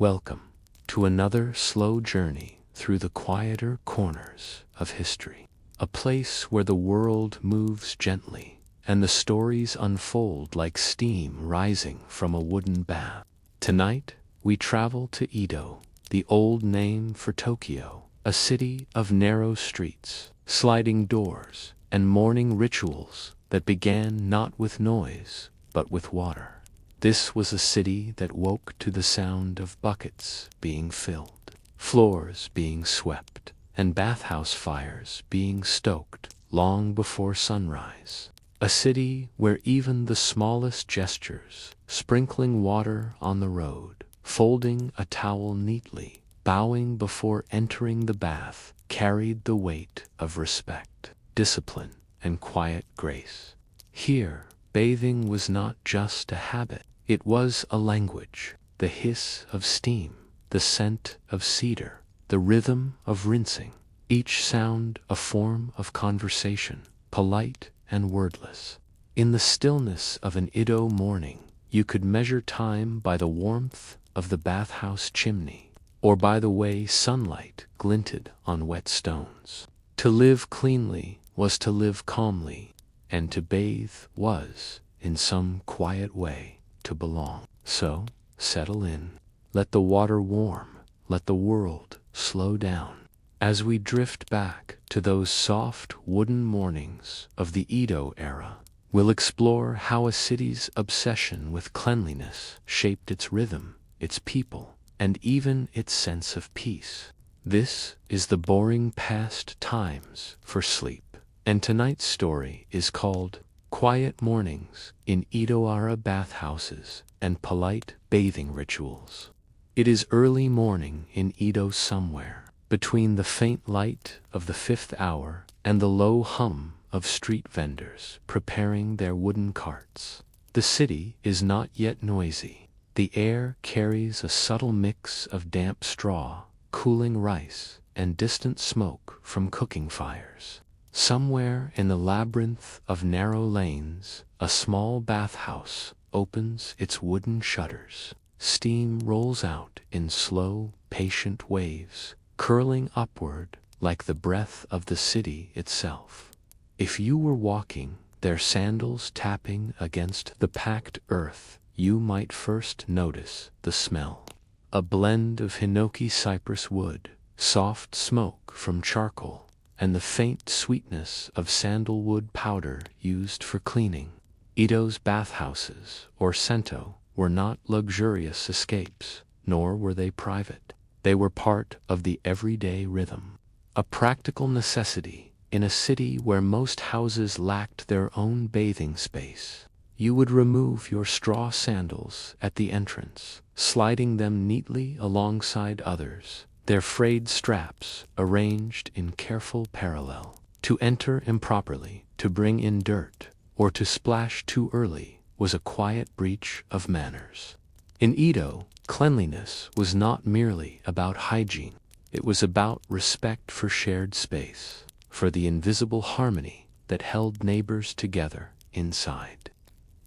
Welcome to another slow journey through the quieter corners of history. A place where the world moves gently and the stories unfold like steam rising from a wooden bath. Tonight, we travel to Edo, the old name for Tokyo, a city of narrow streets, sliding doors, and morning rituals that began not with noise, but with water. This was a city that woke to the sound of buckets being filled, floors being swept, and bathhouse fires being stoked long before sunrise. A city where even the smallest gestures, sprinkling water on the road, folding a towel neatly, bowing before entering the bath, carried the weight of respect, discipline, and quiet grace. Here, bathing was not just a habit. It was a language, the hiss of steam, the scent of cedar, the rhythm of rinsing, each sound a form of conversation, polite and wordless. In the stillness of an Edo morning, you could measure time by the warmth of the bathhouse chimney, or by the way sunlight glinted on wet stones. To live cleanly was to live calmly, and to bathe was, in some quiet way, to belong. So, settle in. Let the water warm. Let the world slow down. As we drift back to those soft wooden mornings of the Edo era, we'll explore how a city's obsession with cleanliness shaped its rhythm, its people, and even its sense of peace. This is the boring past times for sleep, and tonight's story is called Quiet Mornings in Edo-era Bathhouses and Polite Bathing Rituals. It is early morning in Edo somewhere, between the faint light of the 5th hour and the low hum of street vendors preparing their wooden carts. The city is not yet noisy. The air carries a subtle mix of damp straw, cooling rice, and distant smoke from cooking fires. Somewhere in the labyrinth of narrow lanes, a small bathhouse opens its wooden shutters. Steam rolls out in slow, patient waves, curling upward like the breath of the city itself. If you were walking, their sandals tapping against the packed earth, you might first notice the smell. A blend of hinoki cypress wood, soft smoke from charcoal, and the faint sweetness of sandalwood powder used for cleaning. Edo's bathhouses, or sento, were not luxurious escapes, nor were they private. They were part of the everyday rhythm, a practical necessity in a city where most houses lacked their own bathing space. You would remove your straw sandals at the entrance, sliding them neatly alongside others, their frayed straps arranged in careful parallel. To enter improperly, to bring in dirt, or to splash too early was a quiet breach of manners. In Edo, cleanliness was not merely about hygiene. It was about respect for shared space, for the invisible harmony that held neighbors together inside.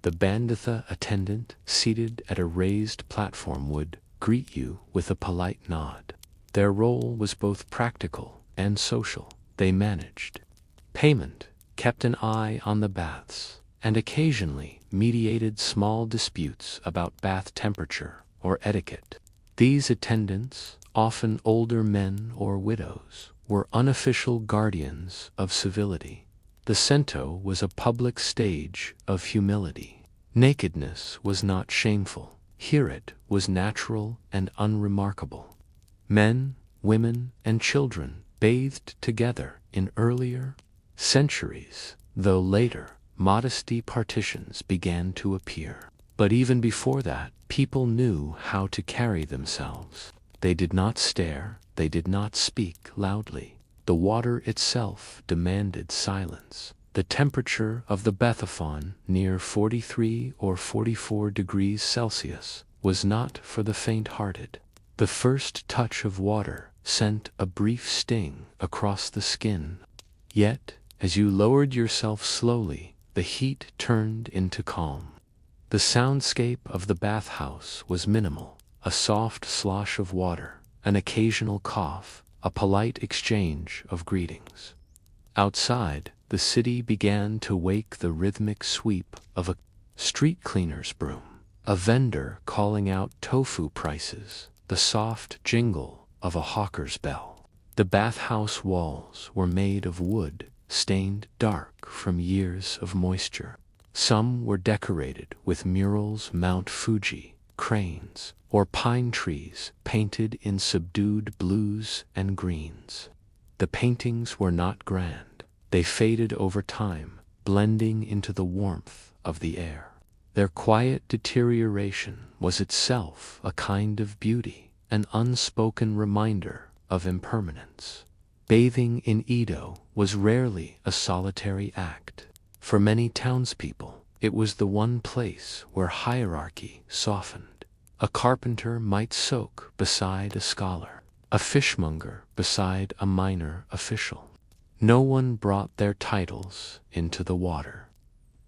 The banditha attendant, seated at a raised platform, would greet you with a polite nod. Their role was both practical and social. They managed payment, kept an eye on the baths, and occasionally mediated small disputes about bath temperature or etiquette. These attendants, often older men or widows, were unofficial guardians of civility. The sento was a public stage of humility. Nakedness was not shameful. Here it was natural and unremarkable. Men, women, and children bathed together in earlier centuries, though later modesty partitions began to appear. But even before that, people knew how to carry themselves. They did not stare, they did not speak loudly. The water itself demanded silence. The temperature of the bathaphon, near 43 or 44 degrees Celsius, was not for the faint-hearted. The first touch of water sent a brief sting across the skin. Yet, as you lowered yourself slowly, the heat turned into calm. The soundscape of the bathhouse was minimal, a soft slosh of water, an occasional cough, a polite exchange of greetings. Outside, the city began to wake the rhythmic sweep of a street cleaner's broom, a vendor calling out tofu prices, the soft jingle of a hawker's bell. The bathhouse walls were made of wood, stained dark from years of moisture. Some were decorated with murals, Mount Fuji, cranes, or pine trees painted in subdued blues and greens. The paintings were not grand. They faded over time, blending into the warmth of the air. Their quiet deterioration was itself a kind of beauty, an unspoken reminder of impermanence. Bathing in Edo was rarely a solitary act. For many townspeople, it was the one place where hierarchy softened. A carpenter might soak beside a scholar, a fishmonger beside a minor official. No one brought their titles into the water.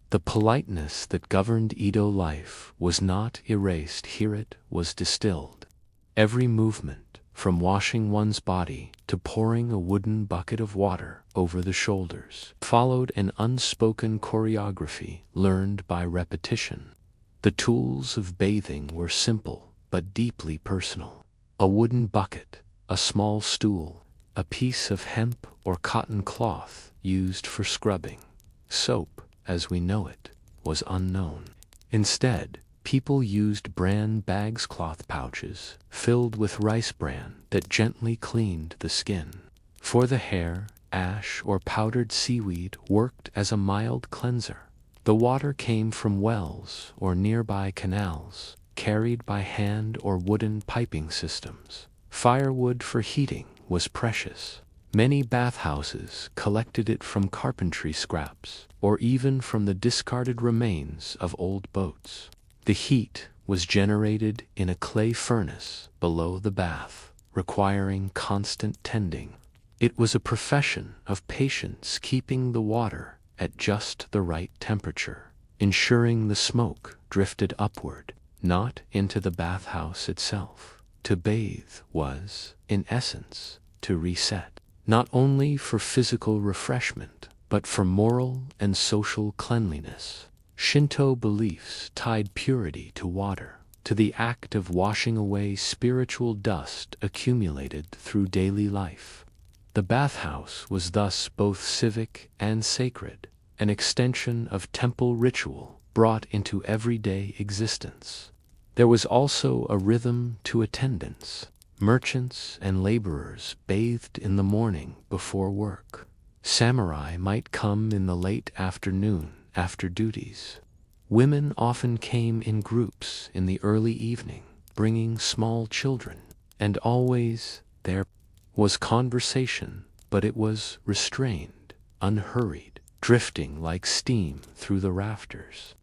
The politeness that governed Edo life was not erased, here it was distilled. Every movement, from washing one's body to pouring a wooden bucket of water over the shoulders, followed an unspoken choreography learned by repetition. The tools of bathing were simple but deeply personal. A wooden bucket, a small stool, a piece of hemp or cotton cloth used for scrubbing. Soap, as we know it, was unknown. Instead, people used bran bags, cloth pouches filled with rice bran that gently cleaned the skin. For the hair, ash or powdered seaweed worked as a mild cleanser. The water came from wells or nearby canals, carried by hand or wooden piping systems. Firewood for heating was precious. Many bathhouses collected it from carpentry scraps, or even from the discarded remains of old boats. The heat was generated in a clay furnace below the bath, requiring constant tending. It was a profession of patience, keeping the water at just the right temperature, ensuring the smoke drifted upward, not into the bathhouse itself. To bathe was, in essence, to reset, not only for physical refreshment, but for moral and social cleanliness. Shinto beliefs tied purity to water, to the act of washing away spiritual dust accumulated through daily life. The bathhouse was thus both civic and sacred, an extension of temple ritual brought into everyday existence. There was also a rhythm to attendance. Merchants and laborers bathed in the morning before work. Samurai might come in the late afternoon after duties. Women often came in groups in the early evening, bringing small children. And always there was conversation, but it was restrained, unhurried, drifting like steam through the rafters.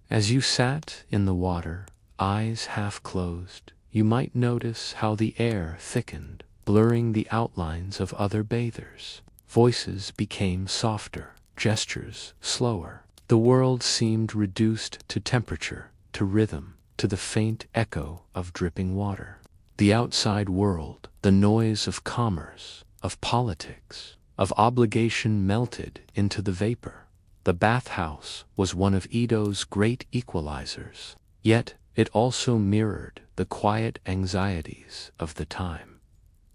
As you sat in the water, eyes half closed, you might notice how the air thickened, blurring the outlines of other bathers. Voices became softer, gestures slower. The world seemed reduced to temperature, to rhythm, to the faint echo of dripping water. The outside world, the noise of commerce, of politics, of obligation melted into the vapor. The bathhouse was one of Edo's great equalizers, yet it also mirrored the quiet anxieties of the time.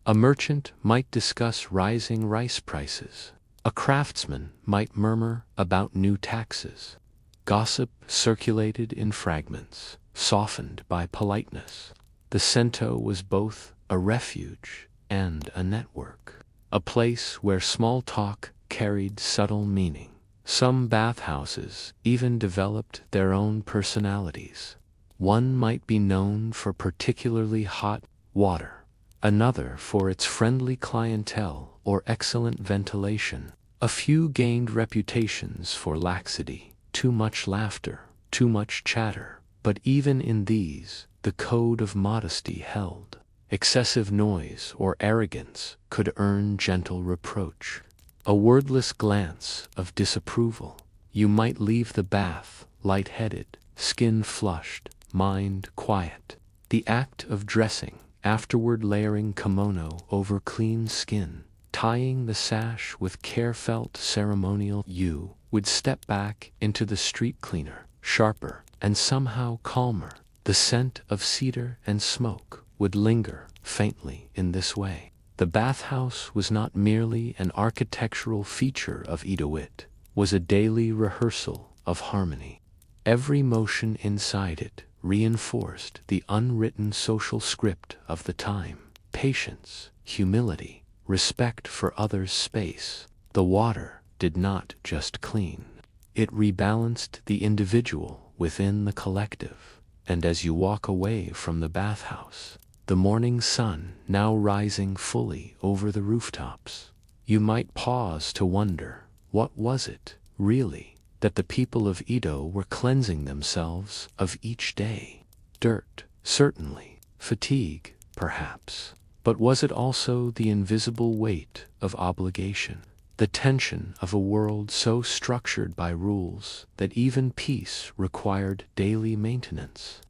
A merchant might discuss rising rice prices. A craftsman might murmur about new taxes. Gossip circulated in fragments, softened by politeness. The sento was both a refuge and a network, a place where small talk carried subtle meaning. Some bathhouses even developed their own personalities. One might be known for particularly hot water, another for its friendly clientele or excellent ventilation. A few gained reputations for laxity, too much laughter, too much chatter, but even in these, the code of modesty held. Excessive noise or arrogance could earn gentle reproach. A wordless glance of disapproval. You might leave the bath light-headed, skin flushed, mind quiet. The act of dressing, afterward layering kimono over clean skin, tying the sash with care-felt ceremonial, you would step back into the street cleaner, sharper, and somehow calmer. The scent of cedar and smoke would linger faintly in this way. The bathhouse was not merely an architectural feature of Edo, it was a daily rehearsal of harmony. Every motion inside it reinforced the unwritten social script of the time: patience, humility, respect for others' space. The water did not just clean, it rebalanced the individual within the collective. And as you walk away from the bathhouse, the morning sun now rising fully over the rooftops, you might pause to wonder, what was it, really, that the people of Edo were cleansing themselves of each day? Dirt, certainly. Fatigue, perhaps. But was it also the invisible weight of obligation? The tension of a world so structured by rules that even peace required daily maintenance?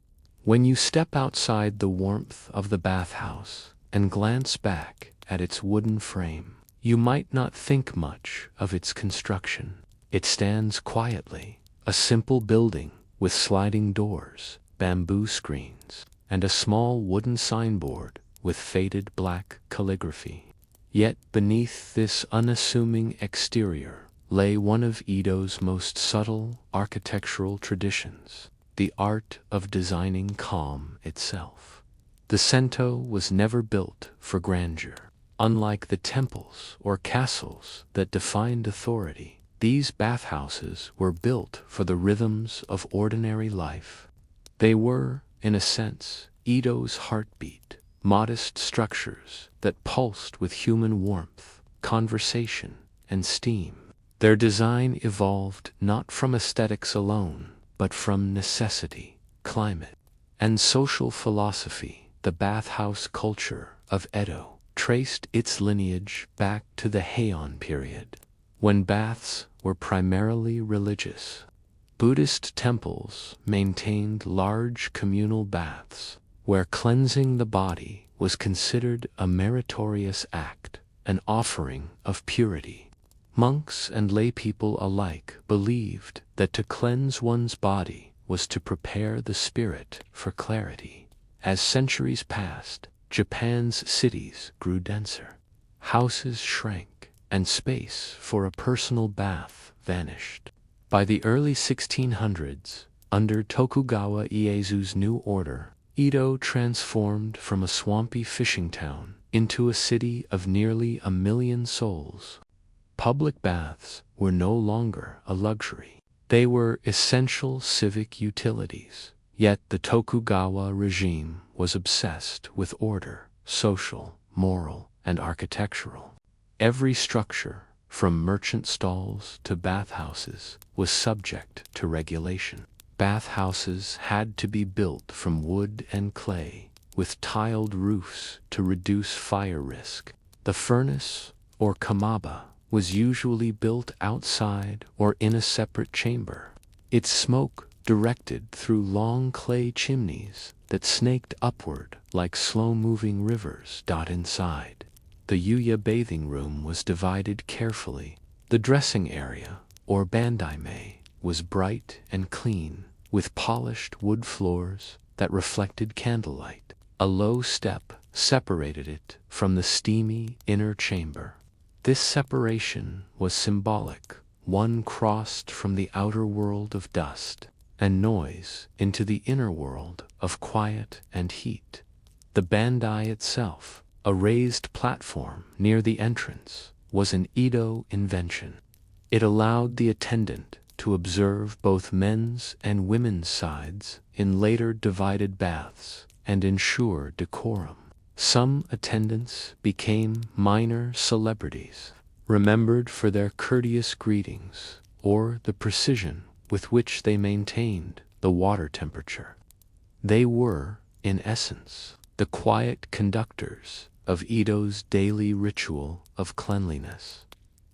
When you step outside the warmth of the bathhouse and glance back at its wooden frame, you might not think much of its construction. It stands quietly, a simple building with sliding doors, bamboo screens, and a small wooden signboard with faded black calligraphy. Yet beneath this unassuming exterior lay one of Edo's most subtle architectural traditions: the art of designing calm itself. The Sento was never built for grandeur. Unlike the temples or castles that defined authority, these bathhouses were built for the rhythms of ordinary life. They were, in a sense, Edo's heartbeat, modest structures that pulsed with human warmth, conversation, and steam. Their design evolved not from aesthetics alone, but from necessity, climate, and social philosophy. The bathhouse culture of Edo traced its lineage back to the Heian period, when baths were primarily religious. Buddhist temples maintained large communal baths, where cleansing the body was considered a meritorious act, an offering of purity. Monks and laypeople alike believed that to cleanse one's body was to prepare the spirit for clarity. As centuries passed, Japan's cities grew denser. Houses shrank, and space for a personal bath vanished. By the early 1600s, under Tokugawa Ieyasu's new order, Edo transformed from a swampy fishing town into a city of nearly 1 million souls. Public baths were no longer a luxury. They were essential civic utilities. Yet the Tokugawa regime was obsessed with order, social, moral, and architectural. Every structure, from merchant stalls to bathhouses, was subject to regulation. Bathhouses had to be built from wood and clay, with tiled roofs to reduce fire risk. The furnace, or kamaba, was usually built outside or in a separate chamber, its smoke directed through long clay chimneys that snaked upward like slow-moving rivers. Inside, the yuya bathing room was divided carefully. The dressing area, or bandaime, was bright and clean, with polished wood floors that reflected candlelight. A low step separated it from the steamy inner chamber. This separation was symbolic. One crossed from the outer world of dust and noise into the inner world of quiet and heat. The bandai itself, a raised platform near the entrance, was an Edo invention. It allowed the attendant to observe both men's and women's sides in later divided baths and ensure decorum. Some attendants became minor celebrities, remembered for their courteous greetings or the precision with which they maintained the water temperature. They were, in essence, the quiet conductors of Edo's daily ritual of cleanliness.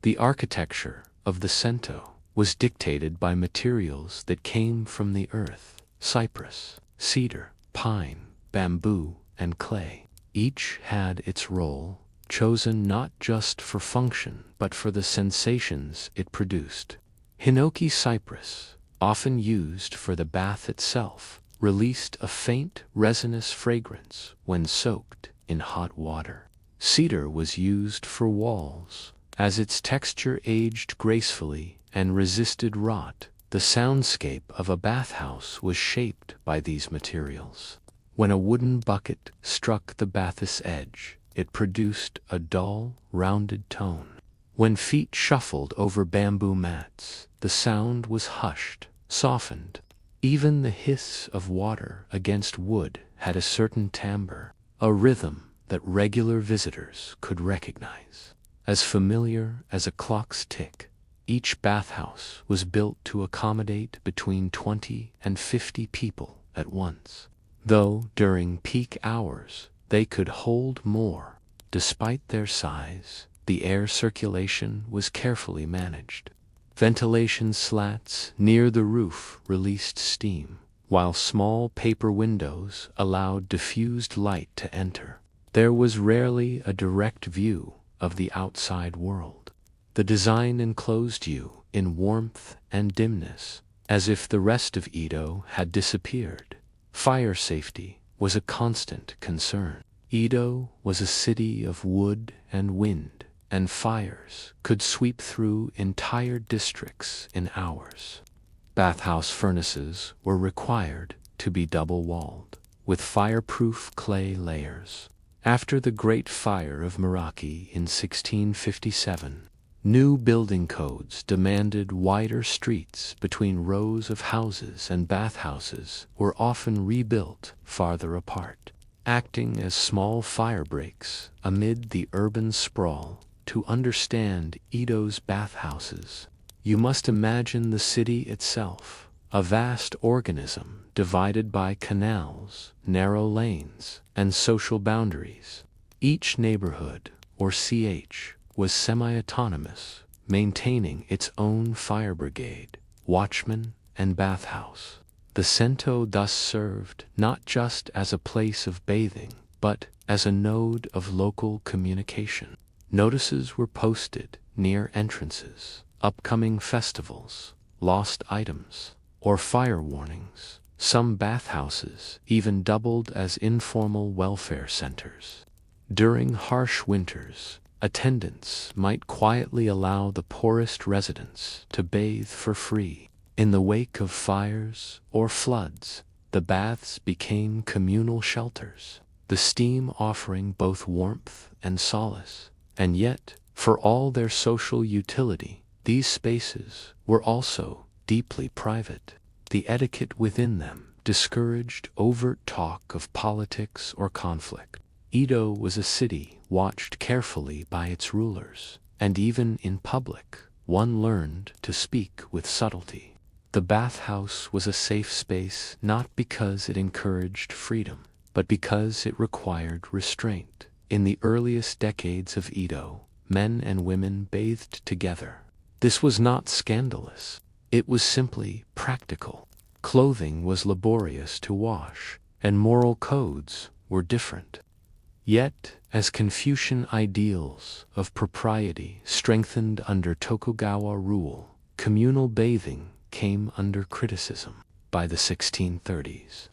The architecture of the Sento was dictated by materials that came from the earth: cypress, cedar, pine, bamboo, and clay. Each had its role, chosen not just for function but for the sensations it produced. Hinoki cypress, often used for the bath itself, released a faint resinous fragrance when soaked in hot water. Cedar was used for walls. As its texture aged gracefully and resisted rot, the soundscape of a bathhouse was shaped by these materials. When a wooden bucket struck the bath's edge, it produced a dull, rounded tone. When feet shuffled over bamboo mats, the sound was hushed, softened. Even the hiss of water against wood had a certain timbre, a rhythm that regular visitors could recognize. As familiar as a clock's tick, each bathhouse was built to accommodate between 20 and 50 people at once, though during peak hours they could hold more. Despite their size, the air circulation was carefully managed. Ventilation slats near the roof released steam, while small paper windows allowed diffused light to enter. There was rarely a direct view of the outside world. The design enclosed you in warmth and dimness, as if the rest of Edo had disappeared. Fire safety was a constant concern. Edo was a city of wood and wind, and fires could sweep through entire districts in hours. Bathhouse furnaces were required to be double-walled, with fireproof clay layers. After the Great Fire of Meraki in 1657, new building codes demanded wider streets between rows of houses, and bathhouses were often rebuilt farther apart, acting as small fire breaks amid the urban sprawl. To understand Edo's bathhouses, you must imagine the city itself, a vast organism divided by canals, narrow lanes, and social boundaries. Each neighborhood, or CH, was semi-autonomous, maintaining its own fire brigade, watchman, and bathhouse. The Sento thus served not just as a place of bathing, but as a node of local communication. Notices were posted near entrances, upcoming festivals, lost items, or fire warnings. Some bathhouses even doubled as informal welfare centers. During harsh winters, attendants might quietly allow the poorest residents to bathe for free. In the wake of fires or floods, the baths became communal shelters, the steam offering both warmth and solace. And yet, for all their social utility, these spaces were also deeply private. The etiquette within them discouraged overt talk of politics or conflict. Edo was a city watched carefully by its rulers, and even in public, one learned to speak with subtlety. The bathhouse was a safe space not because it encouraged freedom, but because it required restraint. In the earliest decades of Edo, men and women bathed together. This was not scandalous. It was simply practical. Clothing was laborious to wash, and moral codes were different. Yet, as Confucian ideals of propriety strengthened under Tokugawa rule, communal bathing came under criticism. By the 1630s,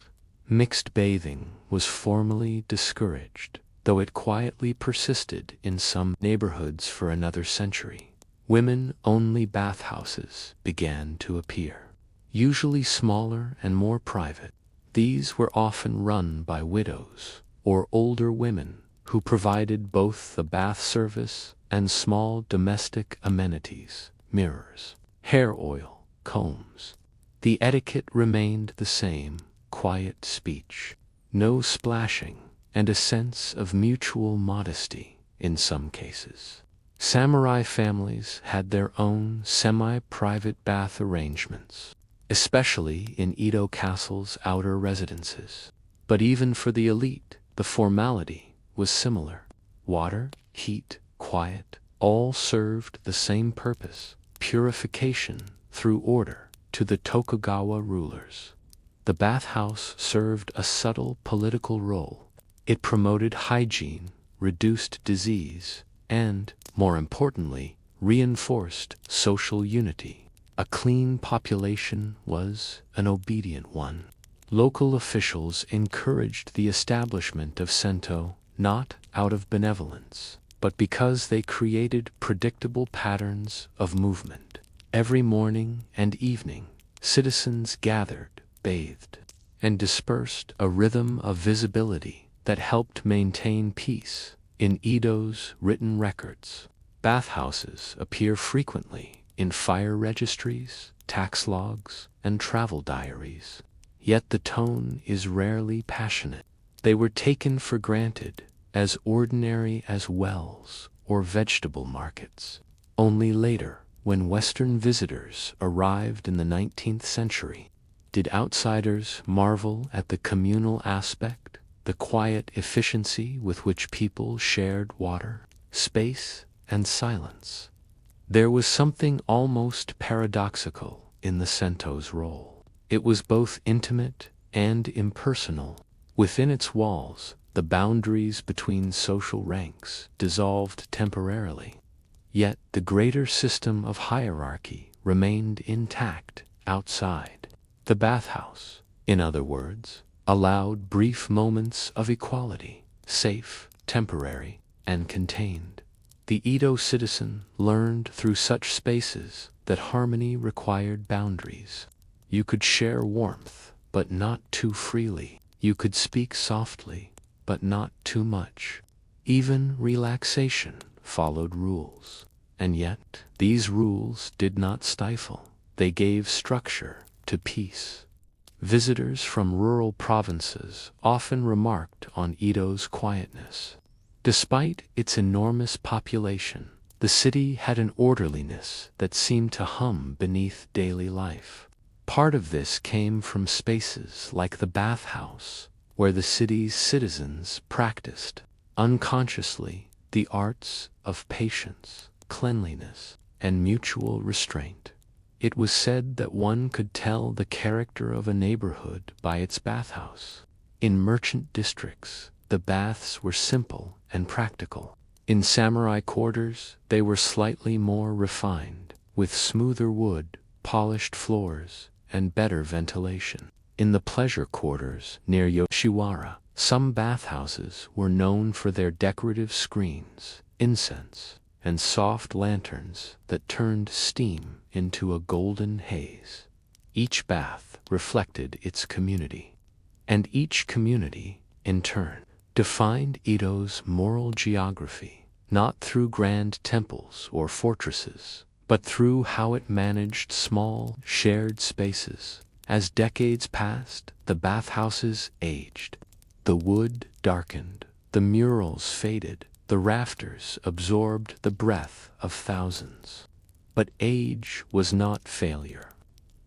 mixed bathing was formally discouraged, though it quietly persisted in some neighborhoods for another century. Women-only bathhouses began to appear, usually smaller and more private. These were often run by widows or older women who provided both the bath service and small domestic amenities, mirrors, hair oil, combs. The etiquette remained the same: quiet speech, no splashing, and a sense of mutual modesty in some cases. Samurai families had their own semi-private bath arrangements, especially in Edo Castle's outer residences. But even for the elite, the formality was similar. Water, heat, quiet, all served the same purpose: purification through order. To the Tokugawa rulers, the bathhouse served a subtle political role. It promoted hygiene, reduced disease, and, more importantly, reinforced social unity. A clean population was an obedient one. Local officials encouraged the establishment of sento, not out of benevolence, but because they created predictable patterns of movement. Every morning and evening, citizens gathered, bathed, and dispersed, a rhythm of visibility that helped maintain peace. In Edo's written records, bathhouses appear frequently in fire registries, tax logs, and travel diaries. Yet the tone is rarely passionate. They were taken for granted, as ordinary as wells or vegetable markets. Only later, when Western visitors arrived in the 19th century, did outsiders marvel at the communal aspect, the quiet efficiency with which people shared water, space, and silence. There was something almost paradoxical in the sento's role. It was both intimate and impersonal. Within its walls, the boundaries between social ranks dissolved temporarily. Yet the greater system of hierarchy remained intact outside. The bathhouse, in other words, allowed brief moments of equality, safe, temporary, and contained. The Edo citizen learned through such spaces that harmony required boundaries. You could share warmth, but not too freely. You could speak softly, but not too much. Even relaxation followed rules. And yet, these rules did not stifle. They gave structure to peace. Visitors from rural provinces often remarked on Edo's quietness. Despite its enormous population, the city had an orderliness that seemed to hum beneath daily life. Part of this came from spaces like the bathhouse, where the city's citizens practiced, unconsciously, the arts of patience, cleanliness, and mutual restraint. It was said that one could tell the character of a neighborhood by its bathhouse. In merchant districts, the baths were simple and practical. In samurai quarters, they were slightly more refined, with smoother wood, polished floors, and better ventilation. In the pleasure quarters near Yoshiwara, some bathhouses were known for their decorative screens, incense, and soft lanterns that turned steam into a golden haze. Each bath reflected its community, and each community, in turn, defined Edo's moral geography, not through grand temples or fortresses, but through how it managed small, shared spaces. As decades passed, the bathhouses aged. The wood darkened, the murals faded, the rafters absorbed the breath of thousands. But age was not failure.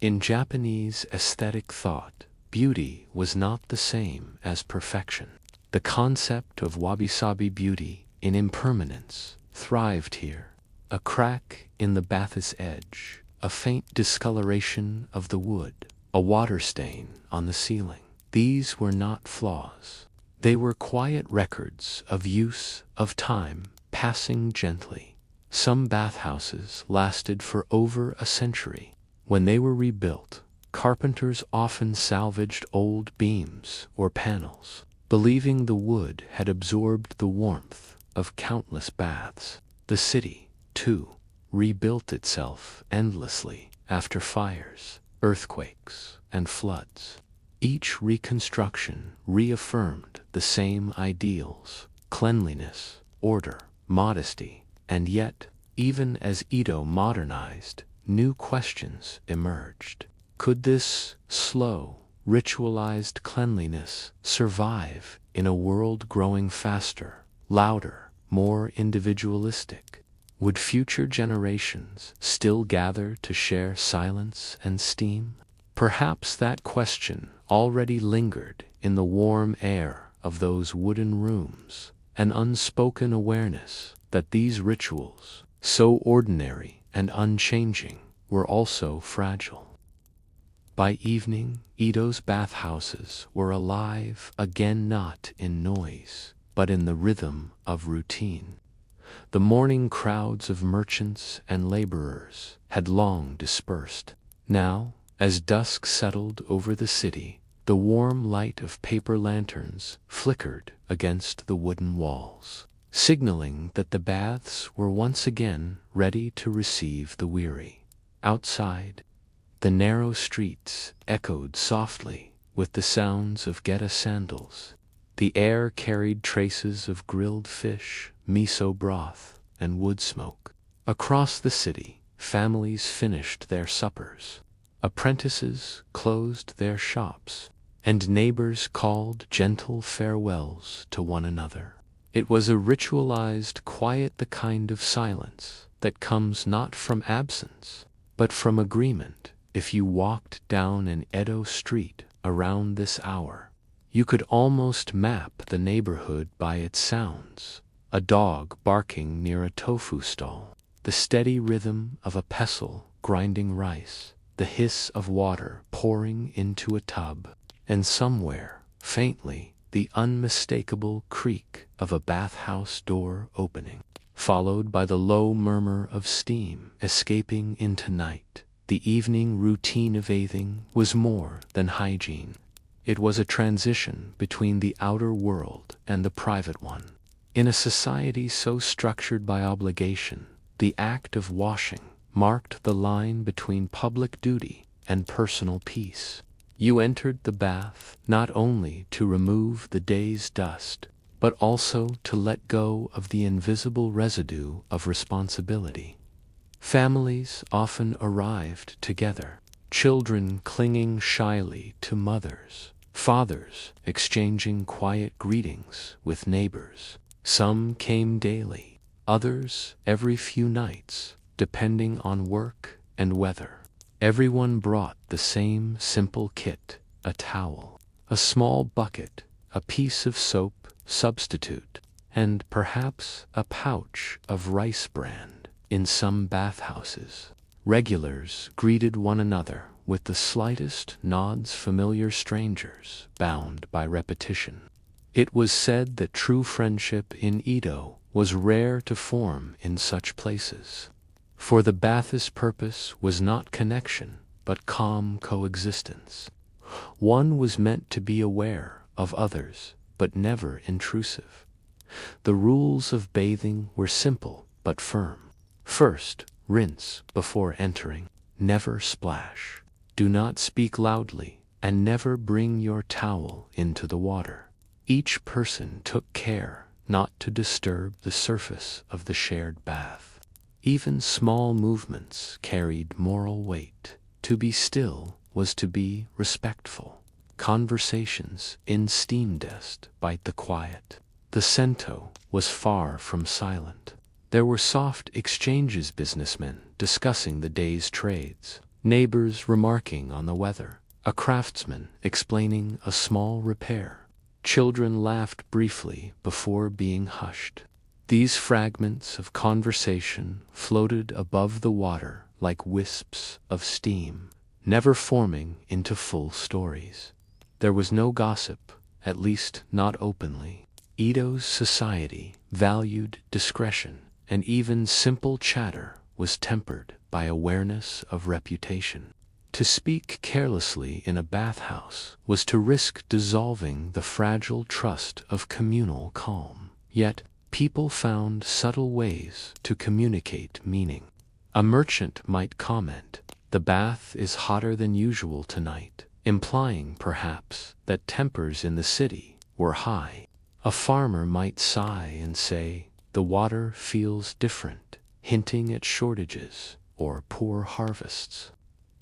In Japanese aesthetic thought, beauty was not the same as perfection. The concept of wabi-sabi beauty in impermanence thrived here. A crack in the bath's edge, a faint discoloration of the wood, a water stain on the ceiling. These were not flaws. They were quiet records of use, of time, passing gently. Some bathhouses lasted for over a century. When they were rebuilt, carpenters often salvaged old beams or panels, believing the wood had absorbed the warmth of countless baths. The city, too, rebuilt itself endlessly after fires, earthquakes, and floods. Each reconstruction reaffirmed the same ideals: cleanliness, order, modesty, and yet, even as Edo modernized, new questions emerged. Could this slow, ritualized cleanliness survive in a world growing faster, louder, more individualistic? Would future generations still gather to share silence and steam? Perhaps that question already lingered in the warm air of those wooden rooms, an unspoken awareness that these rituals, so ordinary and unchanging, were also fragile. By evening, Edo's bathhouses were alive again, not in noise, but in the rhythm of routine. The morning crowds of merchants and laborers had long dispersed. Now, as dusk settled over the city, the warm light of paper lanterns flickered against the wooden walls, signaling that the baths were once again ready to receive the weary. Outside, the narrow streets echoed softly with the sounds of geta sandals. The air carried traces of grilled fish, miso broth, and wood smoke. Across the city, families finished their suppers. Apprentices closed their shops, and neighbors called gentle farewells to one another. It was a ritualized quiet, the kind of silence that comes not from absence, but from agreement. If you walked down an Edo street around this hour, you could almost map the neighborhood by its sounds. A dog barking near a tofu stall, the steady rhythm of a pestle grinding rice, the hiss of water pouring into a tub, and somewhere, faintly, the unmistakable creak of a bathhouse door opening, followed by the low murmur of steam escaping into night. The evening routine of bathing was more than hygiene. It was a transition between the outer world and the private one. In a society so structured by obligation, the act of washing marked the line between public duty and personal peace. You entered the bath not only to remove the day's dust, but also to let go of the invisible residue of responsibility. Families often arrived together, children clinging shyly to mothers, fathers exchanging quiet greetings with neighbors. Some came daily, others every few nights, depending on work and weather. Everyone brought the same simple kit: a towel, a small bucket, a piece of soap substitute, and perhaps a pouch of rice bran. In some bathhouses, regulars greeted one another with the slightest nods, familiar strangers bound by repetition. It was said that true friendship in Edo was rare to form in such places, for the bath's purpose was not connection, but calm coexistence. One was meant to be aware of others, but never intrusive. The rules of bathing were simple but firm. First, rinse before entering. Never splash. Do not speak loudly, and never bring your towel into the water. Each person took care not to disturb the surface of the shared bath. Even small movements carried moral weight. To be still was to be respectful. Conversations in steam dust bite the quiet. The sento was far from silent. There were soft exchanges, businessmen discussing the day's trades, neighbors remarking on the weather, a craftsman explaining a small repair. Children laughed briefly before being hushed. These fragments of conversation floated above the water like wisps of steam, never forming into full stories. There was no gossip, at least not openly. Edo's society valued discretion, and even simple chatter was tempered by awareness of reputation. To speak carelessly in a bathhouse was to risk dissolving the fragile trust of communal calm. Yet, people found subtle ways to communicate meaning. A merchant might comment, "The bath is hotter than usual tonight," implying perhaps that tempers in the city were high. A farmer might sigh and say, "The water feels different," hinting at shortages or poor harvests.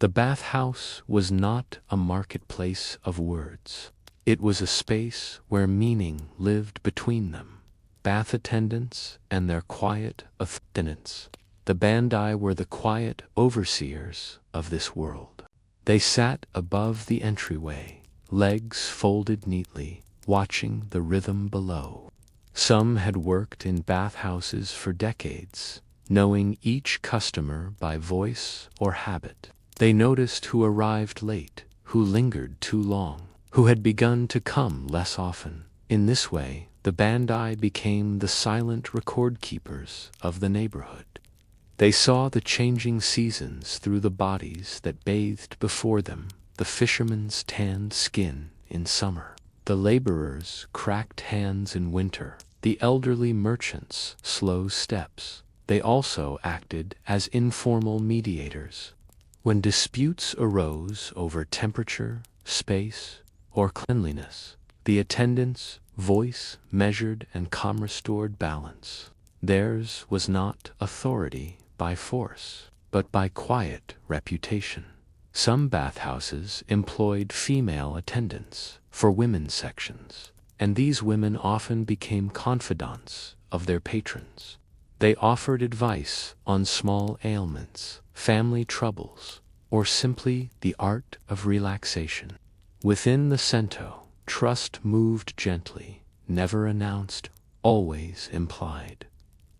The bathhouse was not a marketplace of words. It was a space where meaning lived between them. Bath attendants and their quiet attendants. The bandai were the quiet overseers of this world. They sat above the entryway, legs folded neatly, watching the rhythm below. Some had worked in bathhouses for decades, knowing each customer by voice or habit. They noticed who arrived late, who lingered too long, who had begun to come less often. In this way, the bandai became the silent record keepers of the neighborhood. They saw the changing seasons through the bodies that bathed before them, the fisherman's tanned skin in summer, the laborers' cracked hands in winter, the elderly merchants' slow steps. They also acted as informal mediators. When disputes arose over temperature, space, or cleanliness, the attendant's voice measured and calm-restored balance. Theirs was not authority by force, but by quiet reputation. Some bathhouses employed female attendants for women's sections, and these women often became confidants of their patrons. They offered advice on small ailments, family troubles, or simply the art of relaxation. Within the sento, trust moved gently, never announced, always implied.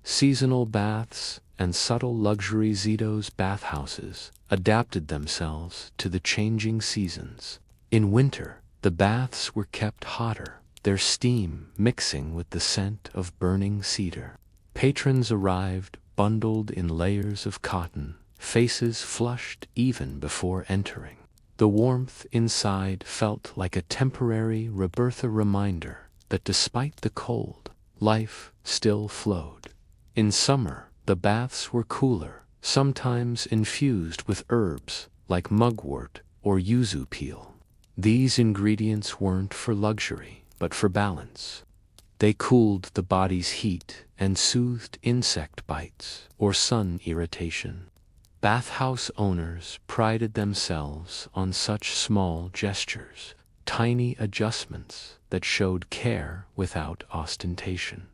Seasonal baths and subtle luxury Edo's bathhouses adapted themselves to the changing seasons. In winter, the baths were kept hotter, their steam mixing with the scent of burning cedar. Patrons arrived bundled in layers of cotton, faces flushed even before entering. The warmth inside felt like a temporary rebirth, a reminder that despite the cold, life still flowed. In summer, the baths were cooler, sometimes infused with herbs like mugwort or yuzu peel. These ingredients weren't for luxury, but for balance. They cooled the body's heat and soothed insect bites or sun irritation. Bathhouse owners prided themselves on such small gestures, tiny adjustments that showed care without ostentation.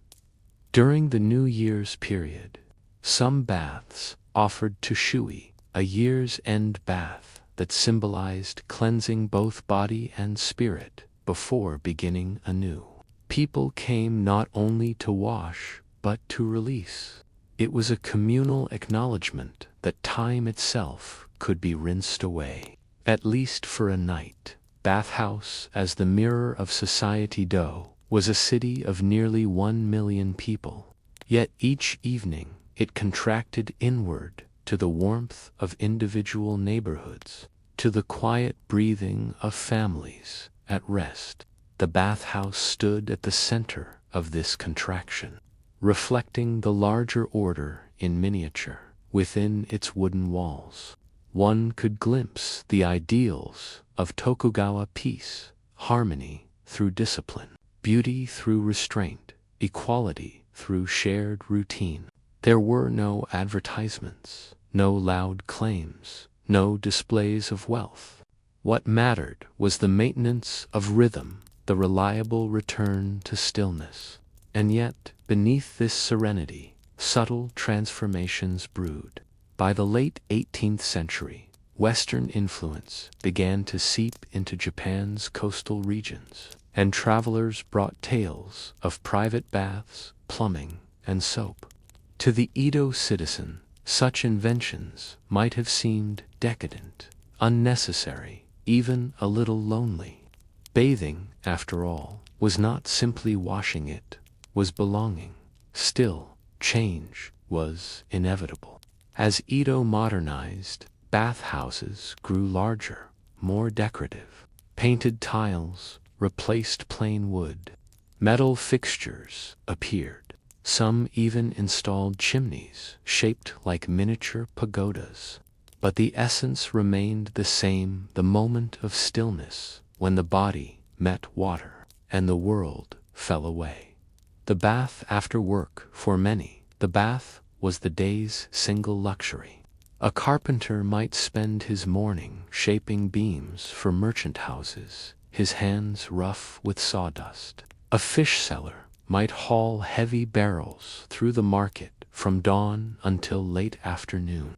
During the New Year's period, some baths offered toshui, a year's end bath that symbolized cleansing both body and spirit before beginning anew. People came not only to wash, but to release. It was a communal acknowledgement that time itself could be rinsed away, at least for a night. Bathhouse, as the mirror of society Edo, was a city of nearly 1 million people. Yet each evening it contracted inward to the warmth of individual neighborhoods, to the quiet breathing of families at rest. The bathhouse stood at the center of this contraction, reflecting the larger order in miniature within its wooden walls. One could glimpse the ideals of Tokugawa: peace, harmony through discipline, beauty through restraint, equality through shared routine. There were no advertisements, no loud claims, no displays of wealth. What mattered was the maintenance of rhythm, the reliable return to stillness. And yet, beneath this serenity, subtle transformations brewed. By the late 18th century, Western influence began to seep into Japan's coastal regions, and travelers brought tales of private baths, plumbing, and soap. To the Edo citizen, such inventions might have seemed decadent, unnecessary, even a little lonely. Bathing, after all, was not simply washing, it was belonging. Still, change was inevitable. As Edo modernized, bathhouses grew larger, more decorative. Painted tiles replaced plain wood. Metal fixtures appeared. Some even installed chimneys shaped like miniature pagodas. But the essence remained the same: the moment of stillness, when the body met water and the world fell away. The bath after work, for many, the bath was the day's single luxury. A carpenter might spend his morning shaping beams for merchant houses, his hands rough with sawdust. A fish seller might haul heavy barrels through the market from dawn until late afternoon.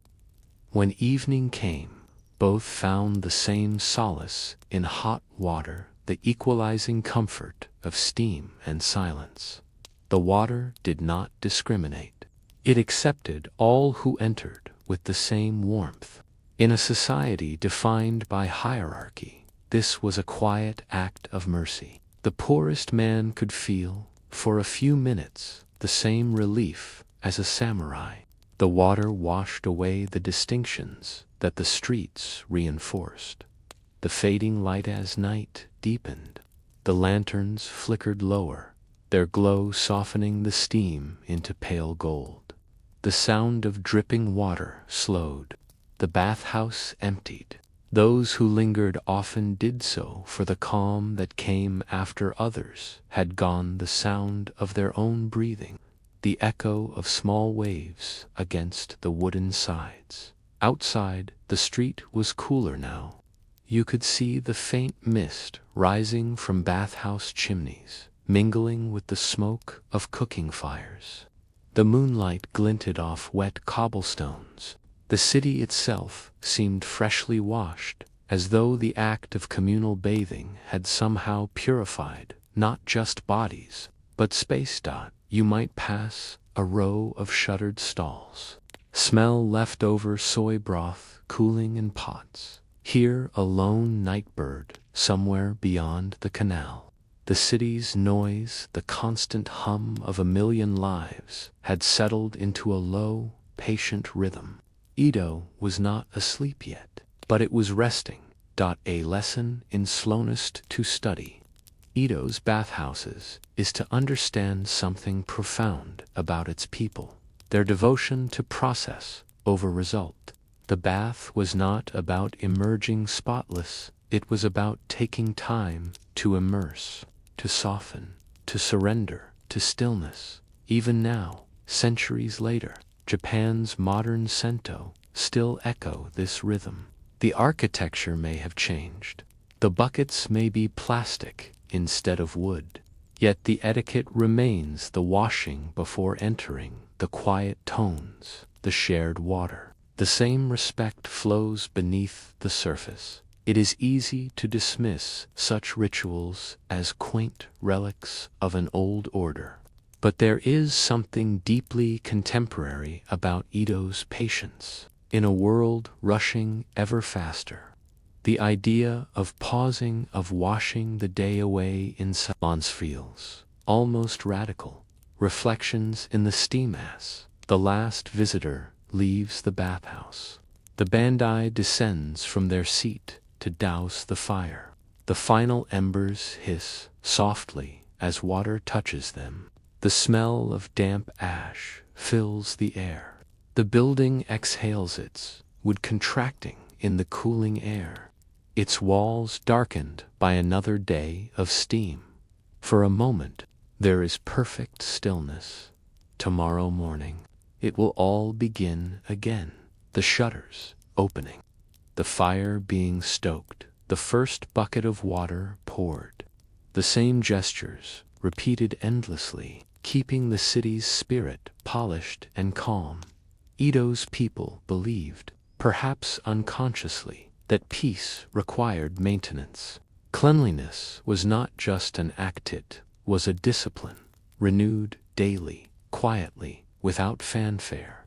When evening came, both found the same solace in hot water, the equalizing comfort of steam and silence. The water did not discriminate. It accepted all who entered with the same warmth. In a society defined by hierarchy, this was a quiet act of mercy. The poorest man could feel, for a few minutes, the same relief as a samurai. The water washed away the distinctions that the streets reinforced. The fading light as night deepened, the lanterns flickered lower, their glow softening the steam into pale gold. The sound of dripping water slowed. The bathhouse emptied. Those who lingered often did so for the calm that came after others had gone, the sound of their own breathing, the echo of small waves against the wooden sides. Outside, the street was cooler now. You could see the faint mist rising from bathhouse chimneys, mingling with the smoke of cooking fires. The moonlight glinted off wet cobblestones. The city itself seemed freshly washed, as though the act of communal bathing had somehow purified not just bodies, but space. You might pass a row of shuttered stalls. Smell leftover soy broth cooling in pots. Hear a lone night bird somewhere beyond the canal. The city's noise, the constant hum of a million lives, had settled into a low, patient rhythm. Edo was not asleep yet, but it was resting. A lesson in slowness to study Edo's bathhouses is to understand something profound about its people, their devotion to process over result. The bath was not about emerging spotless, it was about taking time to immerse, to soften, to surrender, to stillness. Even now, centuries later, Japan's modern sento still echo this rhythm. The architecture may have changed. The buckets may be plastic instead of wood. Yet the etiquette remains: the washing before entering, the quiet tones, the shared water. The same respect flows beneath the surface. It is easy to dismiss such rituals as quaint relics of an old order. But there is something deeply contemporary about Edo's patience. In a world rushing ever faster, the idea of pausing, of washing the day away in silence feels almost radical. Reflections in the steam as the last visitor leaves the bathhouse. The bandai descends from their seat to douse the fire. The final embers hiss softly as water touches them. The smell of damp ash fills the air. The building exhales its wood contracting in the cooling air, its walls darkened by another day of steam. For a moment, there is perfect stillness. Tomorrow morning, it will all begin again. The shutters opening, the fire being stoked, the first bucket of water poured. The same gestures, repeated endlessly, keeping the city's spirit polished and calm. Edo's people believed, perhaps unconsciously, that peace required maintenance. Cleanliness was not just an act, it was a discipline, renewed daily, quietly, without fanfare.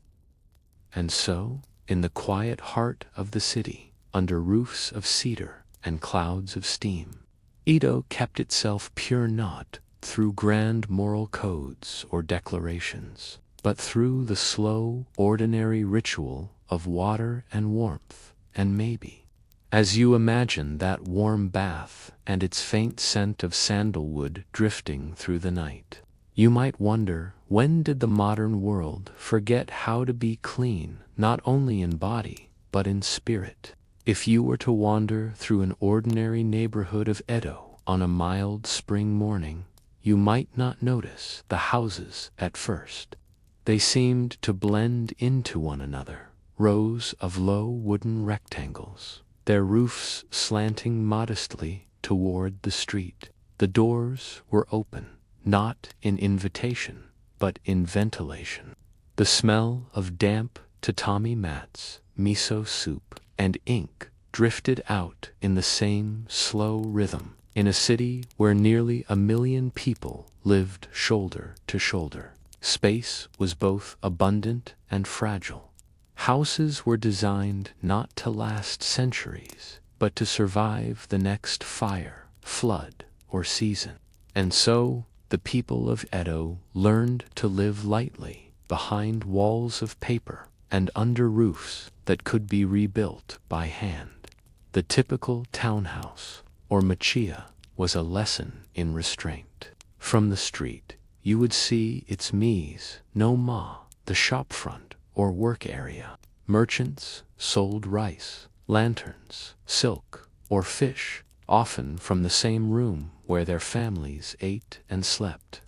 And so, in the quiet heart of the city, under roofs of cedar and clouds of steam, Edo kept itself pure, not through grand moral codes or declarations, but through the slow, ordinary ritual of water and warmth. And maybe, as you imagine that warm bath and its faint scent of sandalwood drifting through the night, you might wonder, when did the modern world forget how to be clean, not only in body, but in spirit? If you were to wander through an ordinary neighborhood of Edo on a mild spring morning, you might not notice the houses at first. They seemed to blend into one another, rows of low wooden rectangles, their roofs slanting modestly toward the street. The doors were open, not in invitation, but in ventilation. The smell of damp tatami mats, miso soup, and ink drifted out in the same slow rhythm. In a city where nearly 1 million people lived shoulder to shoulder, space was both abundant and fragile. Houses were designed not to last centuries, but to survive the next fire, flood, or season. And so, the people of Edo learned to live lightly, behind walls of paper, and under roofs that could be rebuilt by hand. The typical townhouse, or machiya, was a lesson in restraint. From the street, you would see its mise, no ma, the shopfront or work area. Merchants sold rice, lanterns, silk, or fish, often from the same room where their families ate and slept.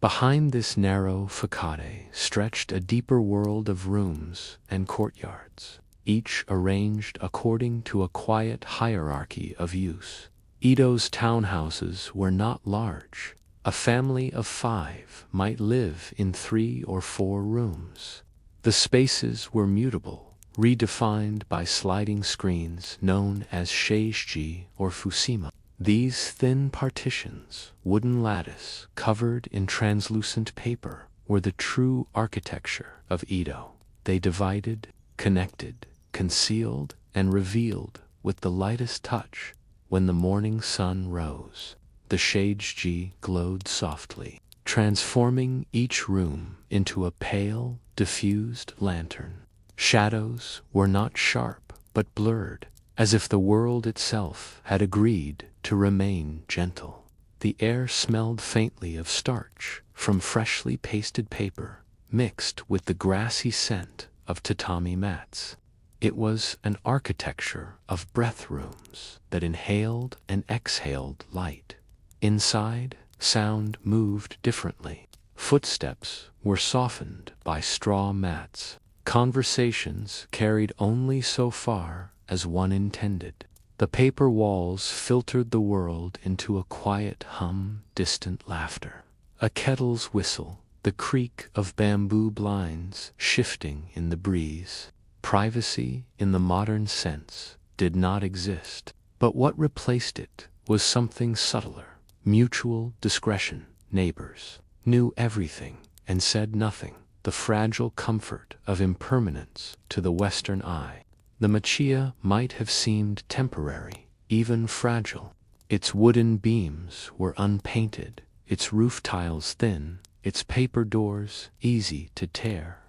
Behind this narrow facade stretched a deeper world of rooms and courtyards, each arranged according to a quiet hierarchy of use. Edo's townhouses were not large. A family of 5 might live in 3 or 4 rooms. The spaces were mutable, redefined by sliding screens known as seishiji or fusima. These thin partitions, wooden lattice covered in translucent paper, were the true architecture of Edo. They divided, connected, concealed, and revealed with the lightest touch. When the morning sun rose, the seishiji glowed softly, transforming each room into a pale, diffused lantern. Shadows were not sharp, but blurred, as if the world itself had agreed to remain gentle. The air smelled faintly of starch from freshly pasted paper, mixed with the grassy scent of tatami mats. It was an architecture of breath rooms that inhaled and exhaled light. Inside, sound moved differently. Footsteps were softened by straw mats. Conversations carried only so far as one intended. The paper walls filtered the world into a quiet hum, distant laughter. A kettle's whistle, the creak of bamboo blinds shifting in the breeze. Privacy, in the modern sense, did not exist, but what replaced it was something subtler. Mutual discretion. Neighbors knew everything and said nothing. The fragile comfort of impermanence to the Western eye. The machiya might have seemed temporary, even fragile. Its wooden beams were unpainted, its roof tiles thin, its paper doors easy to tear.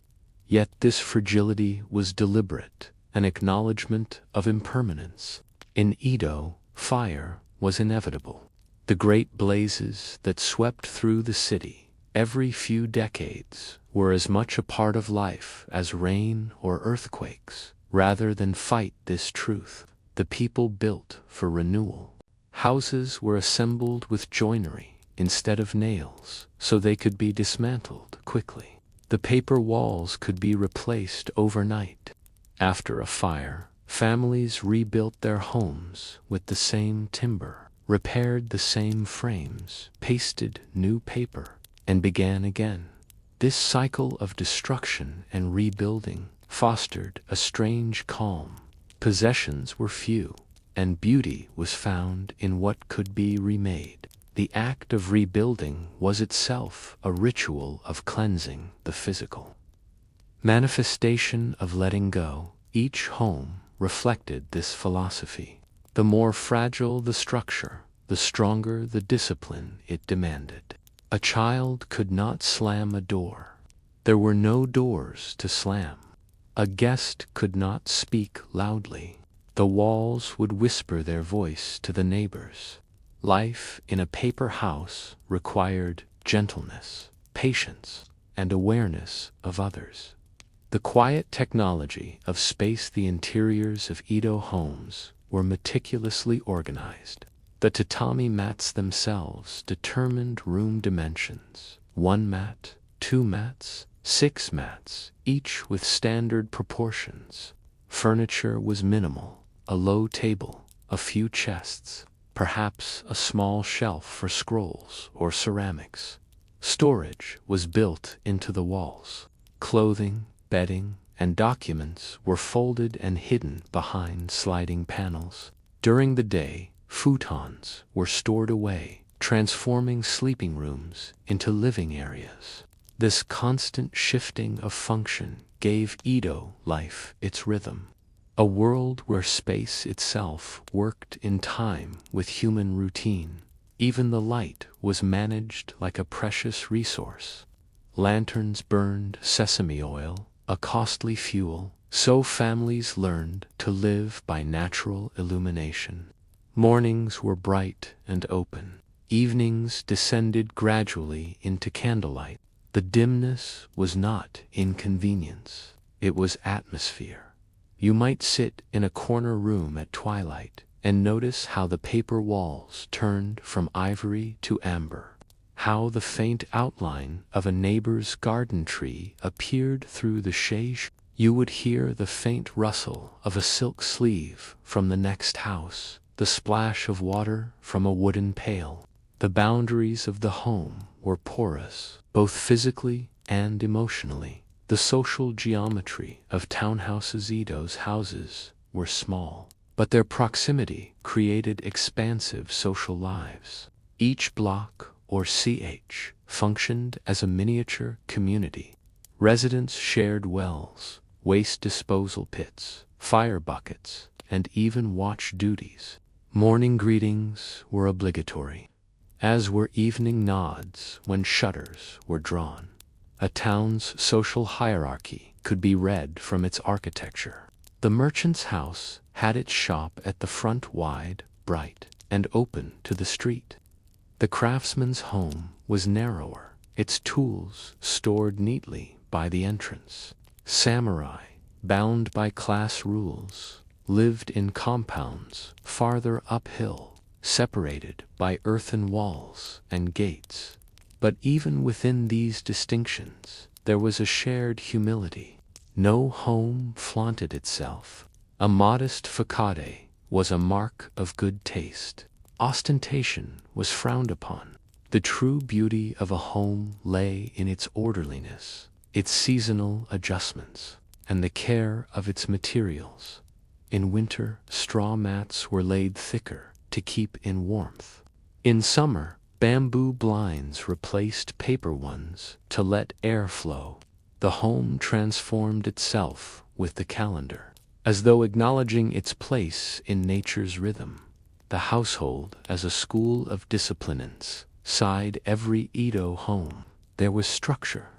Yet this fragility was deliberate, an acknowledgement of impermanence. In Edo, fire was inevitable. The great blazes that swept through the city every few decades were as much a part of life as rain or earthquakes. Rather than fight this truth, the people built for renewal. Houses were assembled with joinery instead of nails, so they could be dismantled quickly. The paper walls could be replaced overnight. After a fire, families rebuilt their homes with the same timber, repaired the same frames, pasted new paper, and began again. This cycle of destruction and rebuilding fostered a strange calm. Possessions were few, and beauty was found in what could be remade. The act of rebuilding was itself a ritual of cleansing the physical. Manifestation of letting go. Each home reflected this philosophy. The more fragile the structure, the stronger the discipline it demanded. A child could not slam a door. There were no doors to slam. A guest could not speak loudly. The walls would whisper their voice to the neighbors. Life in a paper house required gentleness, patience, and awareness of others. The quiet technology of space. The interiors of Edo homes were meticulously organized. The tatami mats themselves determined room dimensions. 1 mat, 2 mats, 6 mats, each with standard proportions. Furniture was minimal, a low table, a few chests, perhaps a small shelf for scrolls or ceramics. Storage was built into the walls. Clothing, bedding, and documents were folded and hidden behind sliding panels. During the day, futons were stored away, transforming sleeping rooms into living areas. This constant shifting of function gave Edo life its rhythm. A world where space itself worked in time with human routine. Even the light was managed like a precious resource. Lanterns burned sesame oil, a costly fuel, so families learned to live by natural illumination. Mornings were bright and open. Evenings descended gradually into candlelight. The dimness was not inconvenience, it was atmosphere. You might sit in a corner room at twilight and notice how the paper walls turned from ivory to amber, how the faint outline of a neighbor's garden tree appeared through the shade. You would hear the faint rustle of a silk sleeve from the next house, the splash of water from a wooden pail. The boundaries of the home were porous, both physically and emotionally. The social geometry of townhouses. Edo's houses were small, but their proximity created expansive social lives. Each block, or ch, functioned as a miniature community. Residents shared wells, waste disposal pits, fire buckets, and even watch duties. Morning greetings were obligatory, as were evening nods when shutters were drawn. A town's social hierarchy could be read from its architecture. The merchant's house had its shop at the front, wide, bright, and open to the street. The craftsman's home was narrower, its tools stored neatly by the entrance. Samurai, bound by class rules, lived in compounds farther uphill, separated by earthen walls and gates. But even within these distinctions, there was a shared humility. No home flaunted itself. A modest facade was a mark of good taste. Ostentation was frowned upon. The true beauty of a home lay in its orderliness, its seasonal adjustments, and the care of its materials. In winter, straw mats were laid thicker to keep in warmth. In summer, bamboo blinds replaced paper ones to let air flow. The home transformed itself with the calendar, as though acknowledging its place in nature's rhythm. The household as a school of disciplinants sighed every Edo home. There was structure.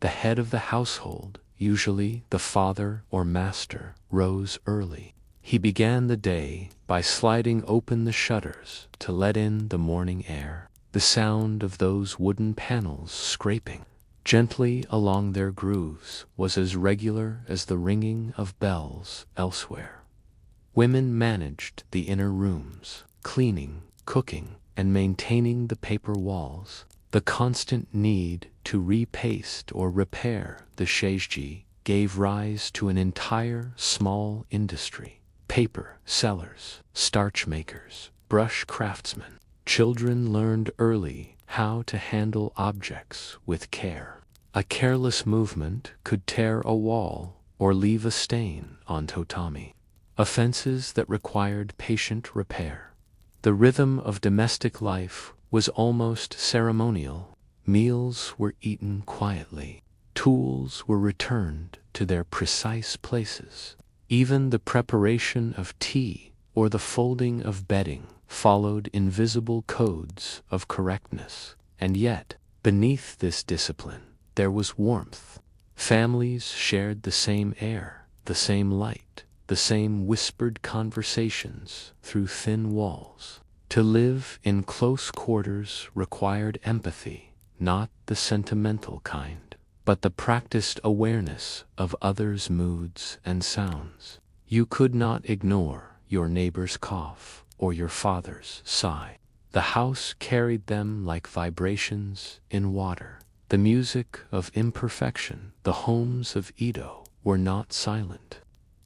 The head of the household, usually the father or master, rose early. He began the day by sliding open the shutters to let in the morning air. The sound of those wooden panels scraping gently along their grooves was as regular as the ringing of bells elsewhere. Women managed the inner rooms, cleaning, cooking, and maintaining the paper walls. The constant need to repaste or repair the sheiji gave rise to an entire small industry. Paper sellers, starch makers, brush craftsmen. Children learned early how to handle objects with care. A careless movement could tear a wall or leave a stain on tatami. Offenses that required patient repair. The rhythm of domestic life was almost ceremonial. Meals were eaten quietly. Tools were returned to their precise places. Even the preparation of tea or the folding of bedding followed invisible codes of correctness. And yet, beneath this discipline, there was warmth. Families shared the same air, the same light, the same whispered conversations through thin walls. To live in close quarters required empathy, not the sentimental kind, but the practiced awareness of others' moods and sounds. You could not ignore your neighbor's cough or your father's sigh. The house carried them like vibrations in water. The music of imperfection. The homes of Edo were not silent.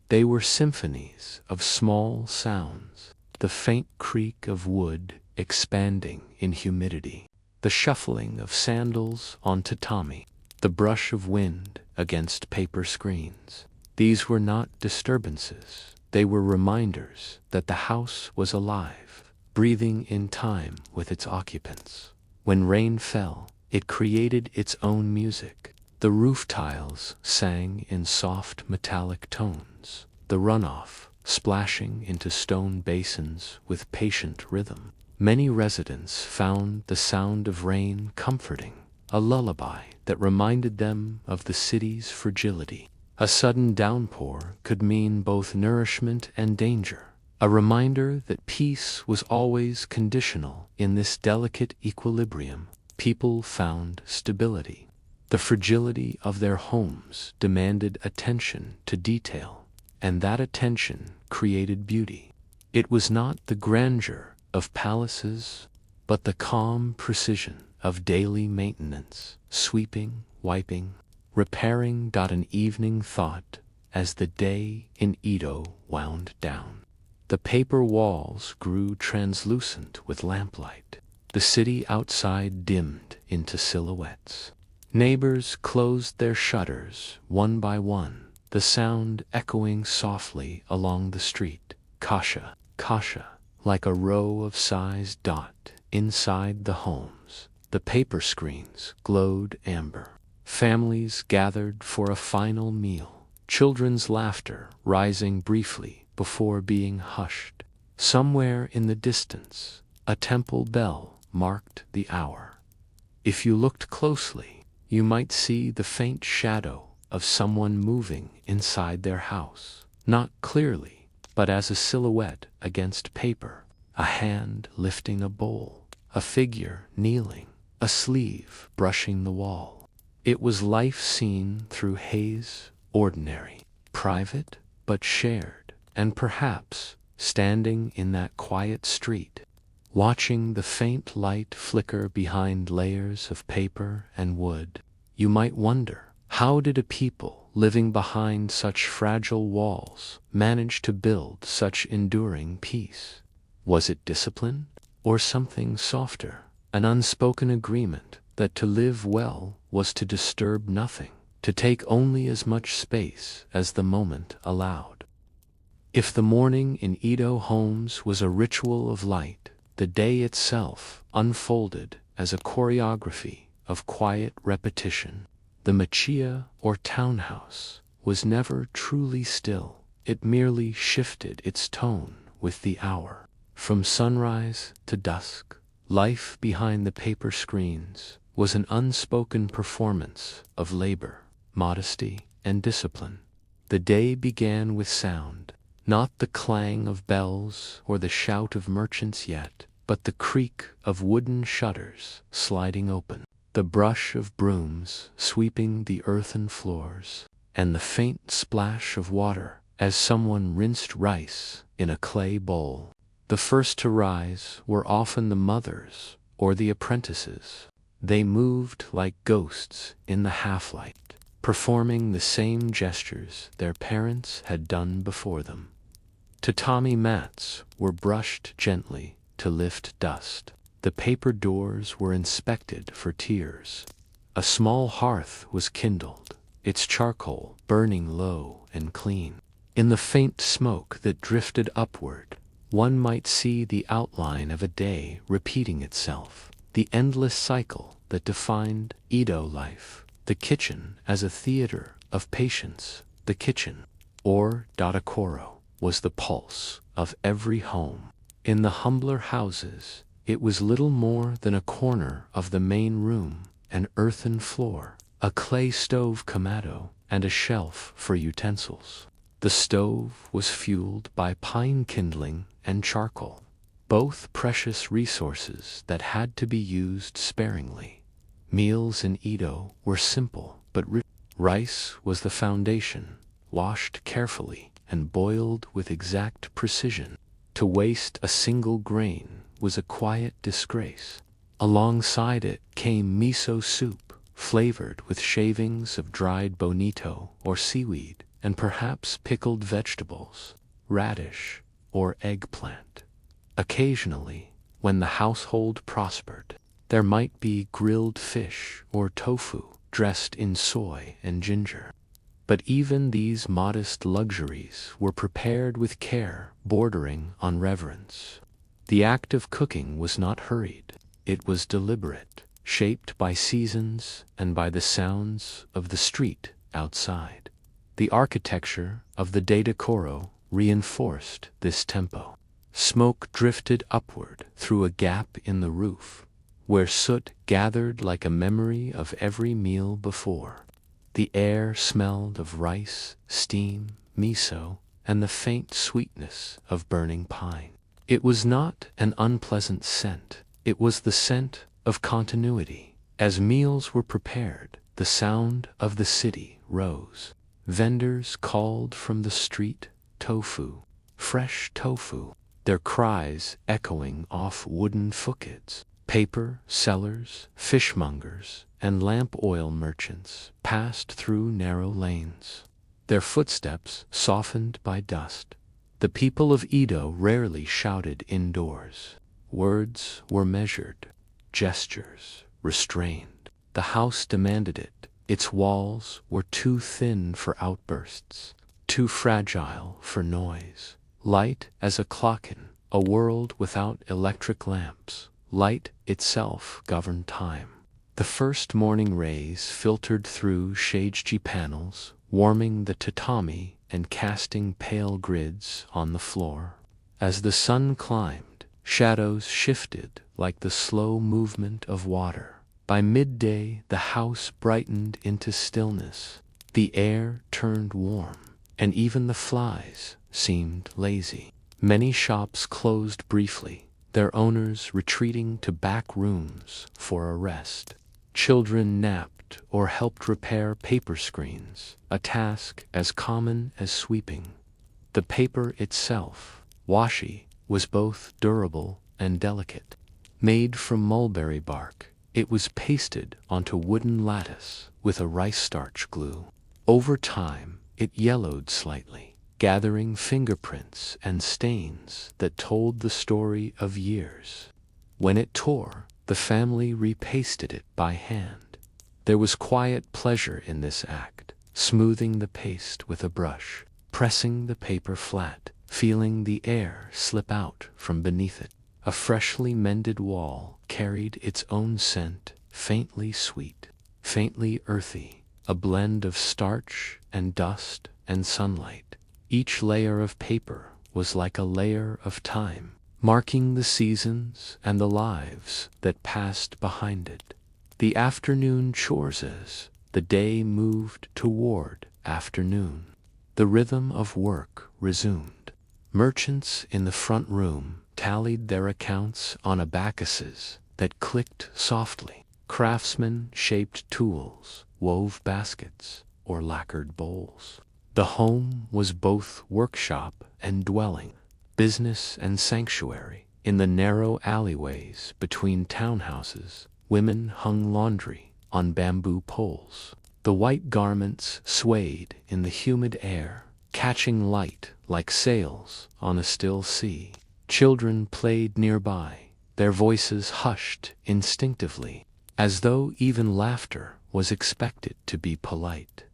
They were symphonies of small sounds, the faint creak of wood expanding in humidity, the shuffling of sandals on tatami, the brush of wind against paper screens. These were not disturbances. They were reminders that the house was alive, breathing in time with its occupants. When rain fell, it created its own music. The roof tiles sang in soft metallic tones, the runoff splashing into stone basins with patient rhythm. Many residents found the sound of rain comforting, a lullaby that reminded them of the city's fragility. A sudden downpour could mean both nourishment and danger, a reminder that peace was always conditional. In this delicate equilibrium, people found stability. The fragility of their homes demanded attention to detail, and that attention created beauty. It was not the grandeur of palaces, but the calm precision of daily maintenance, sweeping, wiping, repairing. An evening thought as the day in Edo wound down. The paper walls grew translucent with lamplight. The city outside dimmed into silhouettes. Neighbors closed their shutters one by one, the sound echoing softly along the street. Kasha, kasha, like a row of sized dot inside the homes. The paper screens glowed amber. Families gathered for a final meal, children's laughter rising briefly before being hushed. Somewhere in the distance, a temple bell marked the hour. If you looked closely, you might see the faint shadow of someone moving inside their house, not clearly, but as a silhouette against paper, a hand lifting a bowl, a figure kneeling, a sleeve brushing the wall. It was life seen through haze, ordinary, private, but shared, and perhaps, standing in that quiet street, watching the faint light flicker behind layers of paper and wood, you might wonder, how did a people living behind such fragile walls manage to build such enduring peace? Was it discipline, or something softer, an unspoken agreement that to live well was to disturb nothing, to take only as much space as the moment allowed? If the morning in Edo homes was a ritual of light, the day itself unfolded as a choreography of quiet repetition. The machiya, or townhouse, was never truly still. It merely shifted its tone with the hour. From sunrise to dusk, life behind the paper screens was an unspoken performance of labor, modesty, and discipline. The day began with sound, not the clang of bells or the shout of merchants yet, but the creak of wooden shutters sliding open, the brush of brooms sweeping the earthen floors, and the faint splash of water as someone rinsed rice in a clay bowl. The first to rise were often the mothers or the apprentices. They moved like ghosts in the half-light, performing the same gestures their parents had done before them. Tatami mats were brushed gently to lift dust. The paper doors were inspected for tears. A small hearth was kindled, its charcoal burning low and clean. In the faint smoke that drifted upward, one might see the outline of a day repeating itself, the endless cycle that defined Edo life. The kitchen as a theater of patience. The kitchen, or datakoro, was the pulse of every home. In the humbler houses, it was little more than a corner of the main room, an earthen floor, a clay stove kamado, and a shelf for utensils. The stove was fueled by pine kindling and charcoal, both precious resources that had to be used sparingly. Meals in Edo were simple but rich. Rice was the foundation, washed carefully and boiled with exact precision. To waste a single grain was a quiet disgrace. Alongside it came miso soup, flavored with shavings of dried bonito or seaweed, and perhaps pickled vegetables, radish, or eggplant. Occasionally, when the household prospered, there might be grilled fish or tofu dressed in soy and ginger. But even these modest luxuries were prepared with care bordering on reverence. The act of cooking was not hurried, it was deliberate. shaped by seasons and by the sounds of the street outside. The architecture of the Edo-era reinforced this tempo. Smoke drifted upward through a gap in the roof, where soot gathered like a memory of every meal before. The air smelled of rice, steam, miso, and the faint sweetness of burning pine. It was not an unpleasant scent. It was the scent of continuity. As meals were prepared, the sound of the city rose. Vendors called from the street, tofu, fresh tofu, their cries echoing off wooden facades. Paper sellers, fishmongers, and lamp oil merchants passed through narrow lanes, their footsteps softened by dust. The people of Edo rarely shouted indoors. Words were measured, gestures restrained. The house demanded it. Its walls were too thin for outbursts, too fragile for noise. Light as a clock in a world without electric lamps. Light itself governed time. The first morning rays filtered through shaggy panels, warming the tatami and casting pale grids on the floor. As the sun climbed, shadows shifted like the slow movement of water. By midday, the house brightened into stillness. The air turned warm, and even the flies seemed lazy. Many shops closed briefly, their owners retreating to back rooms for a rest. Children napped or helped repair paper screens, a task as common as sweeping. The paper itself, washi, was both durable and delicate. Made from mulberry bark, it was pasted onto wooden lattice with a rice starch glue. Over time, it yellowed slightly, gathering fingerprints and stains that told the story of years. When it tore, the family repasted it by hand. There was quiet pleasure in this act, smoothing the paste with a brush, pressing the paper flat, feeling the air slip out from beneath it. A freshly mended wall carried its own scent, faintly sweet, faintly earthy, a blend of starch and dust and sunlight. Each layer of paper was like a layer of time, marking the seasons and the lives that passed behind it. The afternoon chores as the day moved toward afternoon. The rhythm of work resumed. Merchants in the front room tallied their accounts on abacuses that clicked softly. Craftsmen shaped tools, wove baskets, or lacquered bowls. The home was both workshop and dwelling, business and sanctuary. In the narrow alleyways between townhouses, women hung laundry on bamboo poles. The white garments swayed in the humid air, catching light like sails on a still sea. Children played nearby, their voices hushed instinctively, as though even laughter was expected to be polite.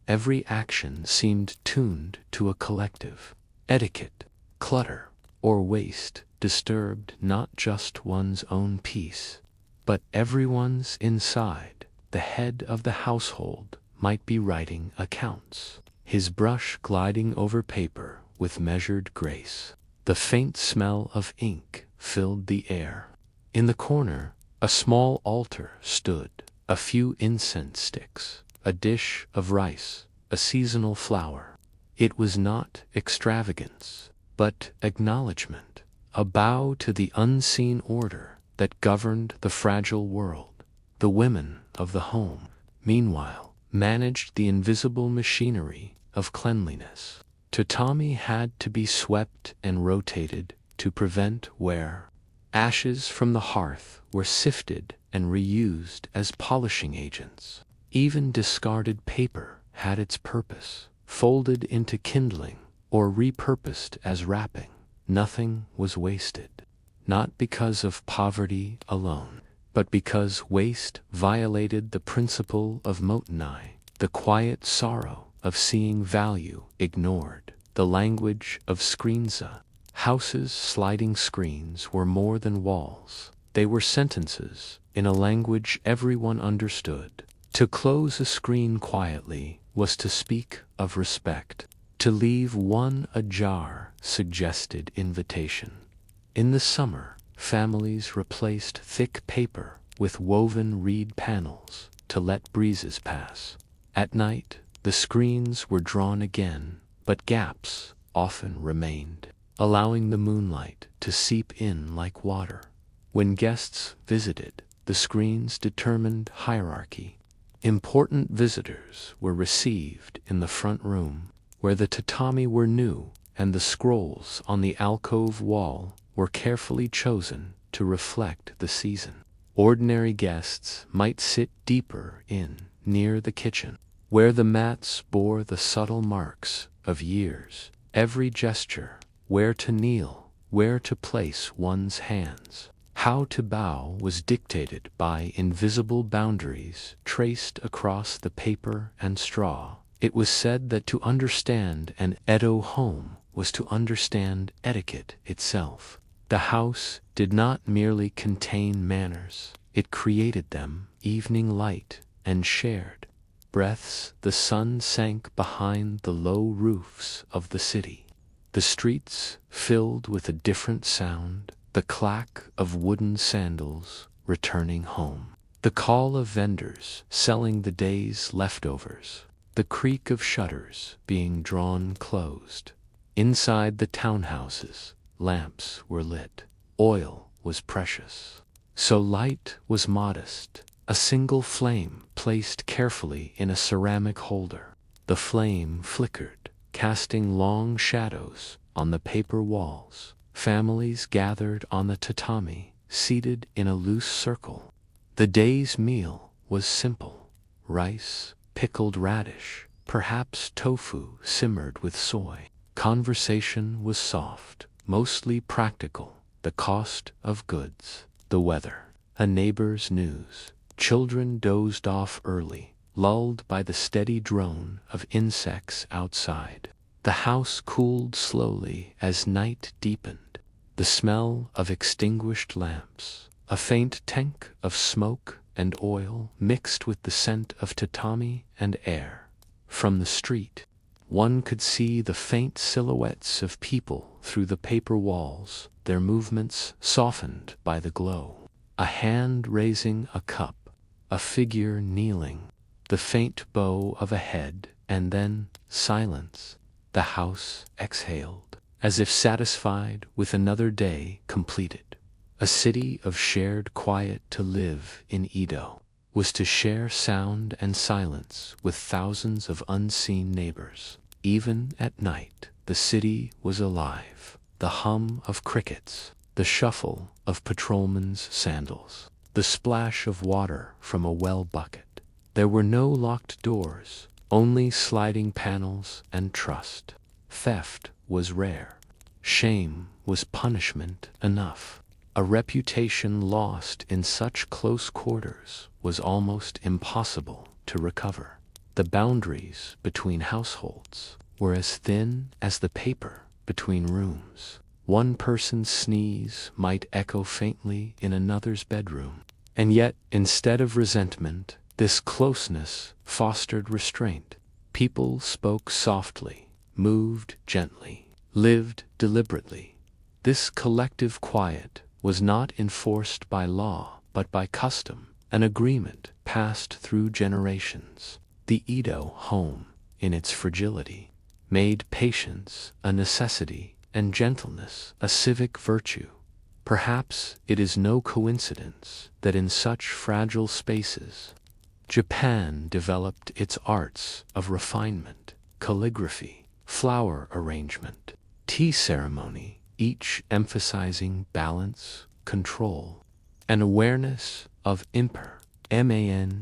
Every action seemed tuned to a collective. Etiquette, clutter, or waste disturbed not just one's own peace, but everyone's inside. The head of the household might be writing accounts, his brush gliding over paper with measured grace. The faint smell of ink filled the air. In the corner, a small altar stood, a few incense sticks, a dish of rice, a seasonal flower. It was not extravagance, but acknowledgement, a bow to the unseen order that governed the fragile world. The women of the home, meanwhile, managed the invisible machinery of cleanliness. Tatami had to be swept and rotated to prevent wear. Ashes from the hearth were sifted and reused as polishing agents. Even discarded paper had its purpose, folded into kindling or repurposed as wrapping. Nothing was wasted, not because of poverty alone, but because waste violated the principle of motenai, the quiet sorrow of seeing value ignored. The language of screenza. Houses' sliding screens were more than walls. They were sentences in a language everyone understood. To close a screen quietly was to speak of respect. To leave one ajar suggested invitation. In the summer, families replaced thick paper with woven reed panels to let breezes pass. At night, the screens were drawn again, but gaps often remained, allowing the moonlight to seep in like water. When guests visited, the screens determined hierarchy. Important visitors were received in the front room, where the tatami were new and the scrolls on the alcove wall were carefully chosen to reflect the season. Ordinary guests might sit deeper in, near the kitchen, where the mats bore the subtle marks of years. Every gesture, where to kneel, where to place one's hands, how to bow was dictated by invisible boundaries traced across the paper and straw. It was said that to understand an Edo home was to understand etiquette itself. The house did not merely contain manners, it created them. Evening light and shared breaths. The sun sank behind the low roofs of the city. The streets filled with a different sound, the clack of wooden sandals returning home, the call of vendors selling the day's leftovers, the creak of shutters being drawn closed. Inside the townhouses, lamps were lit. Oil was precious, so light was modest. A single flame placed carefully in a ceramic holder. The flame flickered, casting long shadows on the paper walls. Families gathered on the tatami, seated in a loose circle. The day's meal was simple: rice, pickled radish, perhaps tofu simmered with soy. Conversation was soft, mostly practical: the cost of goods, the weather, a neighbor's news. Children dozed off early, lulled by the steady drone of insects outside. The house cooled slowly as night deepened. The smell of extinguished lamps, a faint tank of smoke and oil mixed with the scent of tatami and air. From the street, one could see the faint silhouettes of people through the paper walls, their movements softened by the glow. A hand raising a cup, a figure kneeling, the faint bow of a head, and then silence. The house exhaled, as if satisfied with another day completed. A city of shared quiet. To live in Edo was to share sound and silence with thousands of unseen neighbors. Even at night, the city was alive. The hum of crickets, the shuffle of patrolmen's sandals, the splash of water from a well bucket. There were no locked doors, only sliding panels and trust. Theft was rare. Shame was punishment enough. A reputation lost in such close quarters was almost impossible to recover. The boundaries between households were as thin as the paper between rooms. One person's sneeze might echo faintly in another's bedroom. And yet, instead of resentment, this closeness fostered restraint. People spoke softly, moved gently, lived deliberately. This collective quiet was not enforced by law, but by custom, an agreement passed through generations. The Edo home, in its fragility, made patience a necessity and gentleness a civic virtue. Perhaps it is no coincidence that in such fragile spaces, Japan developed its arts of refinement, calligraphy, flower arrangement, tea ceremony, each emphasizing balance, control, and awareness of manence.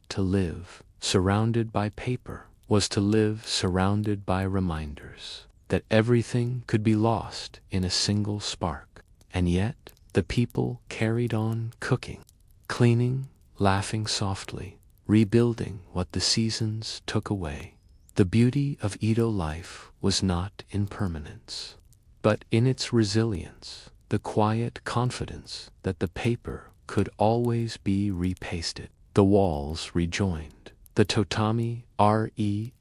To live surrounded by paper was to live surrounded by reminders that everything could be lost in a single spark. And yet, the people carried on cooking, cleaning, laughing softly, rebuilding what the seasons took away. The beauty of Edo life was not in permanence, but in its resilience. the quiet confidence that the paper could always be repasted, the walls rejoined, the tatami relaid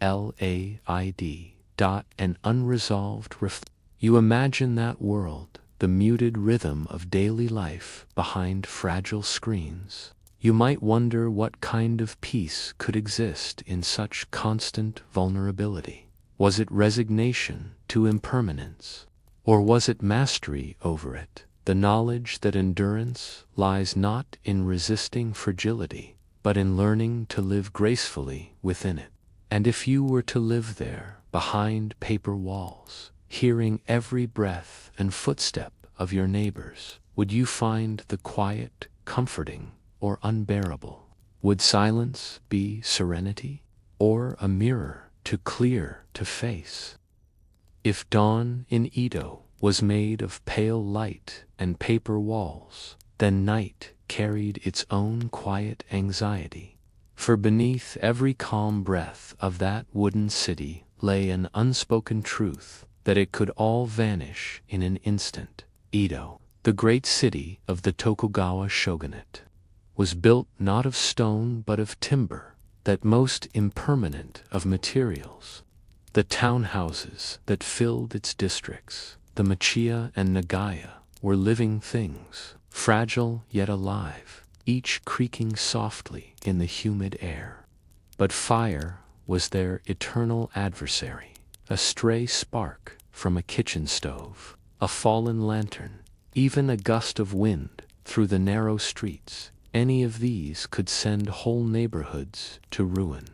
an unresolved You imagine that world, the muted rhythm of daily life behind fragile screens. You might wonder what kind of peace could exist in such constant vulnerability. Was it resignation to impermanence? Or was it mastery over it, the knowledge that endurance lies not in resisting fragility, but in learning to live gracefully within it? And if you were to live there, behind paper walls, hearing every breath and footstep of your neighbors, would you find the quiet comforting or unbearable? Would silence be serenity, or a mirror too clear to face? If dawn in Edo was made of pale light and paper walls, then night carried its own quiet anxiety. For beneath every calm breath of that wooden city lay an unspoken truth that it could all vanish in an instant. Edo, the great city of the Tokugawa shogunate, was built not of stone but of timber, that most impermanent of materials. The townhouses that filled its districts, the Machiya and Nagaya, were living things, fragile yet alive, each creaking softly in the humid air. But fire was their eternal adversary, a stray spark from a kitchen stove, a fallen lantern, even a gust of wind through the narrow streets. Any of these could send whole neighborhoods to ruin.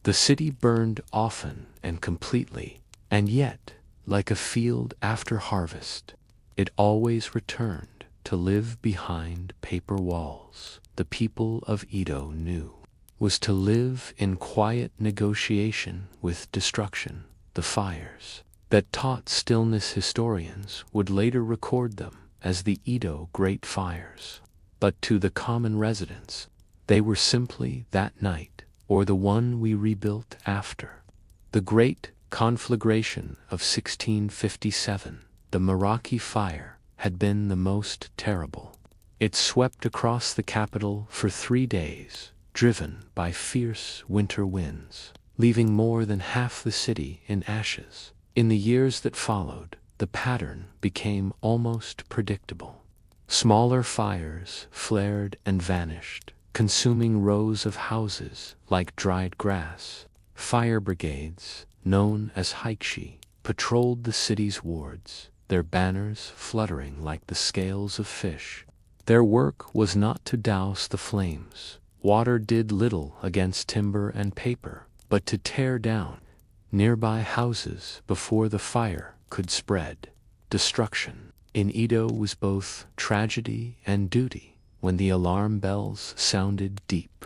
The city burned often and completely, and yet, like a field after harvest, it always returned to live behind paper walls. The people of Edo knew was to live in quiet negotiation with destruction. The fires that taught stillness historians would later record them as the Edo Great Fires. But to the common residents, they were simply that night, or the one we rebuilt after. The great conflagration of 1657, the Meraki Fire, had been the most terrible. It swept across the capital for 3 days, driven by fierce winter winds, leaving more than half the city in ashes. In the years that followed, the pattern became almost predictable. Smaller fires flared and vanished, consuming rows of houses like dried grass. Fire brigades, known as haikishi, patrolled the city's wards, their banners fluttering like the scales of fish. Their work was not to douse the flames. Water did little against timber and paper, but to tear down nearby houses before the fire could spread. Destruction in Edo was both tragedy and duty when the alarm bells sounded deep.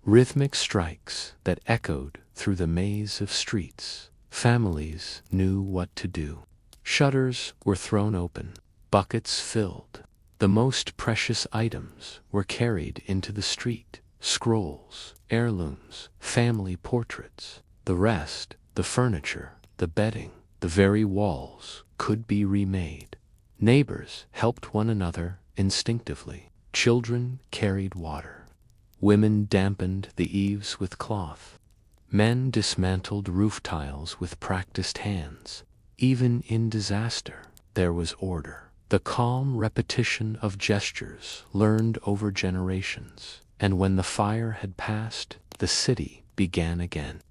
Rhythmic strikes that echoed through the maze of streets. Families knew what to do. Shutters were thrown open, buckets filled. The most precious items were carried into the street: scrolls, heirlooms, family portraits. The rest, the furniture, the bedding, the very walls, could be remade. Neighbors helped one another instinctively. Children carried water. Women dampened the eaves with cloth. Men dismantled roof tiles with practiced hands. Even in disaster, there was order. The calm repetition of gestures learned over generations. And when the fire had passed, the city began again.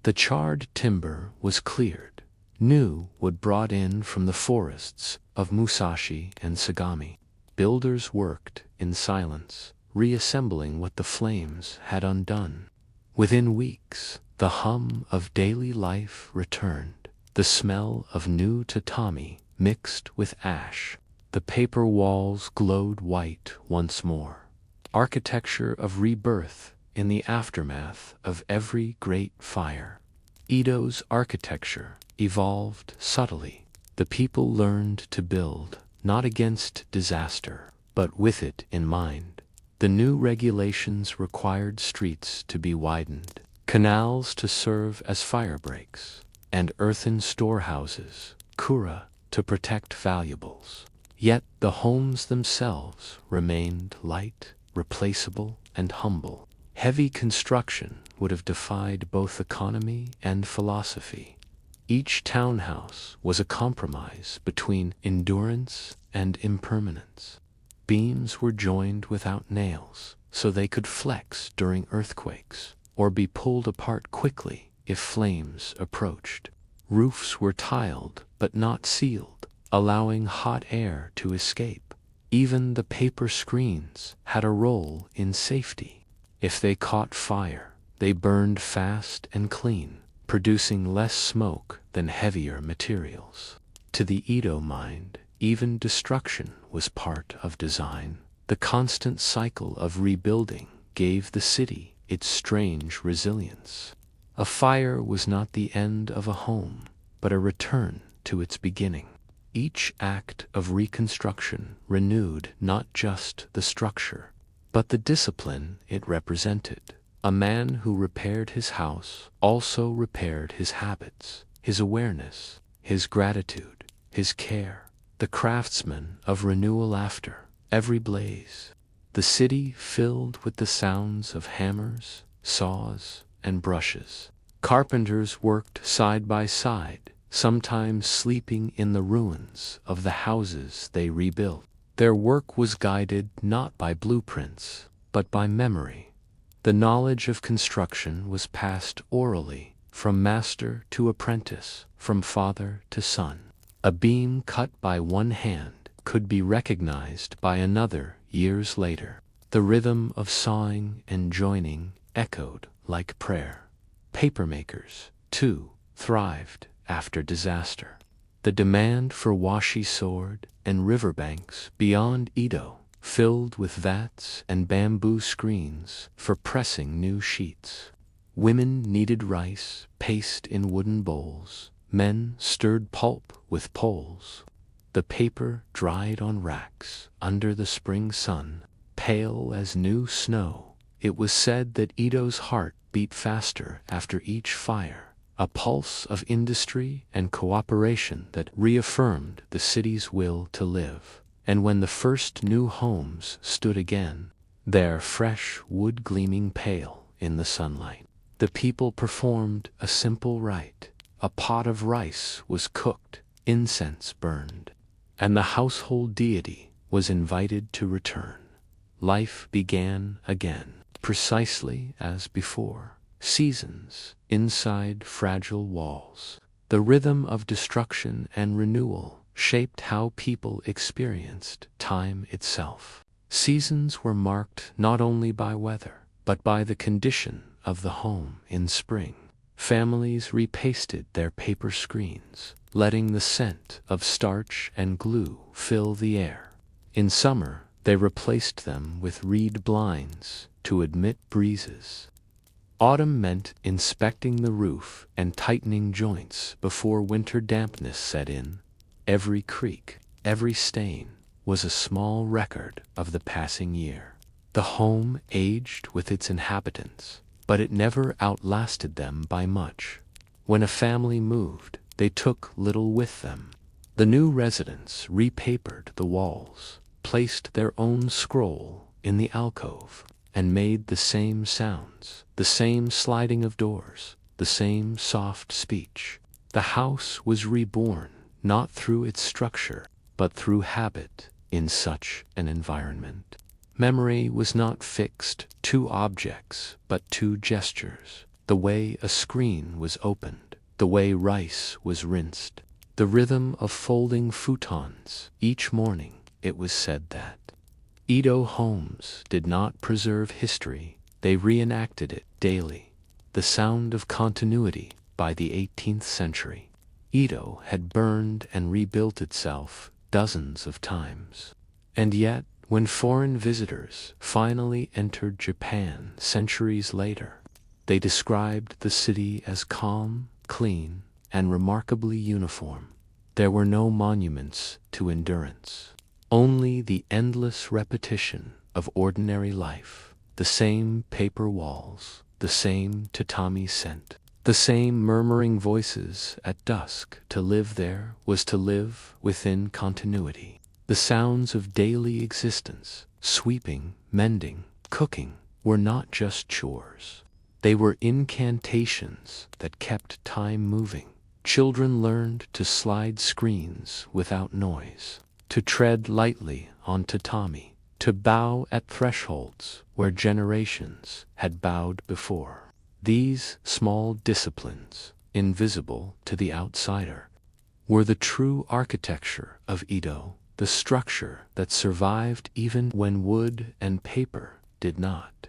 The charred timber was cleared. New wood brought in from the forests of Musashi and Sagami. Builders worked in silence, reassembling what the flames had undone. Within weeks, the hum of daily life returned. The smell of new tatami mixed with ash. The paper walls glowed white once more. Architecture of rebirth in the aftermath of every great fire. Edo's architecture evolved subtly. The people learned to build, not against disaster, but with it in mind. The new regulations required streets to be widened, canals to serve as fire breaks, and earthen storehouses, kura, to protect valuables. Yet the homes themselves remained light, replaceable, and humble. Heavy construction would have defied both economy and philosophy. Each townhouse was a compromise between endurance and impermanence. Beams were joined without nails, so they could flex during earthquakes, or be pulled apart quickly if flames approached. Roofs were tiled but not sealed, allowing hot air to escape. Even the paper screens had a role in safety. If they caught fire, they burned fast and clean, producing less smoke than heavier materials. To the Edo mind, even destruction was part of design. The constant cycle of rebuilding gave the city its strange resilience. A fire was not the end of a home, but a return to its beginning. Each act of reconstruction renewed not just the structure, but the discipline it represented. A man who repaired his house also repaired his habits, his awareness, his gratitude, his care. The craftsman of renewal after every blaze. The city filled with the sounds of hammers, saws, and brushes. Carpenters worked side by side, sometimes sleeping in the ruins of the houses they rebuilt. Their work was guided not by blueprints, but by memory. The knowledge of construction was passed orally, from master to apprentice, from father to son. A beam cut by one hand could be recognized by another years later. The rhythm of sawing and joining echoed like prayer. Papermakers, too, thrived after disaster. The demand for washi sword and riverbanks beyond Edo filled with vats and bamboo screens for pressing new sheets. Women kneaded rice, paste in wooden bowls. Men stirred pulp with poles. The paper dried on racks under the spring sun, pale as new snow. It was said that Edo's heart beat faster after each fire, a pulse of industry and cooperation that reaffirmed the city's will to live. And when the first new homes stood again, their fresh wood gleaming pale in the sunlight, the people performed a simple rite. A pot of rice was cooked, incense burned, and the household deity was invited to return. Life began again, precisely as before. Seasons inside fragile walls. The rhythm of destruction and renewal shaped how people experienced time itself. Seasons were marked not only by weather, but by the condition of the home in spring. Families repasted their paper screens, letting the scent of starch and glue fill the air. In summer, they replaced them with reed blinds to admit breezes. Autumn meant inspecting the roof and tightening joints before winter dampness set in. Every creak, every stain, was a small record of the passing year. The home aged with its inhabitants, but it never outlasted them by much. When a family moved, they took little with them. The new residents repapered the walls, placed their own scroll in the alcove, and made the same sounds, the same sliding of doors, the same soft speech. The house was reborn, not through its structure, but through habit in such an environment. Memory was not fixed to objects, but to gestures. The way a screen was opened, the way rice was rinsed, the rhythm of folding futons. Each morning it was said that Edo homes did not preserve history, they reenacted it daily. The sound of continuity by the 18th century. Edo had burned and rebuilt itself dozens of times. And yet, when foreign visitors finally entered Japan centuries later, they described the city as calm, clean, and remarkably uniform. There were no monuments to endurance, only the endless repetition of ordinary life, the same paper walls, the same tatami scent, the same murmuring voices at dusk. To live there was to live within continuity. The The sounds of daily existence, sweeping, mending, cooking, were not just chores. They were incantations that kept time moving. Children learned to slide screens without noise, to tread lightly on tatami, to bow at thresholds where generations had bowed before. These small disciplines, invisible to the outsider, were the true architecture of Edo, the structure that survived even when wood and paper did not.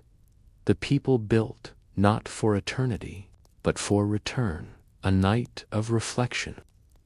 The people built not for eternity, but for return, a night of reflection.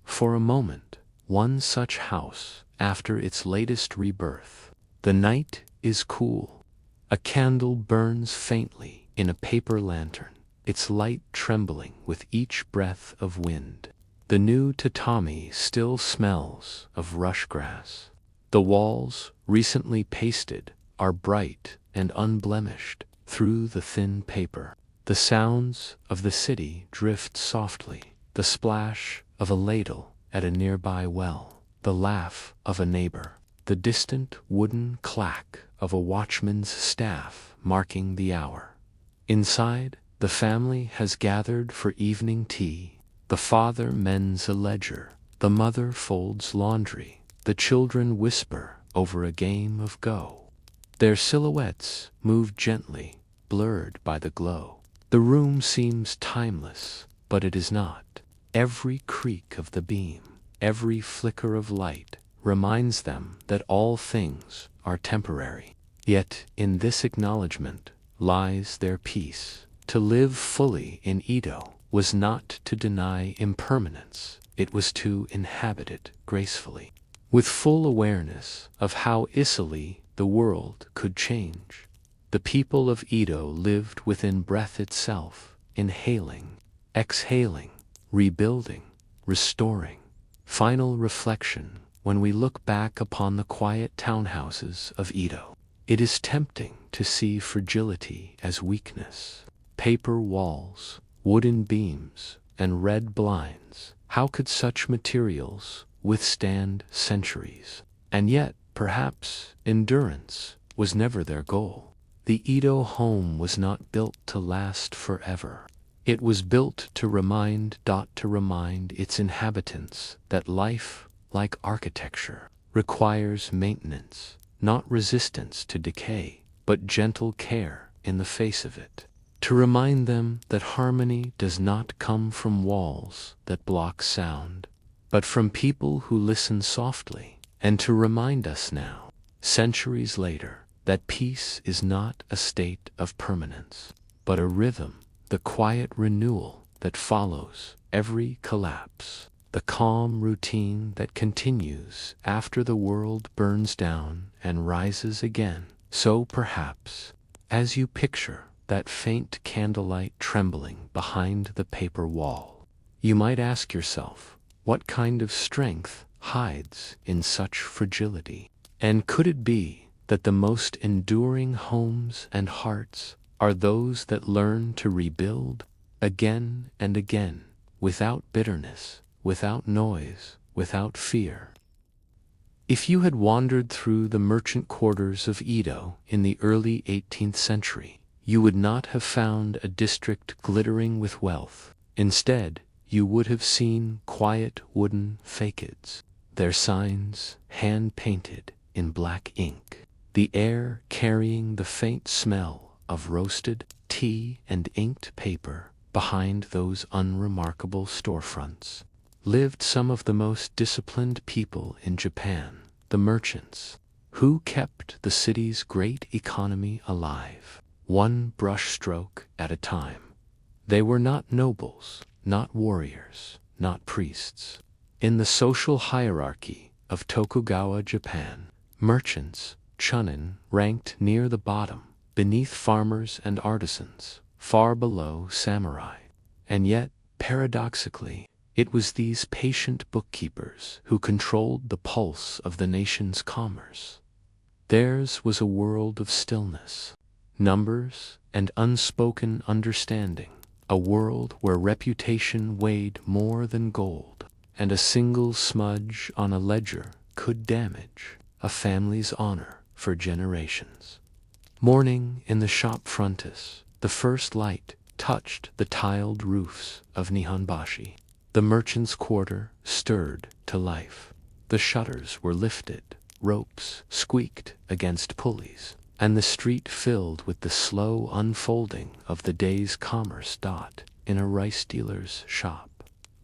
For a moment, one such house after its latest rebirth. The night is cool. A candle burns faintly in a paper lantern, its light trembling with each breath of wind. The new tatami still smells of rush grass. The walls, recently pasted, are bright and unblemished through the thin paper. The sounds of the city drift softly, the splash of a ladle at a nearby well, the laugh of a neighbor, the distant wooden clack of a watchman's staff marking the hour. Inside, the family has gathered for evening tea. The father mends a ledger, the mother folds laundry, the children whisper over a game of Go. Their silhouettes move gently, blurred by the glow. The room seems timeless, but it is not. Every creak of the beam, every flicker of light, reminds them that all things are temporary. Yet in this acknowledgement lies their peace. To live fully in Edo was not to deny impermanence, it was to inhabit it gracefully, with full awareness of how easily the world could change. The people of Edo lived within breath itself, inhaling, exhaling, rebuilding, restoring. Final reflection: when we look back upon the quiet townhouses of Edo, it is tempting to see fragility as weakness. Paper walls, wooden beams, and red blinds. How could such materials withstand centuries? And yet, perhaps, endurance was never their goal. The Edo home was not built to last forever. It was built to remind its inhabitants that life, like architecture, requires maintenance, not resistance to decay, but gentle care in the face of it. To remind them that harmony does not come from walls that block sound, but from people who listen softly, and to remind us now, centuries later, that peace is not a state of permanence, but a rhythm, the quiet renewal that follows every collapse, the calm routine that continues after the world burns down and rises again. So perhaps, as you picture that faint candlelight trembling behind the paper wall, you might ask yourself, what kind of strength hides in such fragility? And could it be that the most enduring homes and hearts are those that learn to rebuild again and again, without bitterness, without noise, without fear? If you had wandered through the merchant quarters of Edo in the early 18th century, you would not have found a district glittering with wealth. Instead, you would have seen quiet wooden facades, their signs hand-painted in black ink, the air carrying the faint smell of roasted tea and inked paper. Behind those unremarkable storefronts lived some of the most disciplined people in Japan, the merchants, who kept the city's great economy alive, one brushstroke at a time. They were not nobles, not warriors, not priests. In the social hierarchy of Tokugawa Japan, merchants, chunin, ranked near the bottom, beneath farmers and artisans, far below samurai. And yet, paradoxically, it was these patient bookkeepers who controlled the pulse of the nation's commerce. Theirs was a world of stillness, numbers, and unspoken understanding, a world where reputation weighed more than gold, and a single smudge on a ledger could damage a family's honor for generations. Morning in the shop frontis, the first light touched the tiled roofs of Nihonbashi. The merchant's quarter stirred to life. The shutters were lifted, ropes squeaked against pulleys, and the street filled with the slow unfolding of the day's commerce. In a rice dealer's shop,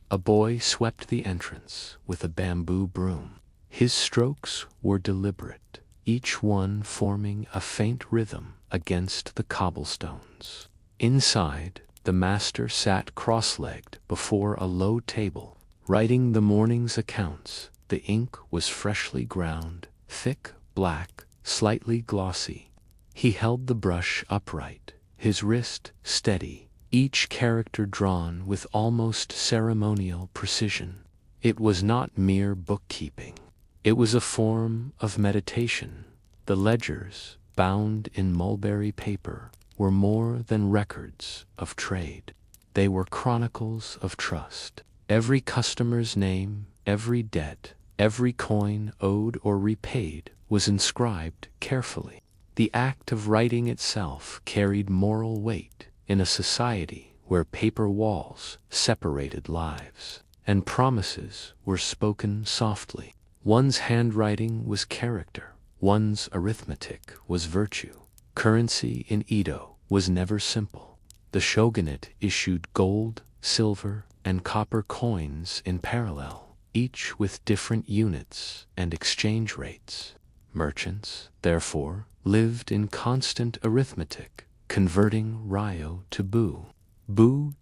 a boy swept the entrance with a bamboo broom. His strokes were deliberate, each one forming a faint rhythm against the cobblestones. Inside, the master sat cross-legged before a low table, writing the morning's accounts. The ink was freshly ground, thick, black, slightly glossy. He held the brush upright, his wrist steady, each character drawn with almost ceremonial precision. It was not mere bookkeeping. It was a form of meditation. The ledgers, bound in mulberry paper, were more than records of trade. They were chronicles of trust. Every customer's name, every debt, every coin owed or repaid was inscribed carefully. The act of writing itself carried moral weight in a society where paper walls separated lives, and promises were spoken softly. One's handwriting was character, one's arithmetic was virtue. Currency in Edo was never simple. The shogunate issued gold, silver, and copper coins in parallel, each with different units and exchange rates. Merchants, therefore, lived in constant arithmetic, converting ryo to bu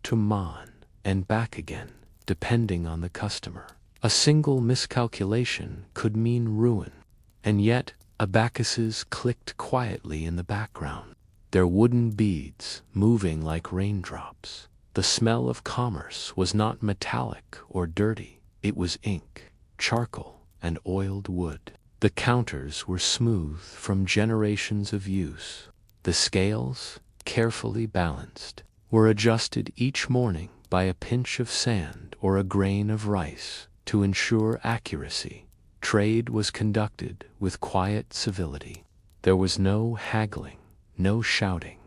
to man, and back again, depending on the customer. A single miscalculation could mean ruin, and yet abacuses clicked quietly in the background, their wooden beads moving like raindrops. The smell of commerce was not metallic or dirty, it was ink, charcoal, and oiled wood. The counters were smooth from generations of use. The scales, carefully balanced, were adjusted each morning by a pinch of sand or a grain of rice to ensure accuracy. Trade was conducted with quiet civility. There was no haggling, no shouting.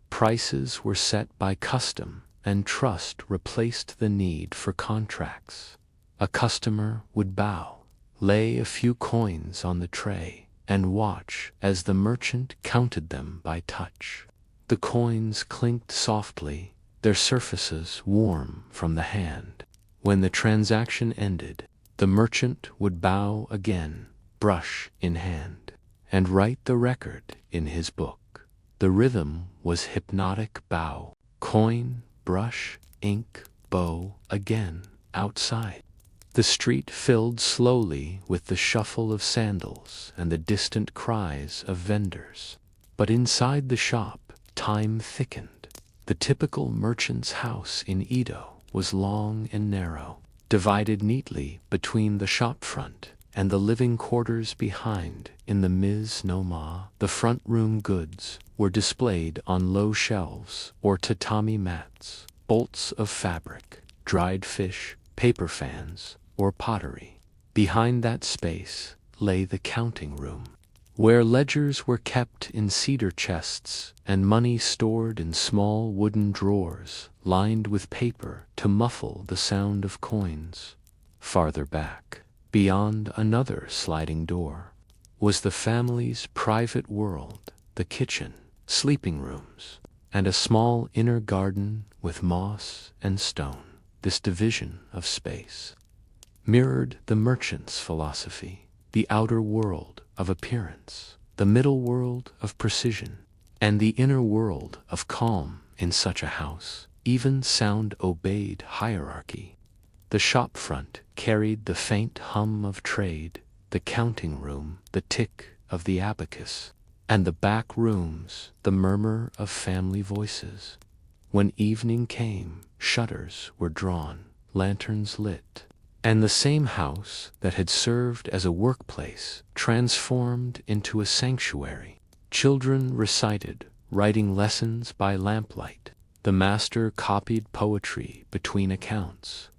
Prices were set by custom, and trust replaced the need for contracts. A customer would bow, lay a few coins on the tray, and watch as the merchant counted them by touch. The coins clinked softly, their surfaces warm from the hand. When the transaction ended, the merchant would bow again, brush in hand, and write the record in his book. The rhythm was hypnotic: bow, coin, brush, ink, bow, again, outside. The street filled slowly with the shuffle of sandals and the distant cries of vendors. But inside the shop, time thickened. The typical merchant's house in Edo was long and narrow, divided neatly between the shop front and the living quarters behind. In the mise no ma, the front room goods were displayed on low shelves or tatami mats, bolts of fabric, dried fish, paper fans, or pottery. Behind that space lay the counting room, where ledgers were kept in cedar chests and money stored in small wooden drawers lined with paper to muffle the sound of coins. Farther back, beyond another sliding door, was the family's private world, the kitchen, sleeping rooms, and a small inner garden with moss and stone. This division of space mirrored the merchant's philosophy: the outer world of appearance, the middle world of precision, and the inner world of calm. In such a house, even sound obeyed hierarchy. The shop front carried the faint hum of trade, the counting room the tick of the abacus, and the back rooms the murmur of family voices. When evening came, shutters were drawn, lanterns lit, and the same house that had served as a workplace transformed into a sanctuary. Children recited, writing lessons by lamplight. The master copied poetry between accounts.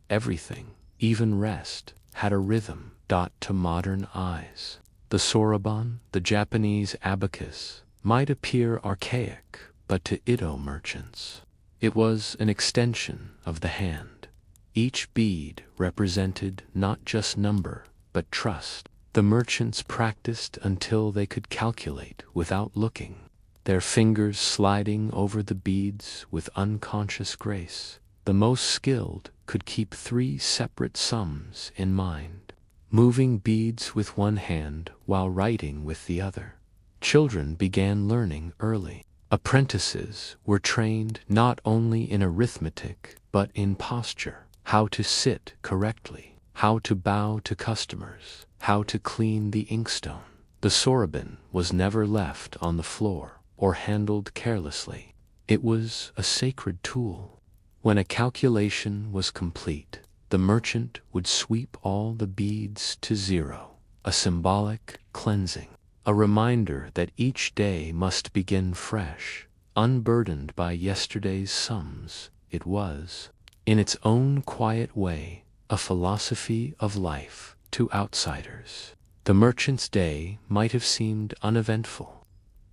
Everything, even rest, had a rhythm. To modern eyes, The soroban, the Japanese abacus, might appear archaic, but to Edo merchants, it was an extension of the hand. Each bead represented not just number, but trust. The merchants practiced until they could calculate without looking, their fingers sliding over the beads with unconscious grace. The most skilled could keep 3 separate sums in mind, moving beads with one hand while writing with the other. Children began learning early. Apprentices were trained not only in arithmetic but in posture, how to sit correctly, how to bow to customers, how to clean the inkstone. The soroban was never left on the floor or handled carelessly. It was a sacred tool. When a calculation was complete, the merchant would sweep all the beads to 0, a symbolic cleansing, a reminder that each day must begin fresh, unburdened by yesterday's sums. It was, in its own quiet way, a philosophy of life to outsiders. The merchant's day might have seemed uneventful.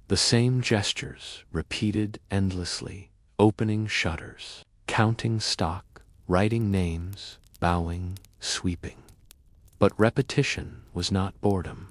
The same gestures repeated endlessly, opening shutters, counting stock, writing names, bowing, sweeping. But repetition was not boredom.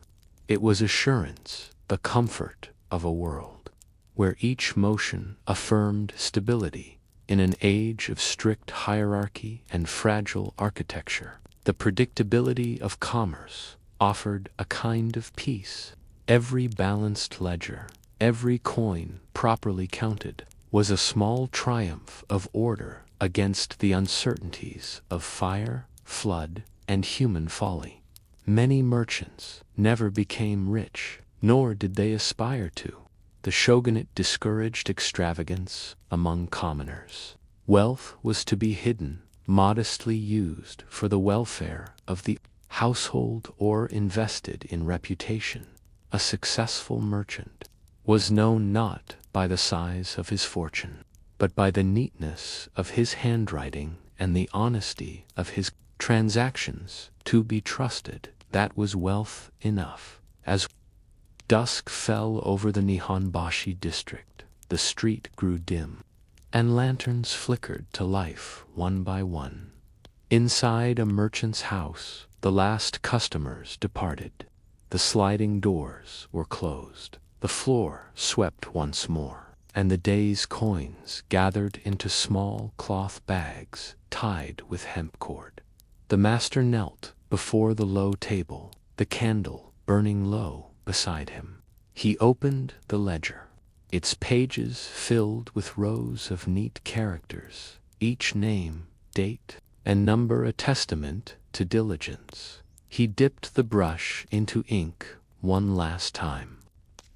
It was assurance, the comfort of a world where each motion affirmed stability. In an age of strict hierarchy and fragile architecture, the predictability of commerce offered a kind of peace. Every balanced ledger, every coin properly counted, was a small triumph of order against the uncertainties of fire, flood, and human folly. Many merchants never became rich, nor did they aspire to. The shogunate discouraged extravagance among commoners. Wealth was to be hidden, modestly used for the welfare of the household or invested in reputation. A successful merchant was known not by the size of his fortune, but by the neatness of his handwriting and the honesty of his transactions. To be trusted, that was wealth enough. As dusk fell over the Nihonbashi district, the street grew dim, and lanterns flickered to life one by one. Inside a merchant's house, the last customers departed. The sliding doors were closed, the floor swept once more, and the day's coins gathered into small cloth bags tied with hemp cord. The master knelt before the low table, the candle burning low beside him. He opened the ledger, its pages filled with rows of neat characters, each name, date, and number a testament to diligence. He dipped the brush into ink one last time,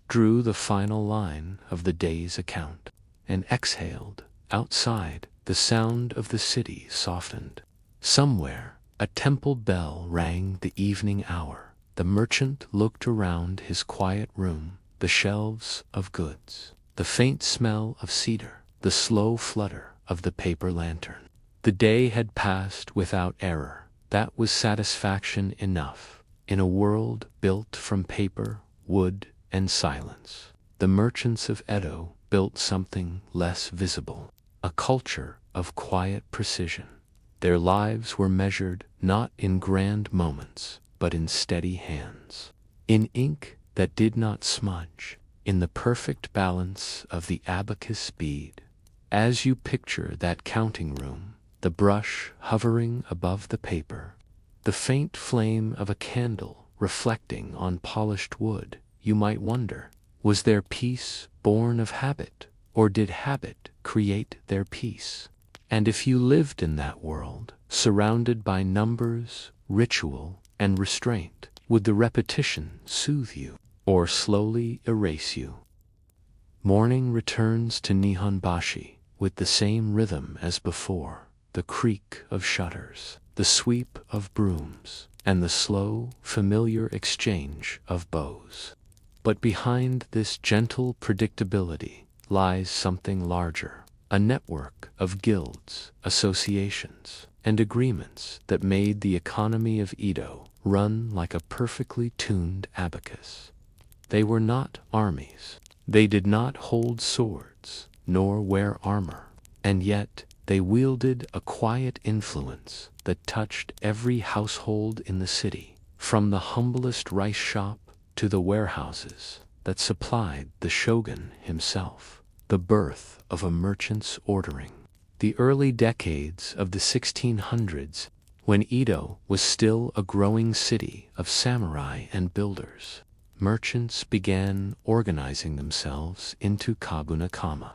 drew the final line of the day's account, and exhaled. Outside, the sound of the city softened. Somewhere, a temple bell rang the evening hour. The merchant looked around his quiet room, the shelves of goods, the faint smell of cedar, the slow flutter of the paper lantern. The day had passed without error. That was satisfaction enough. In a world built from paper, wood, and silence, the merchants of Edo built something less visible, a culture of quiet precision. Their lives were measured not in grand moments, but in steady hands, in ink that did not smudge, in the perfect balance of the abacus bead. As you picture that counting room, the brush hovering above the paper, the faint flame of a candle reflecting on polished wood, you might wonder, was their peace born of habit, or did habit create their peace? And if you lived in that world, surrounded by numbers, ritual, and restraint, would the repetition soothe you, or slowly erase you? Morning returns to Nihonbashi with the same rhythm as before, the creak of shutters, the sweep of brooms, and the slow, familiar exchange of bows. But behind this gentle predictability lies something larger. a network of guilds, associations, and agreements that made the economy of Edo run like a perfectly tuned abacus. They were not armies. They did not hold swords, nor wear armor, and yet they wielded a quiet influence that touched every household in the city, from the humblest rice shop to the warehouses that supplied the shogun himself. The birth of a merchant's ordering. The early decades of the 1600s, when Edo was still a growing city of samurai and builders, merchants began organizing themselves into kabunakama,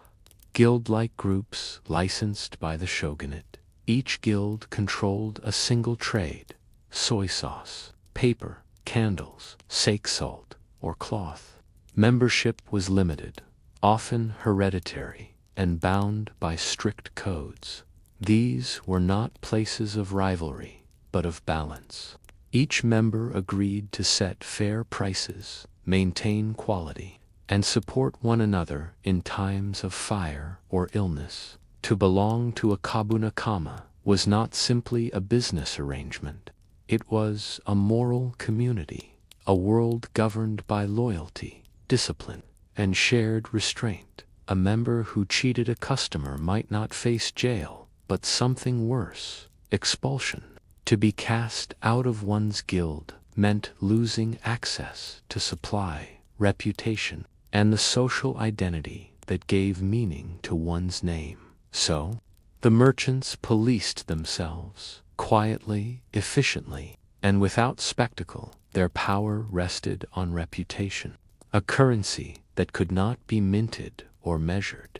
guild-like groups licensed by the shogunate. Each guild controlled a single trade: soy sauce, paper, candles, sake salt, or cloth. Membership was limited, often hereditary, and bound by strict codes. These were not places of rivalry, but of balance. Each member agreed to set fair prices, maintain quality, and support one another in times of fire or illness. To belong to a kabunakama was not simply a business arrangement. It was a moral community, a world governed by loyalty, discipline, and shared restraint. A member who cheated a customer might not face jail, but something worse: expulsion. To be cast out of one's guild meant losing access to supply, reputation, and the social identity that gave meaning to one's name. So, the merchants policed themselves, quietly, efficiently, and without spectacle. Their power rested on reputation, a currency that could not be minted or measured,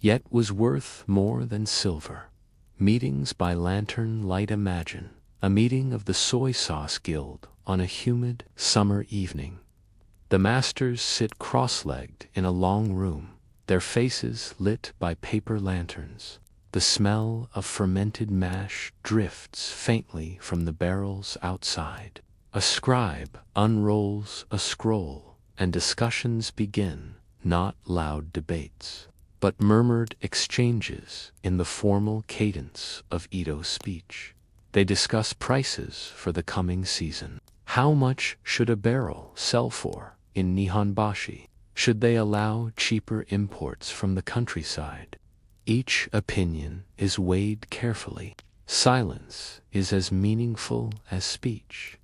yet was worth more than silver. Meetings by lantern light. Imagine a meeting of the soy sauce guild on a humid summer evening. The masters sit cross-legged in a long room, their faces lit by paper lanterns. The smell of fermented mash drifts faintly from the barrels outside. A scribe unrolls a scroll, and discussions begin, not loud debates, but murmured exchanges in the formal cadence of Edo speech. They discuss prices for the coming season. How much should a barrel sell for in Nihonbashi? Should they allow cheaper imports from the countryside? Each opinion is weighed carefully. Silence is as meaningful as speech.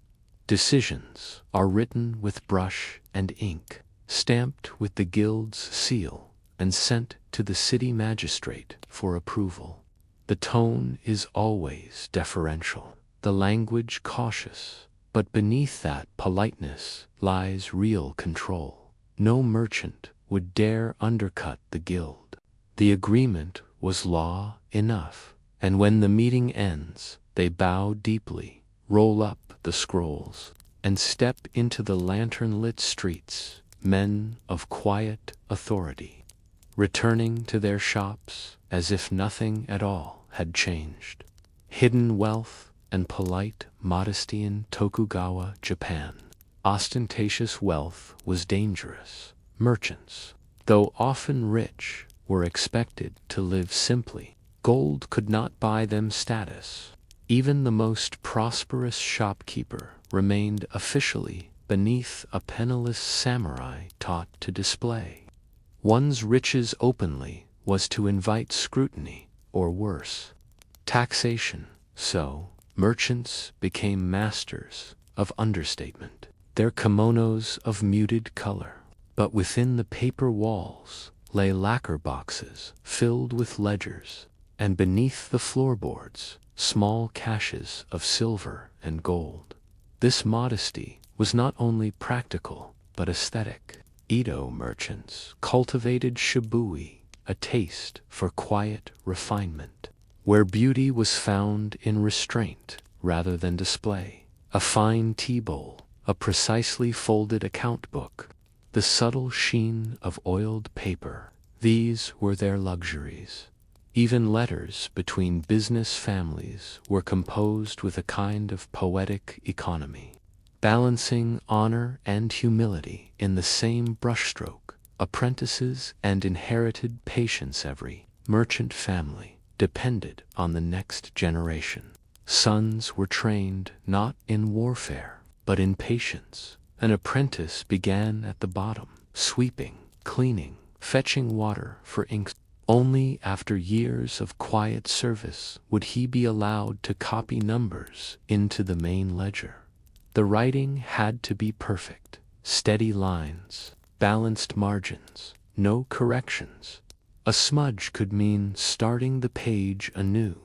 Decisions are written with brush and ink, stamped with the guild's seal, and sent to the city magistrate for approval. The tone is always deferential, the language cautious, but beneath that politeness lies real control. No merchant would dare undercut the guild. The agreement was law enough, and when the meeting ends, they bow deeply, roll up the scrolls, and step into the lantern-lit streets, men of quiet authority, returning to their shops as if nothing at all had changed. Hidden wealth and polite modesty in Tokugawa, Japan. Ostentatious wealth was dangerous. Merchants, though often rich, were expected to live simply. Gold could not buy them status. Even the most prosperous shopkeeper remained officially beneath a penniless samurai taught to display one's riches openly was to invite scrutiny, or worse, taxation. So, merchants became masters of understatement, their kimonos of muted color. But within the paper walls lay lacquer boxes filled with ledgers, and beneath the floorboards, small caches of silver and gold. This modesty was not only practical, but aesthetic. Edo merchants cultivated shibui, a taste for quiet refinement, where beauty was found in restraint rather than display. A fine tea bowl, a precisely folded account book, the subtle sheen of oiled paper, these were their luxuries. Even letters between business families were composed with a kind of poetic economy, balancing honor and humility in the same brushstroke. Apprentices and inherited patience every merchant family depended on the next generation. Sons were trained not in warfare, but in patience. An apprentice began at the bottom, sweeping, cleaning, fetching water for ink. Only after years of quiet service would he be allowed to copy numbers into the main ledger. The writing had to be perfect, steady lines, balanced margins, no corrections. A smudge could mean starting the page anew.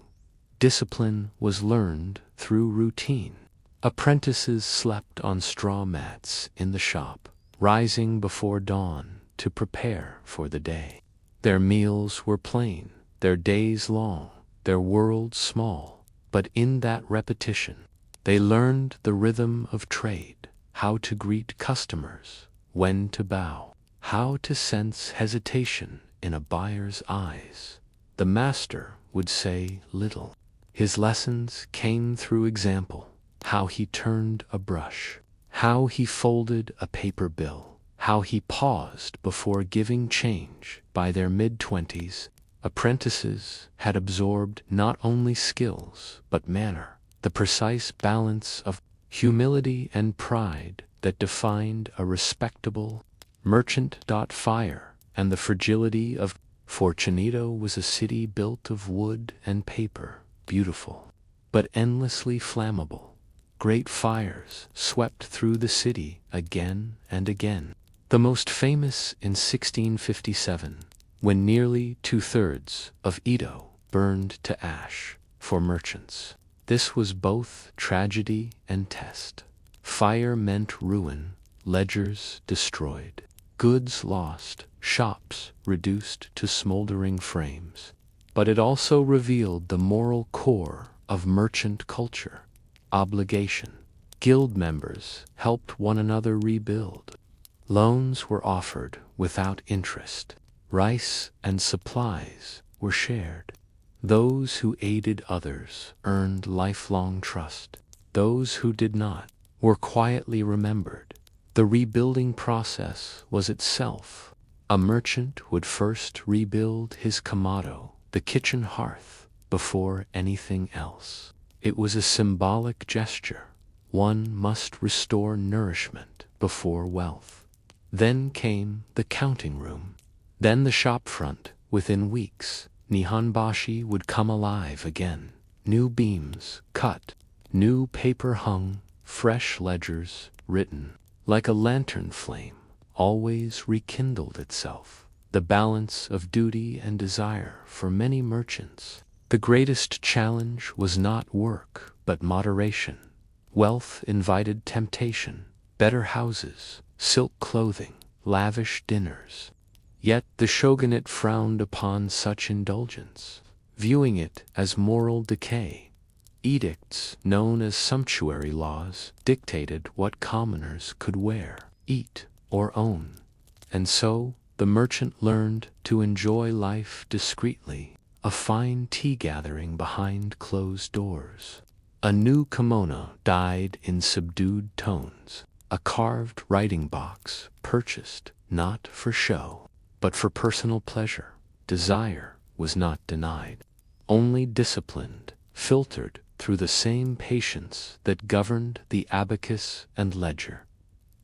Discipline was learned through routine. Apprentices slept on straw mats in the shop, rising before dawn to prepare for the day. Their meals were plain, their days long, their world small, but in that repetition, they learned the rhythm of trade, how to greet customers, when to bow, how to sense hesitation in a buyer's eyes. The master would say little. His lessons came through example, how he turned a brush, how he folded a paper bill, how he paused before giving change. By their mid-20s, apprentices had absorbed not only skills but manner, the precise balance of humility and pride that defined a respectable merchant. Fire and the fragility of Fortunato was a city built of wood and paper, beautiful, but endlessly flammable. Great fires swept through the city again and again. The most famous in 1657, when nearly 2/3 of Edo burned to ash for merchants. This was both tragedy and test. Fire meant ruin, ledgers destroyed, goods lost, shops reduced to smoldering frames. But it also revealed the moral core of merchant culture. Obligation. Guild members helped one another rebuild. Loans were offered without interest. Rice and supplies were shared. Those who aided others earned lifelong trust. Those who did not were quietly remembered. The rebuilding process was itself. A merchant would first rebuild his kamado, the kitchen hearth, before anything else. It was a symbolic gesture. One must restore nourishment before wealth. Then came the counting room. Then the shop front. Within weeks, Nihonbashi would come alive again. New beams cut, new paper hung, fresh ledgers written. Like a lantern flame, always rekindled itself. The balance of duty and desire for many merchants. The greatest challenge was not work, but moderation. Wealth invited temptation, better houses, silk clothing, lavish dinners. Yet the shogunate frowned upon such indulgence, viewing it as moral decay. Edicts, known as sumptuary laws, dictated what commoners could wear, eat, or own. And so, the merchant learned to enjoy life discreetly, a fine tea gathering behind closed doors. A new kimono dyed in subdued tones, a carved writing box purchased not for show, but for personal pleasure. Desire was not denied, only disciplined, filtered through the same patience that governed the abacus and ledger.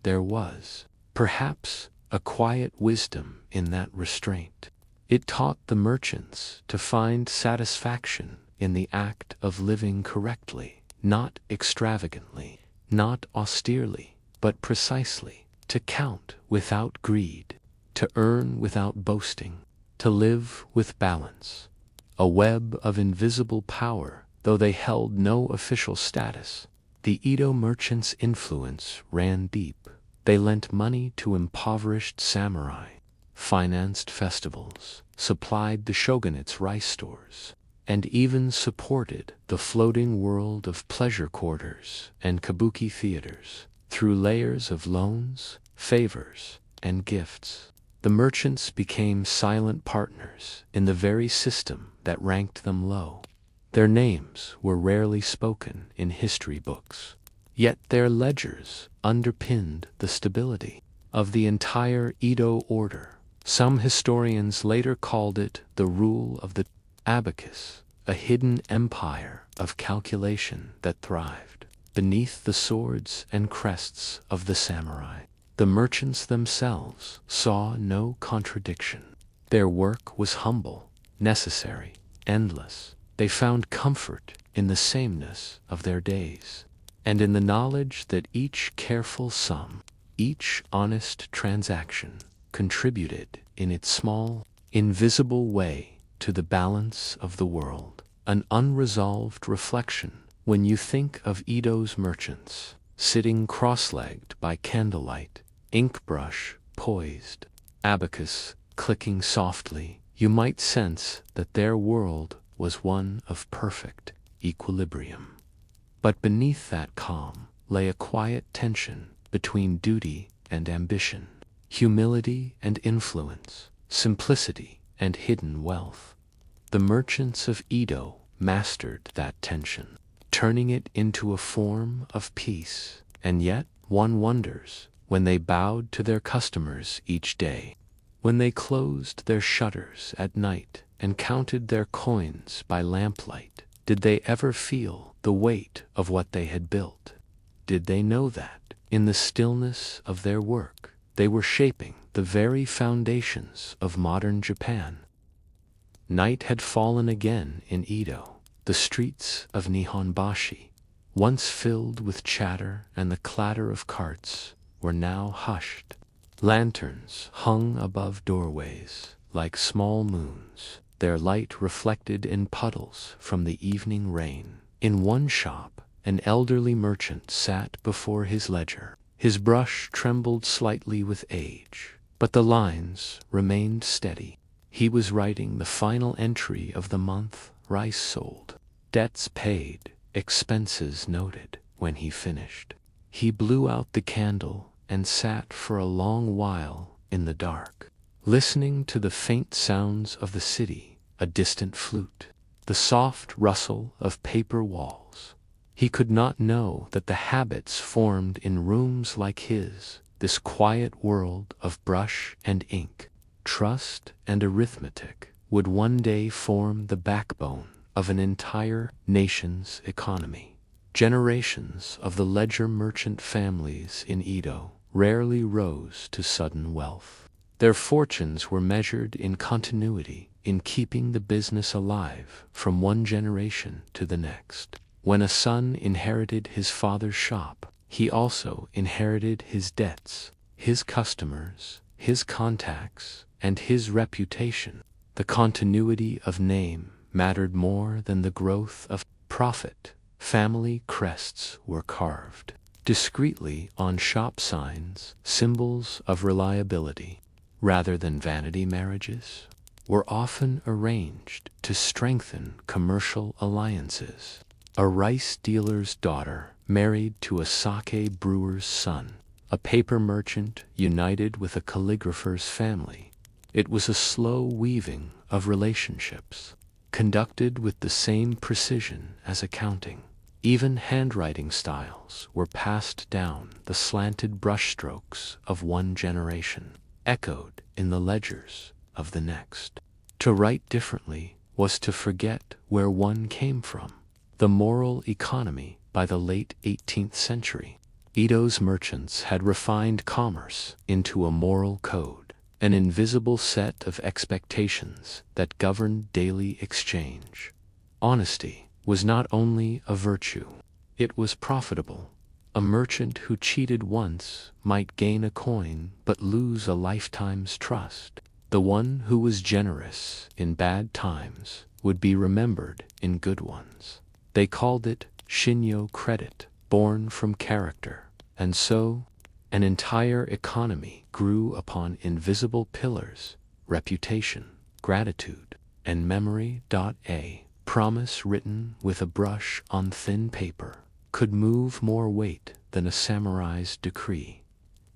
There was, perhaps, a quiet wisdom in that restraint. It taught the merchants to find satisfaction in the act of living correctly, not extravagantly, not austerely, but precisely, to count without greed, to earn without boasting, to live with balance. A web of invisible power, though they held no official status. The Edo merchants' influence ran deep. They lent money to impoverished samurai, financed festivals, supplied the shogunate's rice stores, and even supported the floating world of pleasure quarters and kabuki theaters. Through layers of loans, favors, and gifts, the merchants became silent partners in the very system that ranked them low. Their names were rarely spoken in history books, yet their ledgers underpinned the stability of the entire Edo order. Some historians later called it the rule of the abacus, a hidden empire of calculation that thrived beneath the swords and crests of the samurai. The merchants themselves saw no contradiction. Their work was humble, necessary, endless. They found comfort in the sameness of their days, and in the knowledge that each careful sum, each honest transaction, contributed in its small, invisible way to the balance of the world. An unresolved reflection when you think of Edo's merchants, sitting cross-legged by candlelight, ink brush poised, abacus clicking softly. You might sense that their world was one of perfect equilibrium. But beneath that calm lay a quiet tension between duty and ambition, humility and influence, simplicity and hidden wealth. The merchants of Edo mastered that tension, turning it into a form of peace. And yet, one wonders, when they bowed to their customers each day, when they closed their shutters at night and counted their coins by lamplight, did they ever feel the weight of what they had built? Did they know that, in the stillness of their work, they were shaping the very foundations of modern Japan? Night had fallen again in Edo. The streets of Nihonbashi, once filled with chatter and the clatter of carts, were now hushed. Lanterns hung above doorways like small moons, their light reflected in puddles from the evening rain. In one shop, an elderly merchant sat before his ledger. His brush trembled slightly with age, but the lines remained steady. He was writing the final entry of the month, rice sold, debts paid, expenses noted. When he finished, he blew out the candle and sat for a long while in the dark, listening to the faint sounds of the city, a distant flute, the soft rustle of paper walls. He could not know that the habits formed in rooms like his, this quiet world of brush and ink, trust and arithmetic, would one day form the backbone of an entire nation's economy. Generations of the ledger merchant families in Edo rarely rose to sudden wealth. Their fortunes were measured in continuity, in keeping the business alive from one generation to the next. When a son inherited his father's shop, he also inherited his debts, his customers, his contacts, and his reputation. The continuity of name mattered more than the growth of profit. Family crests were carved discreetly on shop signs, symbols of reliability. Rather than vanity, marriages were often arranged to strengthen commercial alliances. A rice dealer's daughter married to a sake brewer's son, a paper merchant united with a calligrapher's family. It was a slow weaving of relationships, conducted with the same precision as accounting. Even handwriting styles were passed down, the slanted brushstrokes of one generation echoed in the ledgers of the next. To write differently was to forget where one came from. The moral economy by the late 18th century, Edo's merchants had refined commerce into a moral code, an invisible set of expectations that governed daily exchange. Honesty was not only a virtue, it was profitable. A merchant who cheated once might gain a coin but lose a lifetime's trust. The one who was generous in bad times would be remembered in good ones. They called it shinyo credit, born from character. And so, an entire economy grew upon invisible pillars: reputation, gratitude, and memory. A promise written with a brush on thin paper could move more weight than a samurai's decree.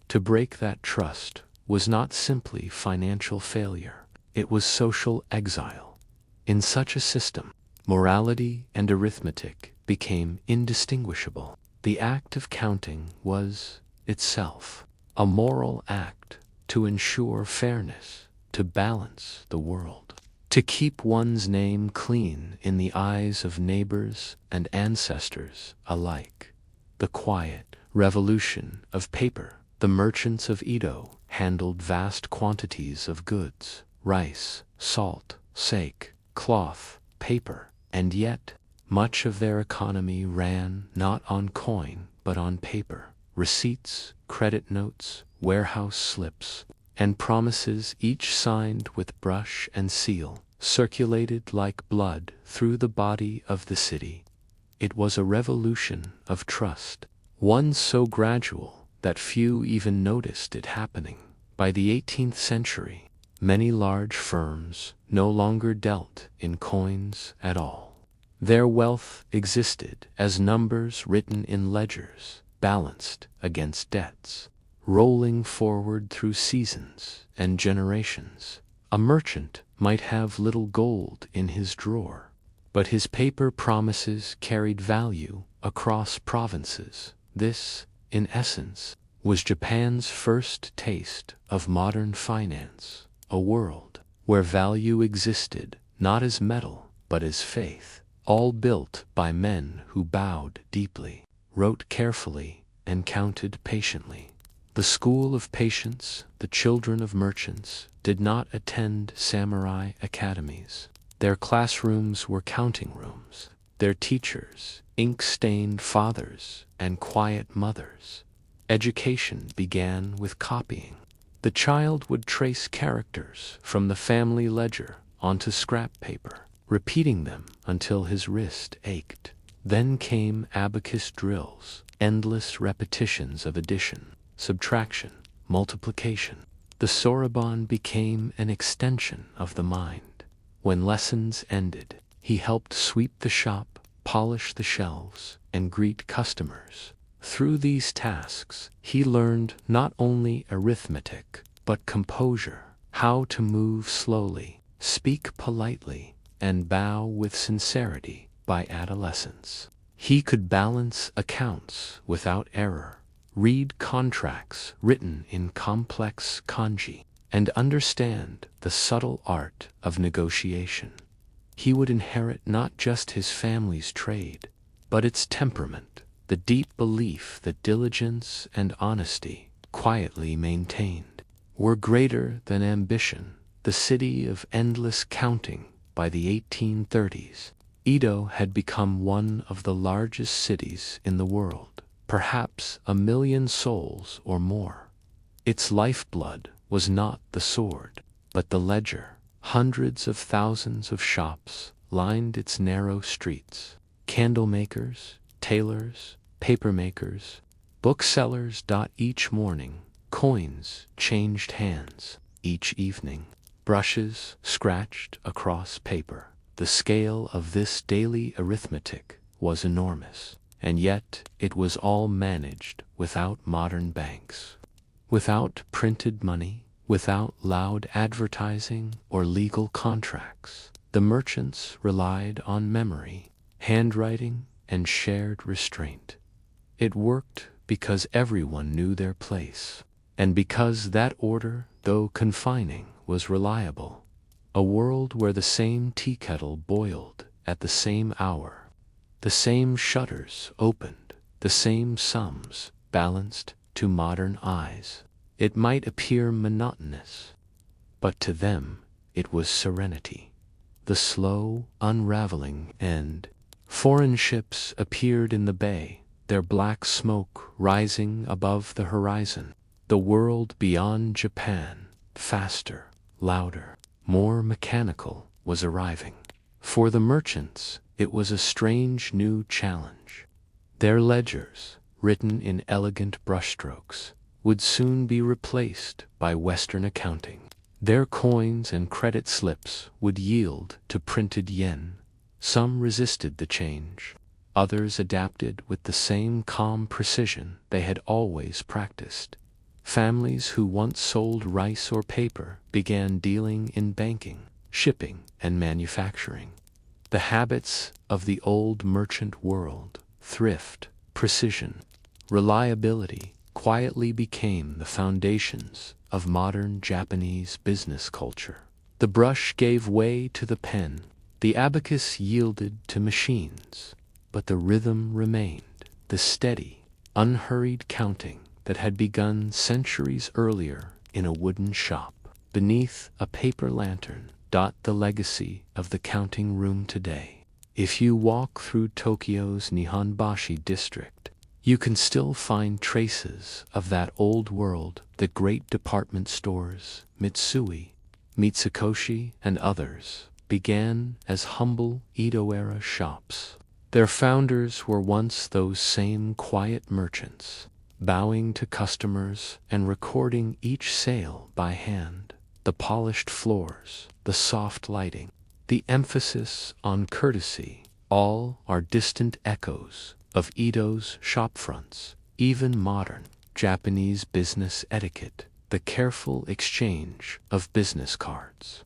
To break that trust was not simply financial failure, it was social exile. In such a system, morality and arithmetic became indistinguishable. The act of counting was, itself, a moral act to ensure fairness, to balance the world, to keep one's name clean in the eyes of neighbors and ancestors alike. The quiet revolution of paper. The merchants of Edo handled vast quantities of goods: rice, salt, sake, cloth, paper, and yet much of their economy ran not on coin but on paper. Receipts, credit notes, warehouse slips, and promises, each signed with brush and seal, circulated like blood through the body of the city. It was a revolution of trust, one so gradual that few even noticed it happening. By the 18th century, many large firms no longer dealt in coins at all. Their wealth existed as numbers written in ledgers, balanced against debts, rolling forward through seasons and generations. A merchant might have little gold in his drawer, but his paper promises carried value across provinces. This, in essence, was Japan's first taste of modern finance, a world where value existed not as metal but as faith, all built by men who bowed deeply, wrote carefully, and counted patiently. The school of patience, the children of merchants, did not attend samurai academies. Their classrooms were counting rooms, their teachers ink-stained fathers and quiet mothers. Education began with copying. The child would trace characters from the family ledger onto scrap paper, repeating them until his wrist ached. Then came abacus drills, endless repetitions of addition, subtraction, multiplication. The soroban became an extension of the mind. When lessons ended, he helped sweep the shop, polish the shelves, and greet customers. Through these tasks, he learned not only arithmetic, but composure, how to move slowly, speak politely, and bow with sincerity. By adolescence, he could balance accounts without error, read contracts written in complex kanji, and understand the subtle art of negotiation. He would inherit not just his family's trade, but its temperament, the deep belief that diligence and honesty, quietly maintained, were greater than ambition. The city of endless counting. By the 1830s, Edo had become one of the largest cities in the world, perhaps 1 million souls or more. Its lifeblood was not the sword, but the ledger. Hundreds of thousands of shops lined its narrow streets. Candle makers, tailors, paper makers, booksellers. Each morning, coins changed hands. Each evening, brushes scratched across paper. The scale of this daily arithmetic was enormous, and yet it was all managed without modern banks, without printed money, without loud advertising or legal contracts. The merchants relied on memory, handwriting, and shared restraint. It worked because everyone knew their place, and because that order, though confining, was reliable. A world where the same tea kettle boiled at the same hour, the same shutters opened, the same sums balanced to modern eyes. It might appear monotonous, but to them it was serenity. The slow unraveling end. Foreign ships appeared in the bay, their black smoke rising above the horizon. The world beyond Japan, faster, louder, more mechanical, was arriving. For the merchants, it was a strange new challenge. Their ledgers, written in elegant brushstrokes, would soon be replaced by Western accounting. Their coins and credit slips would yield to printed yen. Some resisted the change. Others adapted with the same calm precision they had always practiced. Families who once sold rice or paper began dealing in banking, shipping, and manufacturing. The habits of the old merchant world, thrift, precision, reliability, quietly became the foundations of modern Japanese business culture. The brush gave way to the pen, the abacus yielded to machines, but the rhythm remained, the steady, unhurried counting that had begun centuries earlier in a wooden shop. Beneath a paper lantern, the legacy of the counting room today. If you walk through Tokyo's Nihonbashi district, you can still find traces of that old world. The great department stores, Mitsui, Mitsukoshi, and others, began as humble Edo-era shops. Their founders were once those same quiet merchants, bowing to customers and recording each sale by hand. The polished floors, the soft lighting, the emphasis on courtesy, all are distant echoes of Edo's shopfronts. Even modern Japanese business etiquette, the careful exchange of business cards,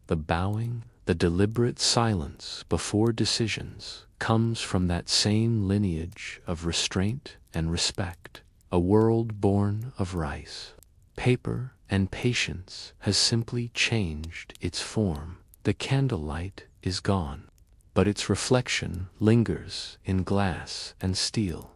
the bowing, the deliberate silence before decisions, comes from that same lineage of restraint and respect. A world born of rice, paper, and patience has simply changed its form. The candlelight is gone, but its reflection lingers in glass and steel,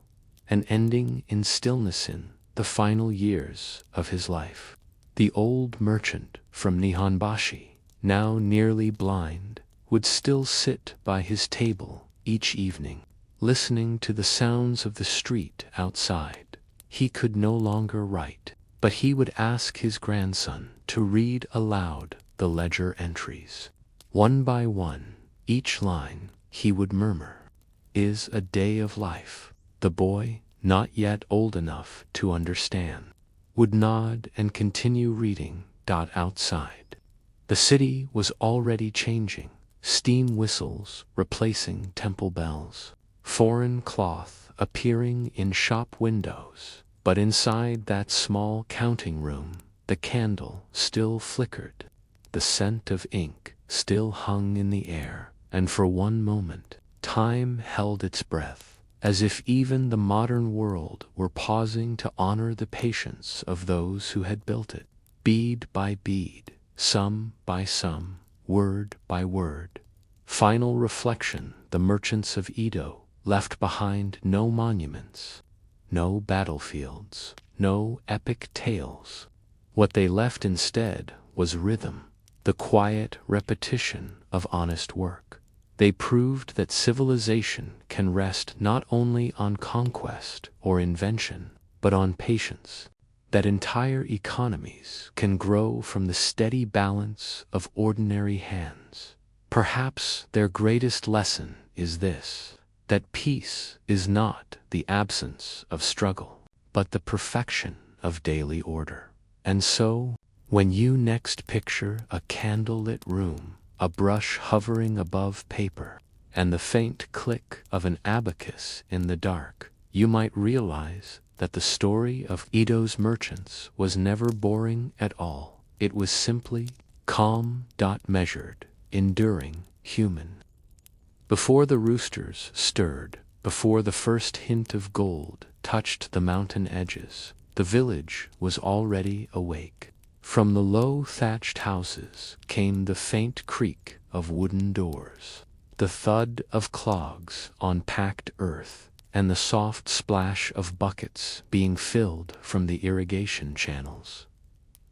an ending in stillness in the final years of his life. The old merchant from Nihonbashi, now nearly blind, would still sit by his table each evening, listening to the sounds of the street outside. He could no longer write, but he would ask his grandson to read aloud the ledger entries. One by one, each line, he would murmur, "Is a day of life." The boy, not yet old enough to understand, would nod and continue reading. Outside, the city was already changing, steam whistles replacing temple bells, foreign cloth appearing in shop windows. But inside that small counting room, the candle still flickered, the scent of ink still hung in the air, and for one moment, time held its breath, as if even the modern world were pausing to honor the patience of those who had built it. Bead by bead, sum by sum, word by word. Final reflection: the merchants of Edo left behind no monuments, no battlefields, no epic tales. What they left instead was rhythm, the quiet repetition of honest work. They proved that civilization can rest not only on conquest or invention, but on patience, that entire economies can grow from the steady balance of ordinary hands. Perhaps their greatest lesson is this: that peace is not the absence of struggle, but the perfection of daily order. And so, when you next picture a candlelit room, a brush hovering above paper, and the faint click of an abacus in the dark, you might realize that the story of Edo's merchants was never boring at all. It was simply calm, measured, enduring, human. Before the roosters stirred, before the first hint of gold touched the mountain edges, the village was already awake. From the low thatched houses came the faint creak of wooden doors, the thud of clogs on packed earth, and the soft splash of buckets being filled from the irrigation channels.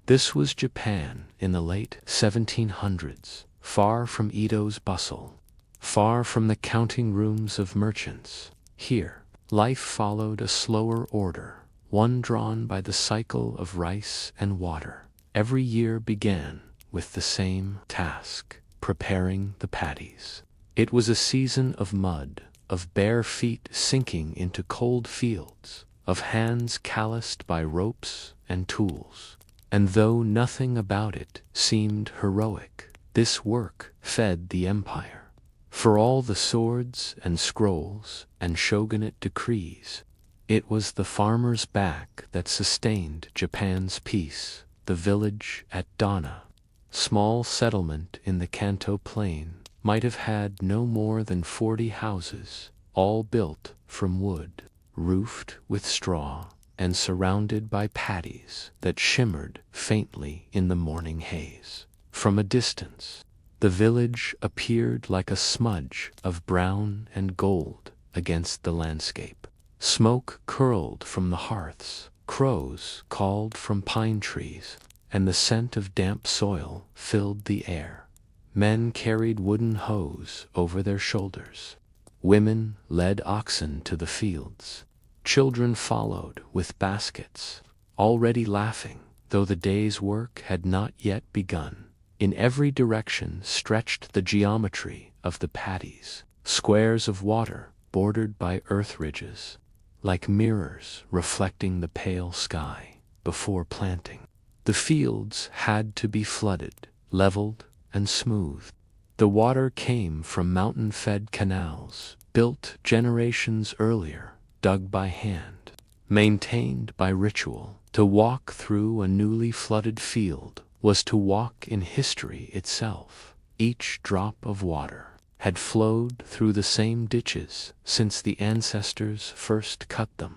This was Japan in the late 1700s, far from Edo's bustle, far from the counting rooms of merchants. Here, life followed a slower order, one drawn by the cycle of rice and water. Every year began with the same task: preparing the paddies. It was a season of mud, of bare feet sinking into cold fields, of hands calloused by ropes and tools. And though nothing about it seemed heroic, this work fed the empire. For all the swords and scrolls and shogunate decrees, it was the farmer's back that sustained Japan's peace. The village at Dana, small settlement in the Kanto plain, might have had no more than 40 houses, all built from wood, roofed with straw, and surrounded by patties that shimmered faintly in the morning haze. From a distance, the village appeared like a smudge of brown and gold against the landscape. Smoke curled from the hearths, crows called from pine trees, and the scent of damp soil filled the air. Men carried wooden hoes over their shoulders. Women led oxen to the fields. Children followed with baskets, already laughing, though the day's work had not yet begun. In every direction stretched the geometry of the paddies, squares of water bordered by earth ridges, like mirrors reflecting the pale sky before planting. The fields had to be flooded, leveled, and smoothed. The water came from mountain-fed canals, built generations earlier, dug by hand, maintained by ritual. To walk through a newly flooded field was to walk in history itself. Each drop of water had flowed through the same ditches since the ancestors first cut them.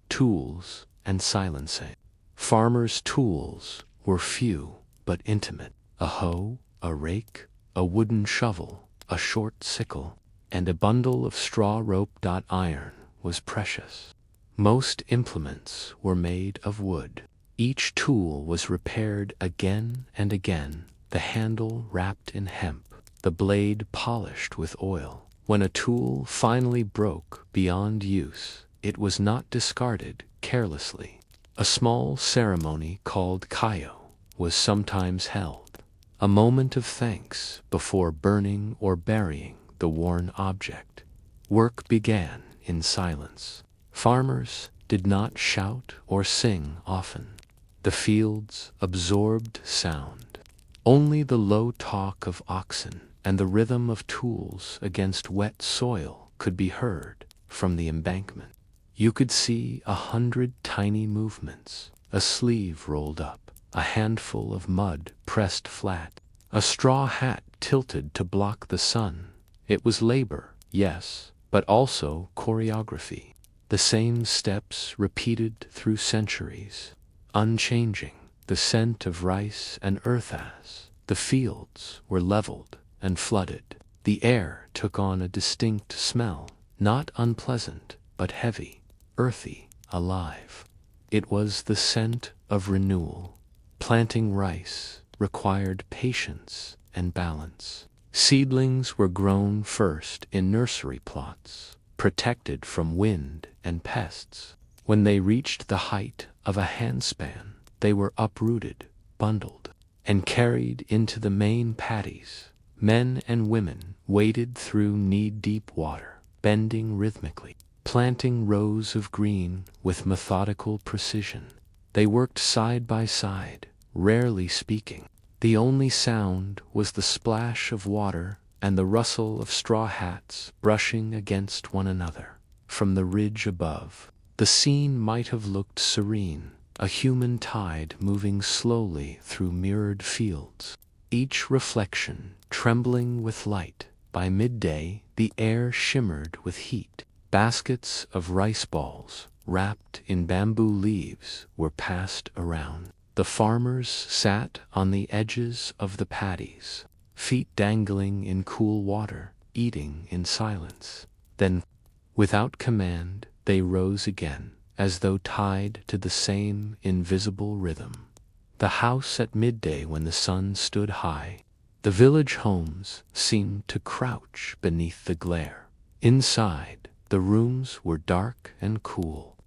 Tools and silencing. Farmers' tools were few but intimate. A hoe, a rake, a wooden shovel, a short sickle, and a bundle of straw rope. Iron was precious. Most implements were made of wood. Each tool was repaired again and again, the handle wrapped in hemp, the blade polished with oil. When a tool finally broke beyond use, it was not discarded carelessly. A small ceremony called kayo was sometimes held, a moment of thanks before burning or burying the worn object. Work began in silence. Farmers did not shout or sing often. The fields absorbed sound. Only the low talk of oxen and the rhythm of tools against wet soil could be heard from the embankment. You could see 100 tiny movements, a sleeve rolled up, a handful of mud pressed flat, a straw hat tilted to block the sun. It was labor, yes, but also choreography. The same steps repeated through centuries, unchanging, the scent of rice and earth as the fields were leveled and flooded. The air took on a distinct smell, not unpleasant, but heavy, earthy, alive. It was the scent of renewal. Planting rice required patience and balance. Seedlings were grown first in nursery plots, protected from wind and pests. When they reached the height of a handspan, they were uprooted, bundled, and carried into the main paddies. Men and women waded through knee-deep water, bending rhythmically, planting rows of green with methodical precision. They worked side by side, rarely speaking. The only sound was the splash of water and the rustle of straw hats brushing against one another. From the ridge above, the scene might have looked serene, a human tide moving slowly through mirrored fields, each reflection trembling with light. By midday, the air shimmered with heat. Baskets of rice balls, wrapped in bamboo leaves, were passed around. The farmers sat on the edges of the paddies, feet dangling in cool water, eating in silence. Then, without command, they rose again, as though tied to the same invisible rhythm. The house at midday when the sun stood high, the village homes seemed to crouch beneath the glare. Inside, the rooms were dark and cool.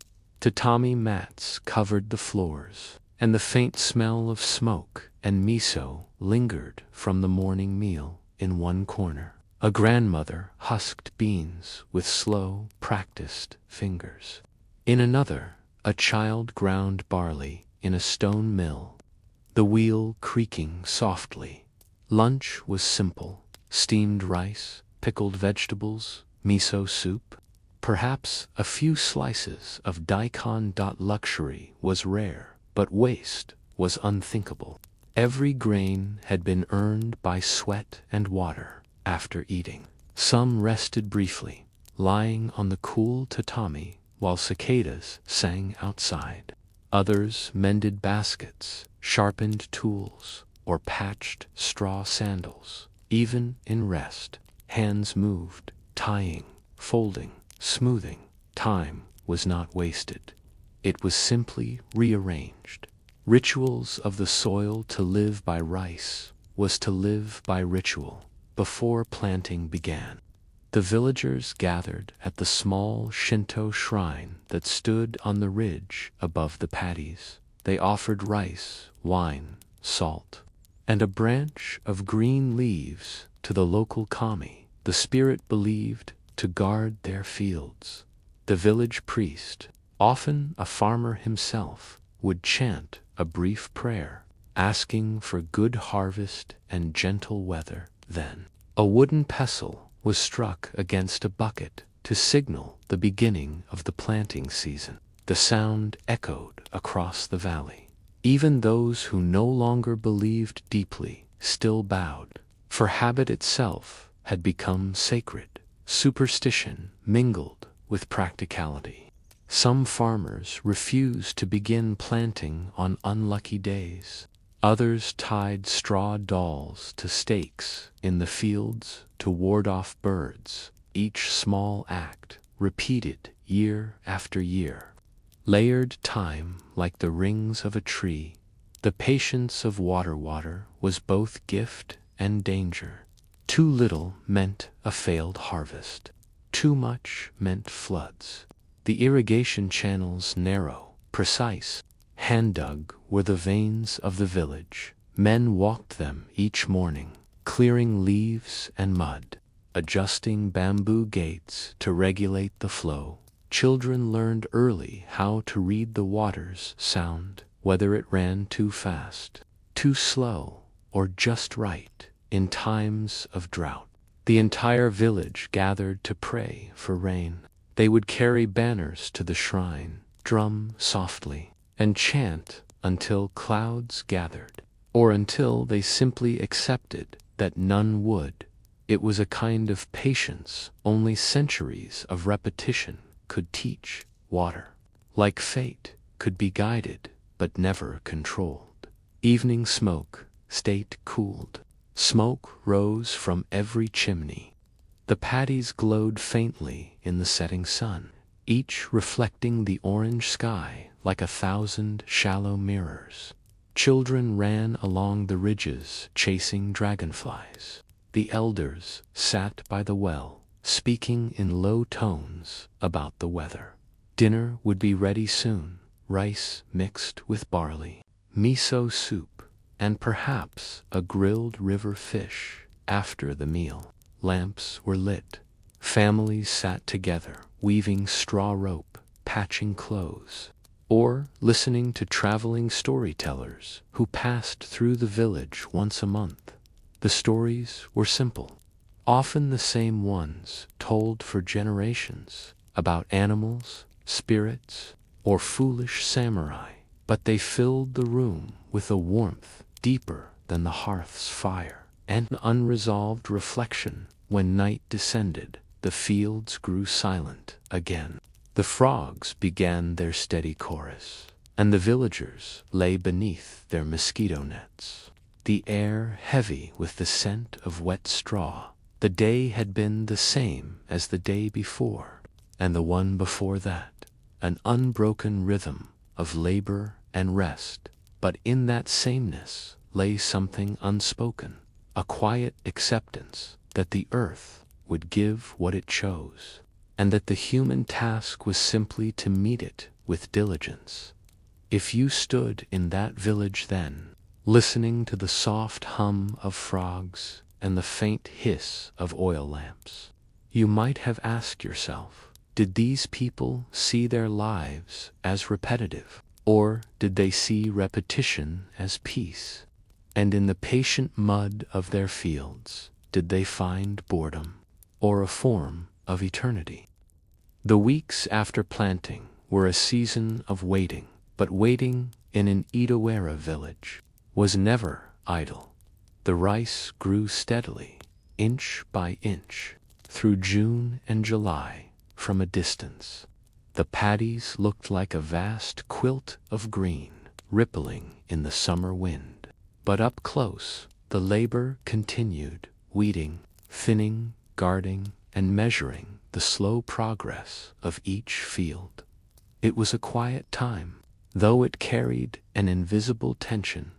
Tatami mats covered the floors, and the faint smell of smoke and miso lingered from the morning meal. In one corner, a grandmother husked beans with slow, practiced fingers. In another, a child ground barley in a stone mill, the wheel creaking softly. Lunch was simple: steamed rice, pickled vegetables, miso soup, perhaps a few slices of daikon. Luxury was rare, but waste was unthinkable. Every grain had been earned by sweat and water. After eating, some rested briefly, lying on the cool tatami while cicadas sang outside. Others mended baskets, sharpened tools, or patched straw sandals. Even in rest, hands moved, tying, folding, smoothing. Time was not wasted. It was simply rearranged. Rituals of the soil. To live by rice was to live by ritual. Before planting began, the villagers gathered at the small Shinto shrine that stood on the ridge above the paddies. They offered rice, wine, salt, and a branch of green leaves to the local kami, the spirit believed to guard their fields. The village priest, often a farmer himself, would chant a brief prayer, asking for good harvest and gentle weather. Then, a wooden pestle was struck against a bucket to signal the beginning of the planting season. The sound echoed across the valley. Even those who no longer believed deeply still bowed, for habit itself had become sacred. Superstition mingled with practicality. Some farmers refused to begin planting on unlucky days. Others tied straw dolls to stakes in the fields to ward off birds. Each small act, repeated year after year, layered time like the rings of a tree. The patience of water was both gift and danger. Too little meant a failed harvest. Too much meant floods. The irrigation channels narrow, precise, hand-dug were the veins of the village. Men walked them each morning, clearing leaves and mud, adjusting bamboo gates to regulate the flow. Children learned early how to read the water's sound, whether it ran too fast, too slow, or just right. In times of drought, the entire village gathered to pray for rain. They would carry banners to the shrine, drum softly, and chant until clouds gathered, or until they simply accepted that none would. It was a kind of patience only centuries of repetition could teach. Water, like fate, could be guided but never controlled. Evening smoke stayed cooled. Smoke rose from every chimney. The paddies glowed faintly in the setting sun, each reflecting the orange sky like 1,000 shallow mirrors. Children ran along the ridges chasing dragonflies. The elders sat by the well, speaking in low tones about the weather. Dinner would be ready soon, rice mixed with barley, miso soup, and perhaps a grilled river fish. After the meal, lamps were lit. Families sat together, weaving straw rope, patching clothes, or listening to traveling storytellers who passed through the village once a month. The stories were simple, often the same ones told for generations, about animals, spirits, or foolish samurai, but they filled the room with a warmth deeper than the hearth's fire, and unresolved reflection. When night descended, the fields grew silent again. The frogs began their steady chorus, and the villagers lay beneath their mosquito nets. The air heavy with the scent of wet straw. The day had been the same as the day before, and the one before that, an unbroken rhythm of labor and rest. But in that sameness lay something unspoken, a quiet acceptance that the earth would give what it chose, and that the human task was simply to meet it with diligence. If you stood in that village then, listening to the soft hum of frogs and the faint hiss of oil lamps, you might have asked yourself, did these people see their lives as repetitive? Or did they see repetition as peace? And in the patient mud of their fields, did they find boredom, or a form of eternity? The weeks after planting were a season of waiting, but waiting in an Edo-era village was never idle. The rice grew steadily, inch by inch, through June and July from a distance. The paddies looked like a vast quilt of green, rippling in the summer wind. But up close, the labor continued, weeding, thinning, guarding, and measuring the slow progress of each field. It was a quiet time, though it carried an invisible tension,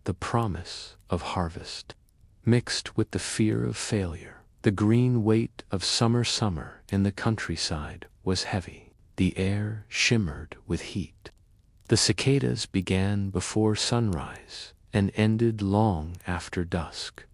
the promise of harvest, mixed with the fear of failure. The green weight of summer in the countryside was heavy. The air shimmered with heat. The cicadas began before sunrise and ended long after dusk.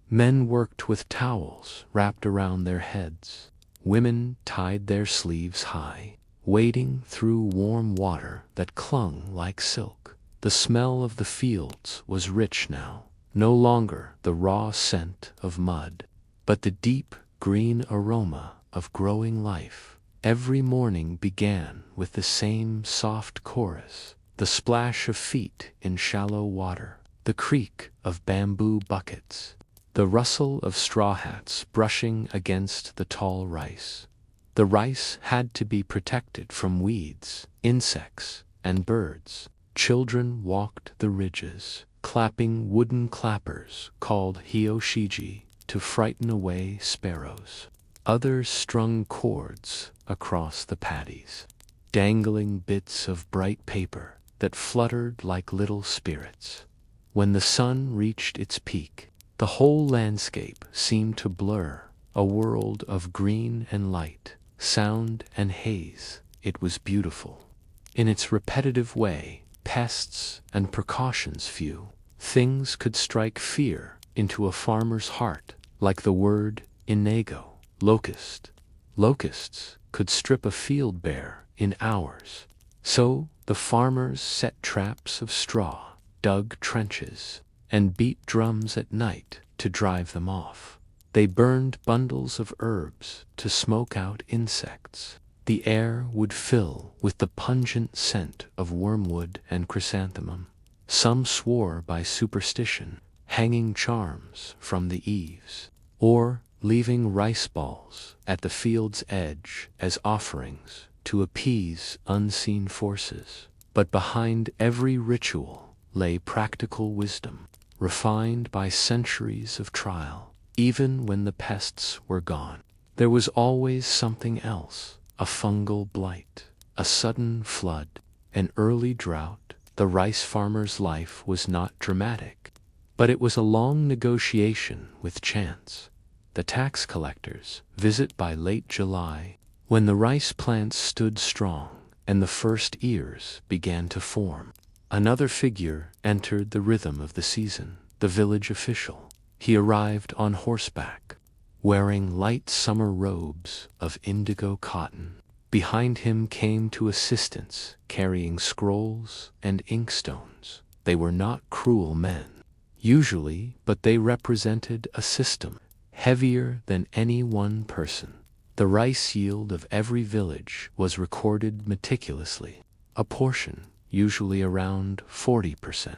Men worked with towels wrapped around their heads. Women tied their sleeves high, wading through warm water that clung like silk. The smell of the fields was rich now, no longer the raw scent of mud, but the deep green aroma of growing life. Every morning began with the same soft chorus, the splash of feet in shallow water, the creak of bamboo buckets, the rustle of straw hats brushing against the tall rice. The rice had to be protected from weeds, insects, and birds. Children walked the ridges, clapping wooden clappers called hyoshiji to frighten away sparrows. Others strung cords across the paddies, dangling bits of bright paper that fluttered like little spirits. When the sun reached its peak, the whole landscape seemed to blur, a world of green and light, sound and haze. It was beautiful. In its repetitive way, pests and precautions few. Things could strike fear into a farmer's heart, like the word inego, locust. Locusts could strip a field bare in hours. So the farmers set traps of straw, dug trenches, and beat drums at night to drive them off. They burned bundles of herbs to smoke out insects. The air would fill with the pungent scent of wormwood and chrysanthemum. Some swore by superstition, hanging charms from the eaves, or leaving rice balls at the field's edge as offerings to appease unseen forces. But behind every ritual lay practical wisdom, refined by centuries of trial. Even when the pests were gone, there was always something else, a fungal blight, a sudden flood, an early drought. The rice farmer's life was not dramatic, but it was a long negotiation with chance. The tax collector's visit by late July, when the rice plants stood strong and the first ears began to form. Another figure entered the rhythm of the season, the village official. He arrived on horseback, wearing light summer robes of indigo cotton. Behind him came two assistants carrying scrolls and inkstones. They were not cruel men, usually, but they represented a system heavier than any one person. The rice yield of every village was recorded meticulously. A portion, usually around 40%,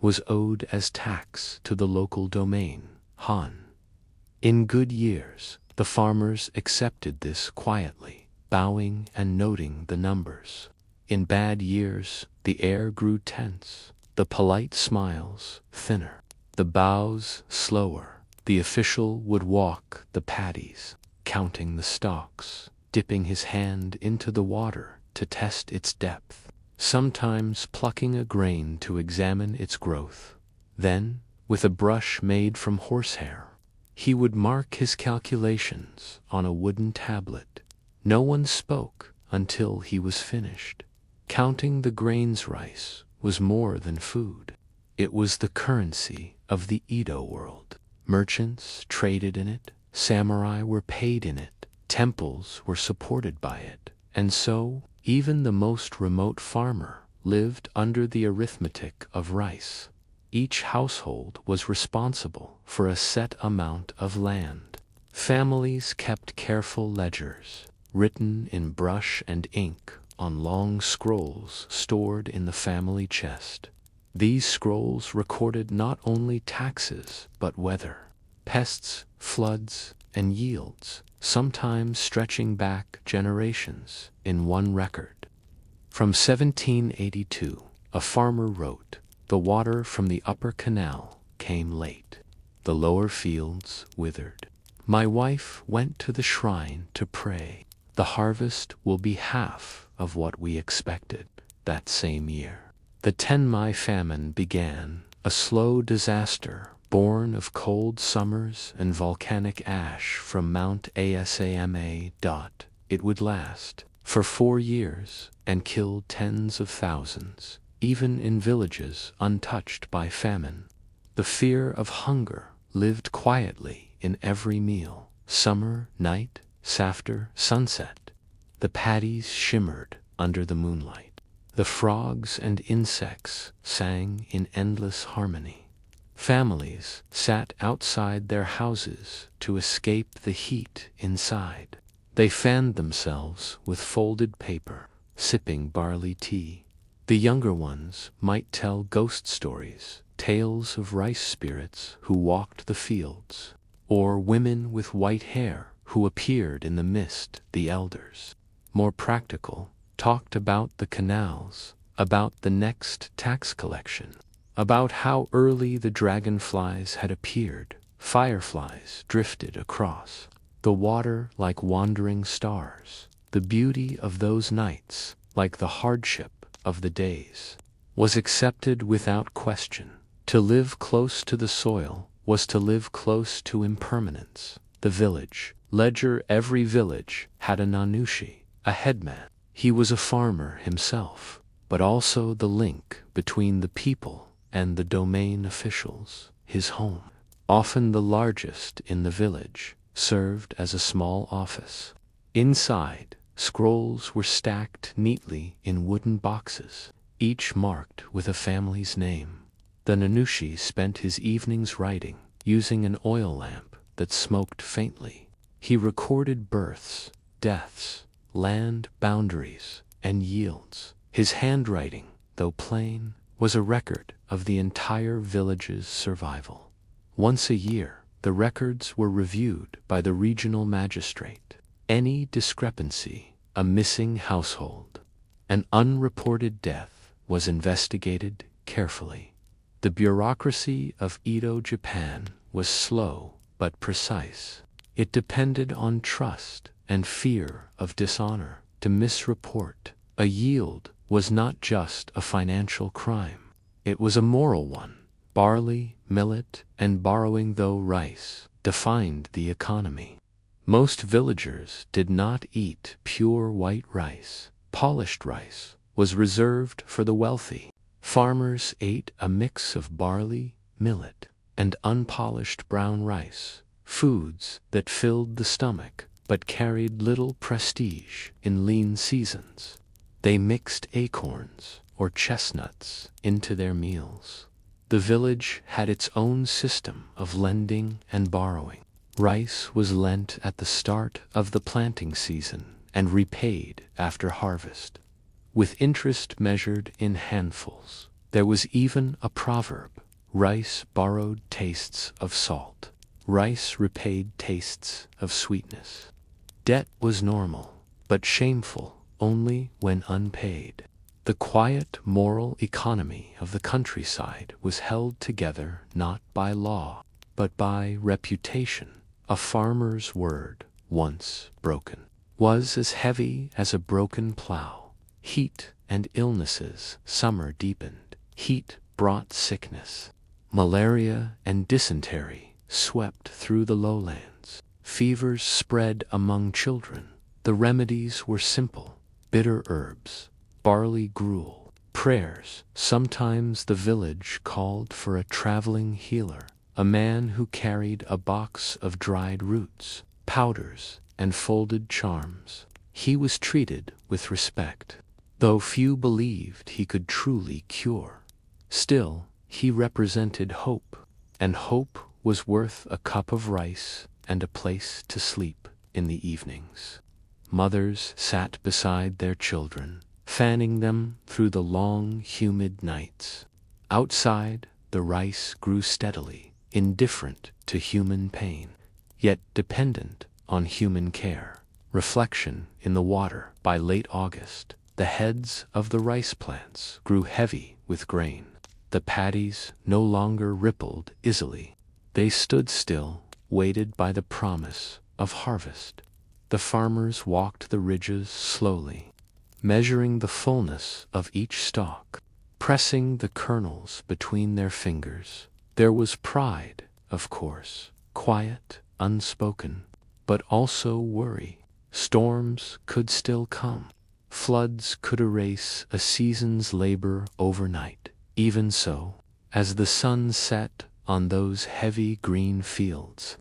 was owed as tax to the local domain, Han. In good years, the farmers accepted this quietly, bowing and noting the numbers. In bad years, the air grew tense, the polite smiles thinner, the bows slower. The official would walk the paddies, counting the stalks, dipping his hand into the water to test its depth, sometimes plucking a grain to examine its growth. Then, with a brush made from horsehair, he would mark his calculations on a wooden tablet. No one spoke until he was finished. Counting the grains rice was more than food. It was the currency of the Edo world. Merchants traded in it, samurai were paid in it, temples were supported by it, and so even the most remote farmer lived under the arithmetic of rice. Each household was responsible for a set amount of land. Families kept careful ledgers, written in brush and ink on long scrolls stored in the family chest. These scrolls recorded not only taxes but weather, pests, floods, and yields. sometimes stretching back generations in one record. From 1782, a farmer wrote, "The water from the upper canal came late. The lower fields withered. My wife went to the shrine to pray. The harvest will be half of what we expected." That same year, the Tenmai famine began, a slow disaster born of cold summers and volcanic ash from Mount Asama. It would last for 4 years and kill tens of thousands, even in villages untouched by famine. The fear of hunger lived quietly in every meal, summer, night, after sunset. The paddies shimmered under the moonlight. The frogs and insects sang in endless harmony. Families sat outside their houses to escape the heat inside. They fanned themselves with folded paper, sipping barley tea. The younger ones might tell ghost stories, tales of rice spirits who walked the fields, or women with white hair who appeared in the mist. The elders, more practical, talked about the canals, about the next tax collection, about how early the dragonflies had appeared. Fireflies drifted across the water like wandering stars. The beauty of those nights, like the hardship of the days, was accepted without question. To live close to the soil was to live close to impermanence. The village ledger. Every village had a nanushi, a headman. He was a farmer himself, but also the link between the people and the domain officials. His home, often the largest in the village, served as a small office. Inside, scrolls were stacked neatly in wooden boxes, each marked with a family's name. The nanushi spent his evenings writing, using an oil lamp that smoked faintly. He recorded births, deaths, land boundaries, and yields. His handwriting, though plain, was a record of the entire village's survival. Once a year, the records were reviewed by the regional magistrate. Any discrepancy, a missing household, an unreported death, was investigated carefully. The bureaucracy of Edo, Japan, was slow but precise. It depended on trust and fear of dishonor. To misreport a yield was not just a financial crime. It was a moral one. Barley, millet, and borrowing, though rice, defined the economy. Most villagers did not eat pure white rice. Polished rice was reserved for the wealthy. Farmers ate a mix of barley, millet, and unpolished brown rice, foods that filled the stomach but carried little prestige in lean seasons. They mixed acorns or chestnuts into their meals. The village had its own system of lending and borrowing. Rice was lent at the start of the planting season and repaid after harvest, with interest measured in handfuls. There was even a proverb: rice borrowed tastes of salt. Rice repaid tastes of sweetness. Debt was normal, but shameful only when unpaid. The quiet moral economy of the countryside was held together not by law, but by reputation. A farmer's word, once broken, was as heavy as a broken plow. Heat and illnesses. Summer deepened. Heat brought sickness. Malaria and dysentery swept through the lowlands. Fevers spread among children. The remedies were simple: bitter herbs, barley gruel, prayers. Sometimes the village called for a traveling healer, a man who carried a box of dried roots, powders, and folded charms. He was treated with respect, though few believed he could truly cure. Still, he represented hope, and hope was worth a cup of rice and a place to sleep in the evenings. Mothers sat beside their children, fanning them through the long, humid nights. Outside, the rice grew steadily, indifferent to human pain, yet dependent on human care. Reflection in the water. By late August, the heads of the rice plants grew heavy with grain. The paddies no longer rippled easily. They stood still, weighted by the promise of harvest. The farmers walked the ridges slowly, measuring the fullness of each stalk, pressing the kernels between their fingers. There was pride, of course, quiet, unspoken, but also worry. Storms could still come. Floods could erase a season's labor overnight. Even so, as the sun set on those heavy green fields,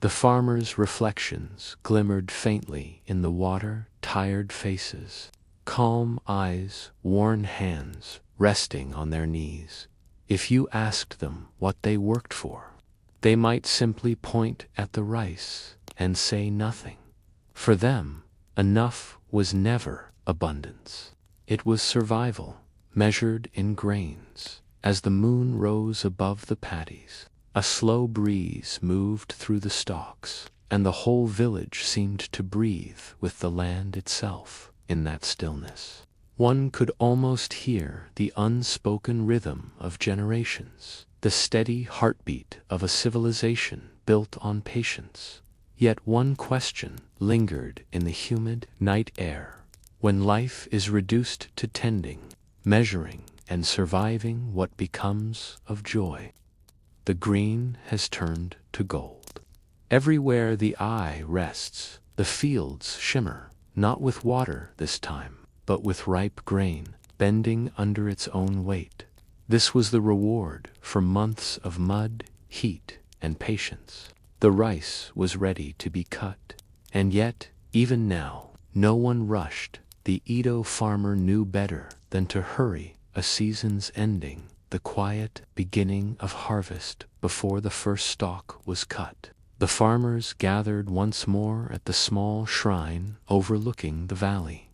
the farmers' reflections glimmered faintly in the water, tired faces, calm eyes, worn hands resting on their knees. If you asked them what they worked for, they might simply point at the rice and say nothing. For them, enough was never abundance. It was survival, measured in grains. As the moon rose above the paddies, a slow breeze moved through the stalks, and the whole village seemed to breathe with the land itself in that stillness. One could almost hear the unspoken rhythm of generations, the steady heartbeat of a civilization built on patience. Yet one question lingered in the humid night air. When life is reduced to tending, measuring, and surviving, what becomes of joy? The green has turned to gold. Everywhere the eye rests, the fields shimmer, not with water this time, but with ripe grain, bending under its own weight. This was the reward for months of mud, heat, and patience. The rice was ready to be cut, and yet, even now, no one rushed. The Edo farmer knew better than to hurry a season's ending, the quiet beginning of harvest before the first stalk was cut. The farmers gathered once more at the small shrine overlooking the valley.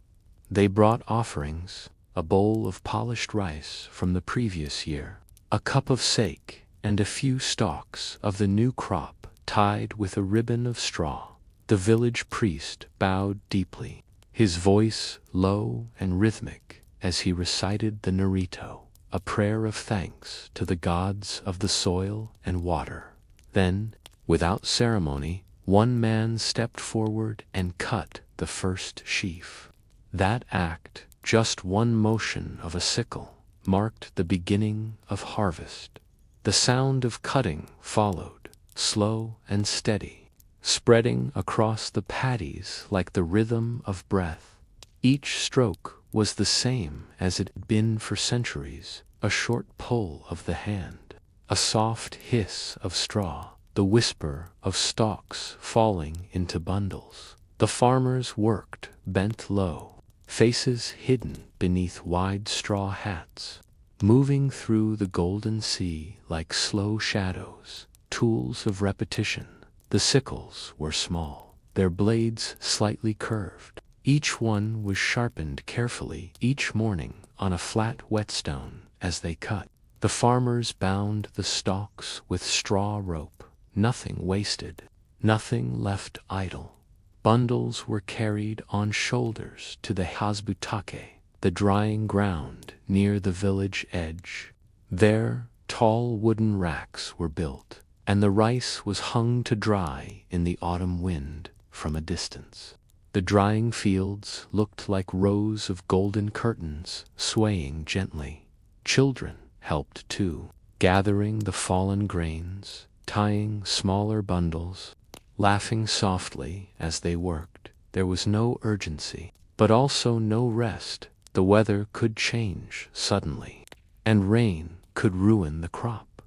They brought offerings, a bowl of polished rice from the previous year, a cup of sake, and a few stalks of the new crop tied with a ribbon of straw. The village priest bowed deeply, his voice low and rhythmic as he recited the Narito, a prayer of thanks to the gods of the soil and water. Then, without ceremony, one man stepped forward and cut the first sheaf. That act, just one motion of a sickle, marked the beginning of harvest. The sound of cutting followed, slow and steady, spreading across the paddies like the rhythm of breath. Each stroke was the same as it had been for centuries, a short pull of the hand, a soft hiss of straw, the whisper of stalks falling into bundles. The farmers worked, bent low, faces hidden beneath wide straw hats, moving through the golden sea like slow shadows, tools of repetition. The sickles were small, their blades slightly curved. Each one was sharpened carefully each morning on a flat whetstone as they cut. The farmers bound the stalks with straw rope, nothing wasted, nothing left idle. Bundles were carried on shoulders to the Hasbutake, the drying ground near the village edge. There, tall wooden racks were built, and the rice was hung to dry in the autumn wind from a distance. The drying fields looked like rows of golden curtains swaying gently. Children helped too, gathering the fallen grains, tying smaller bundles, laughing softly as they worked. There was no urgency, but also no rest. The weather could change suddenly, and rain could ruin the crop.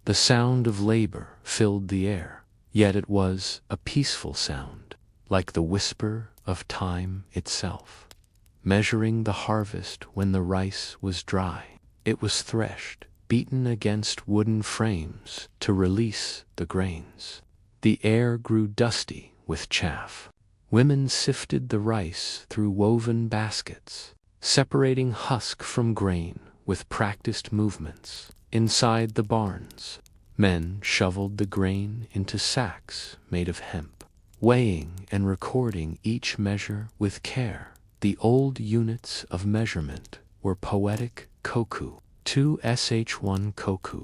The sound of labor filled the air, yet it was a peaceful sound, like the whisper of time itself. Measuring the harvest when the rice was dry, it was threshed, beaten against wooden frames to release the grains. The air grew dusty with chaff. Women sifted the rice through woven baskets, separating husk from grain with practiced movements. Inside the barns, men shoveled the grain into sacks made of hemp. weighing and recording each measure with care. The old units of measurement were poetic koku. 2 sh1 koku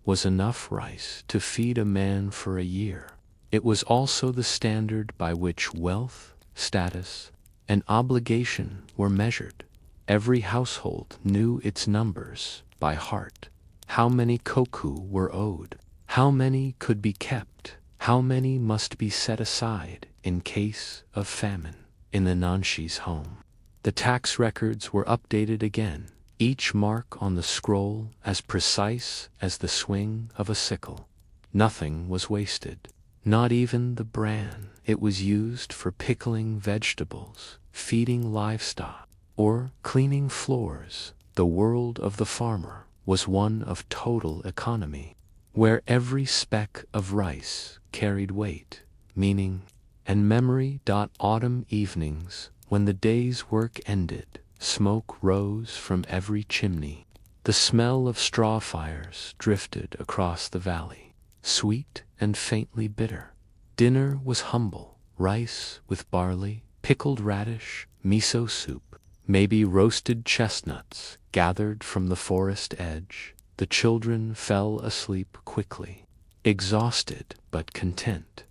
was enough rice to feed a man for a year. It was also the standard by which wealth, status, and obligation were measured. Every household knew its numbers by heart. How many koku were owed? How many could be kept? How many must be set aside in case of famine in the nanshi's home? The tax records were updated again, each mark on the scroll as precise as the swing of a sickle. Nothing was wasted, not even the bran. It was used for pickling vegetables, feeding livestock, or cleaning floors. The world of the farmer was one of total economy, where every speck of rice carried weight, meaning, and memory. Autumn evenings, when the day's work ended, smoke rose from every chimney. The smell of straw fires drifted across the valley, sweet and faintly bitter. Dinner was humble: rice with barley, pickled radish, miso soup, maybe roasted chestnuts gathered from the forest edge. The children fell asleep quickly, exhausted but content.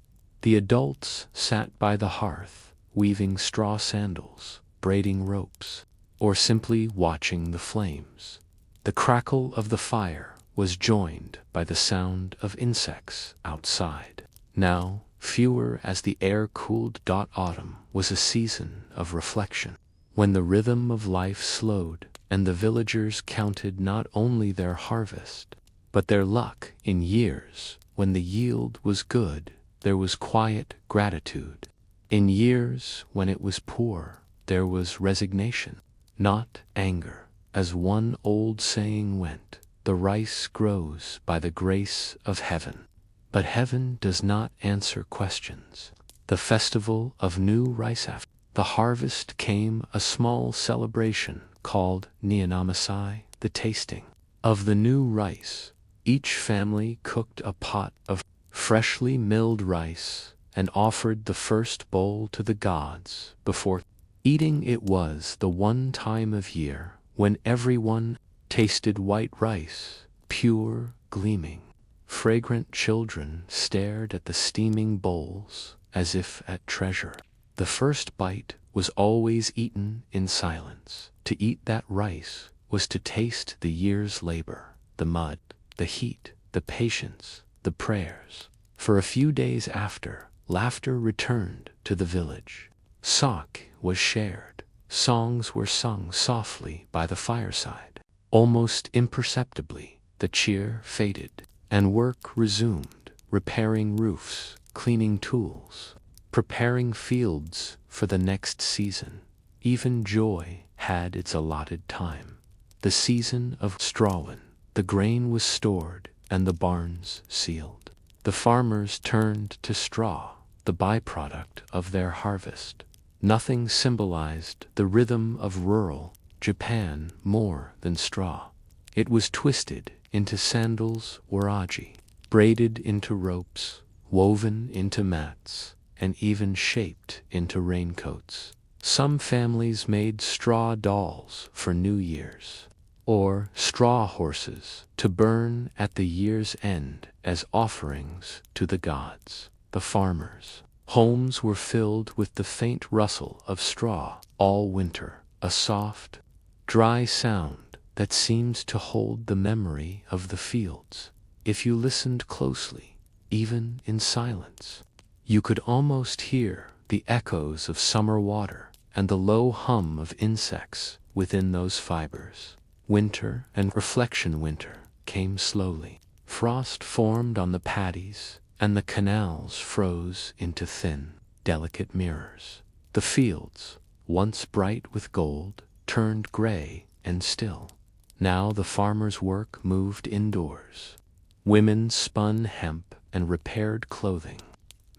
The adults sat by the hearth, weaving straw sandals, braiding ropes, or simply watching the flames. The crackle of the fire was joined by the sound of insects outside, now fewer as the air cooled. Autumn was a season of reflection, when the rhythm of life slowed and the villagers counted not only their harvest, but their luck. In years when the yield was good, there was quiet gratitude. In years when it was poor, there was resignation, not anger. As one old saying went, the rice grows by the grace of heaven, but heaven does not answer questions. The festival of new rice. After the harvest came a small celebration called Nianamasai, the tasting of the new rice. Each family cooked a pot of freshly milled rice and offered the first bowl to the gods before eating. It was the one time of year when everyone tasted white rice, pure, gleaming. Fragrant children stared at the steaming bowls as if at treasure. The first bite was always eaten in silence. To eat that rice was to taste the year's labor, the mud, the heat, the patience, the prayers. For a few days after, laughter returned to the village. Sake was shared. Songs were sung softly by the fireside. Almost imperceptibly, the cheer faded, and work resumed, repairing roofs, cleaning tools, preparing fields for the next season. Even joy had its allotted time. The season of strawin. The grain was stored and the barns sealed. The farmers turned to straw, the byproduct of their harvest. Nothing symbolized the rhythm of rural Japan more than straw. It was twisted into sandals waraji, braided into ropes, woven into mats, and even shaped into raincoats. Some families made straw dolls for New Year's, or straw horses to burn at the year's end as offerings to the gods. The farmers' homes were filled with the faint rustle of straw all winter, a soft, dry sound that seemed to hold the memory of the fields. If you listened closely, even in silence, you could almost hear the echoes of summer water and the low hum of insects within those fibers. Winter and reflection. Winter came slowly. Frost formed on the paddies, and the canals froze into thin, delicate mirrors. The fields, once bright with gold, turned gray and still. Now the farmer's work moved indoors. Women spun hemp and repaired clothing.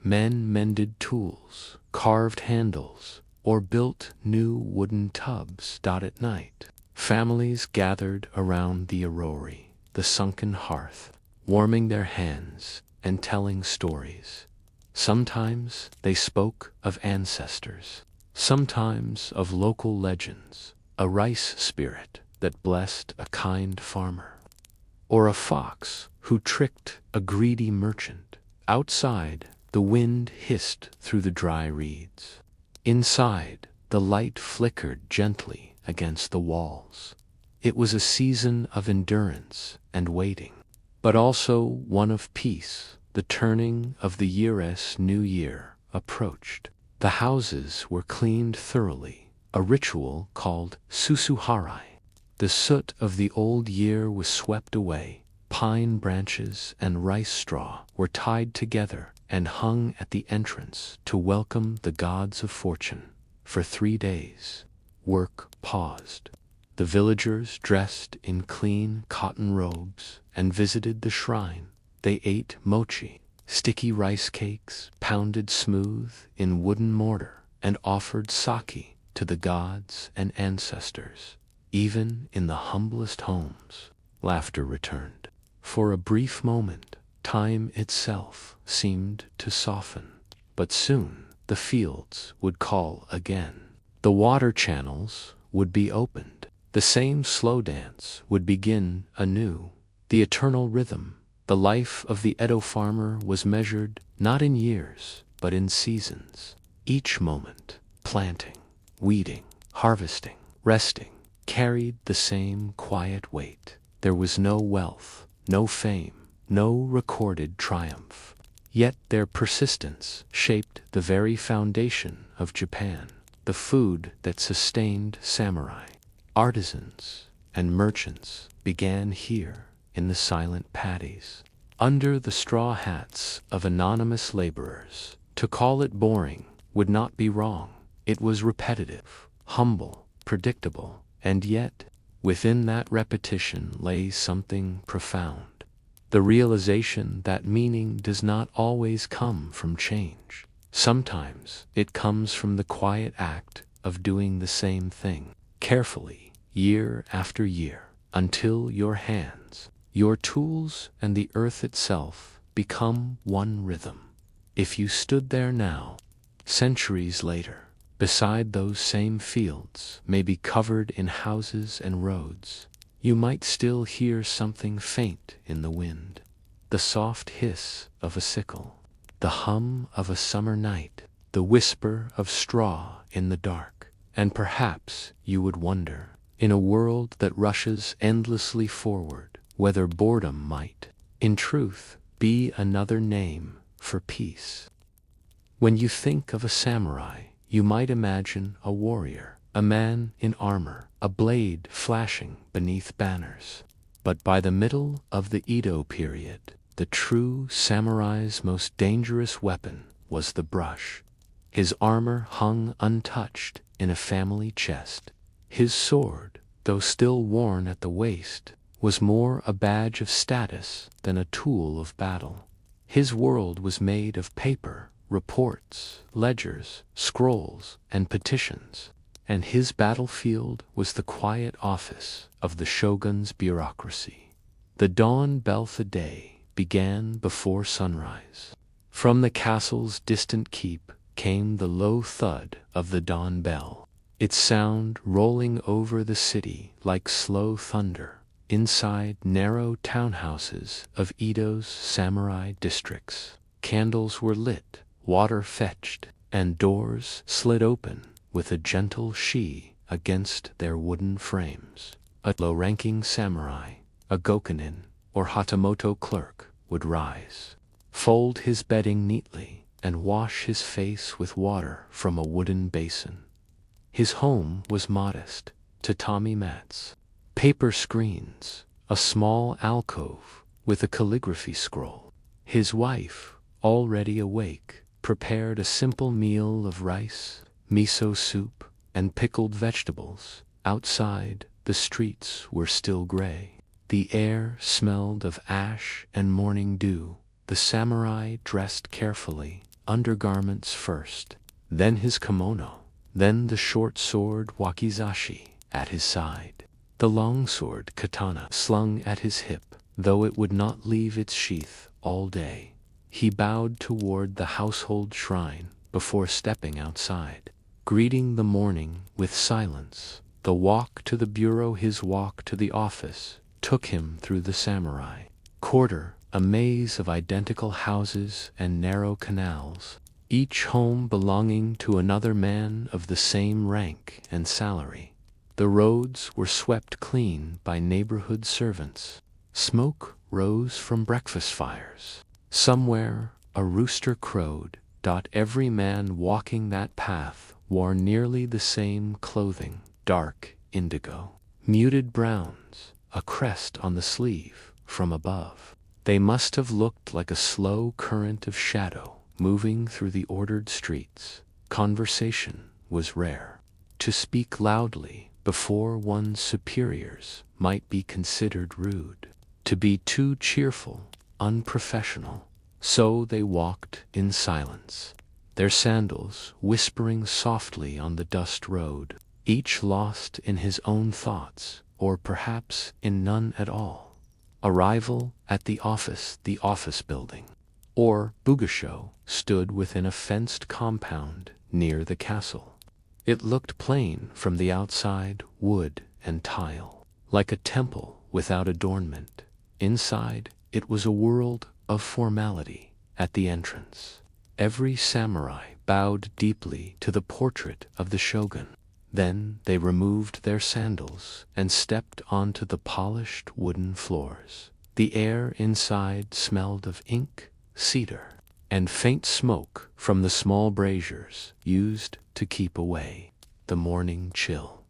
Men mended tools, carved handles, or built new wooden tubs. At night, families gathered around the orori, the sunken hearth, warming their hands and telling stories. Sometimes they spoke of ancestors, sometimes of local legends, a rice spirit that blessed a kind farmer, or a fox who tricked a greedy merchant. Outside, the wind hissed through the dry reeds. Inside, the light flickered gently against the walls. It was a season of endurance and waiting, but also one of peace. The turning of the year's new year approached. The houses were cleaned thoroughly, a ritual called susuharai. The soot of the old year was swept away. Pine branches and rice straw were tied together and hung at the entrance to welcome the gods of fortune. For 3 days, work paused. The villagers dressed in clean cotton robes and visited the shrine. They ate mochi, sticky rice cakes pounded smooth in wooden mortar, and offered sake to the gods and ancestors. Even in the humblest homes, laughter returned. For a brief moment, time itself seemed to soften, but soon the fields would call again. The water channels would be opened. The same slow dance would begin anew. The eternal rhythm. The life of the Edo farmer was measured not in years, but in seasons. Each moment, planting, weeding, harvesting, resting, carried the same quiet weight. There was no wealth, no fame, no recorded triumph. Yet their persistence shaped the very foundation of Japan, the food that sustained samurai. Artisans and merchants began here in the silent paddies, under the straw hats of anonymous laborers. To call it boring would not be wrong. It was repetitive, humble, predictable, and yet, within that repetition lay something profound. The realization that meaning does not always come from change. Sometimes it comes from the quiet act of doing the same thing, carefully, year after year, until your hands, your tools, and the earth itself become one rhythm. If you stood there now, centuries later, beside those same fields, maybe covered in houses and roads, you might still hear something faint in the wind. The soft hiss of a sickle, the hum of a summer night, the whisper of straw in the dark. And perhaps you would wonder, in a world that rushes endlessly forward, whether boredom might, in truth, be another name for peace. When you think of a samurai, you might imagine a warrior, a man in armor, a blade flashing beneath banners. But by the middle of the Edo period, the true samurai's most dangerous weapon was the brush. His armor hung untouched in a family chest. His sword, though still worn at the waist, was more a badge of status than a tool of battle. His world was made of paper, reports, ledgers, scrolls, and petitions, and his battlefield was the quiet office of the shogun's bureaucracy. The dawn bell of the day began before sunrise. From the castle's distant keep came the low thud of the dawn bell, its sound rolling over the city like slow thunder. Inside narrow townhouses of Edo's samurai districts, candles were lit, water fetched, and doors slid open with a gentle shi against their wooden frames. A low-ranking samurai, a gokunin, or hatamoto clerk, would rise, fold his bedding neatly, and wash his face with water from a wooden basin. His home was modest, tatami mats, paper screens, a small alcove with a calligraphy scroll. His wife, already awake, prepared a simple meal of rice, miso soup, and pickled vegetables. Outside, the streets were still gray. The air smelled of ash and morning dew. The samurai dressed carefully, undergarments first, then his kimono, then the short sword wakizashi at his side. The longsword katana slung at his hip, though it would not leave its sheath all day. he bowed toward the household shrine before stepping outside, greeting the morning with silence. The walk to the bureau, his walk to the office, took him through the samurai quarter, a maze of identical houses and narrow canals, each home belonging to another man of the same rank and salary. The roads were swept clean by neighborhood servants. Smoke rose from breakfast fires. Somewhere a rooster crowed. Every man walking that path wore nearly the same clothing, dark indigo, muted browns, a crest on the sleeve from above. They must have looked like a slow current of shadow moving through the ordered streets. Conversation was rare. To speak loudly before one's superiors might be considered rude. To be too cheerful, unprofessional. So they walked in silence, their sandals whispering softly on the dust road, each lost in his own thoughts, or perhaps in none at all. Arrival at the office building, or Bugasho, stood within a fenced compound near the castle. It looked plain from the outside, wood and tile, like a temple without adornment. Inside, it was a world of formality. At the entrance, every samurai bowed deeply to the portrait of the shogun. Then they removed their sandals and stepped onto the polished wooden floors. The air inside smelled of ink, cedar, and faint smoke from the small braziers used to keep away the morning chill.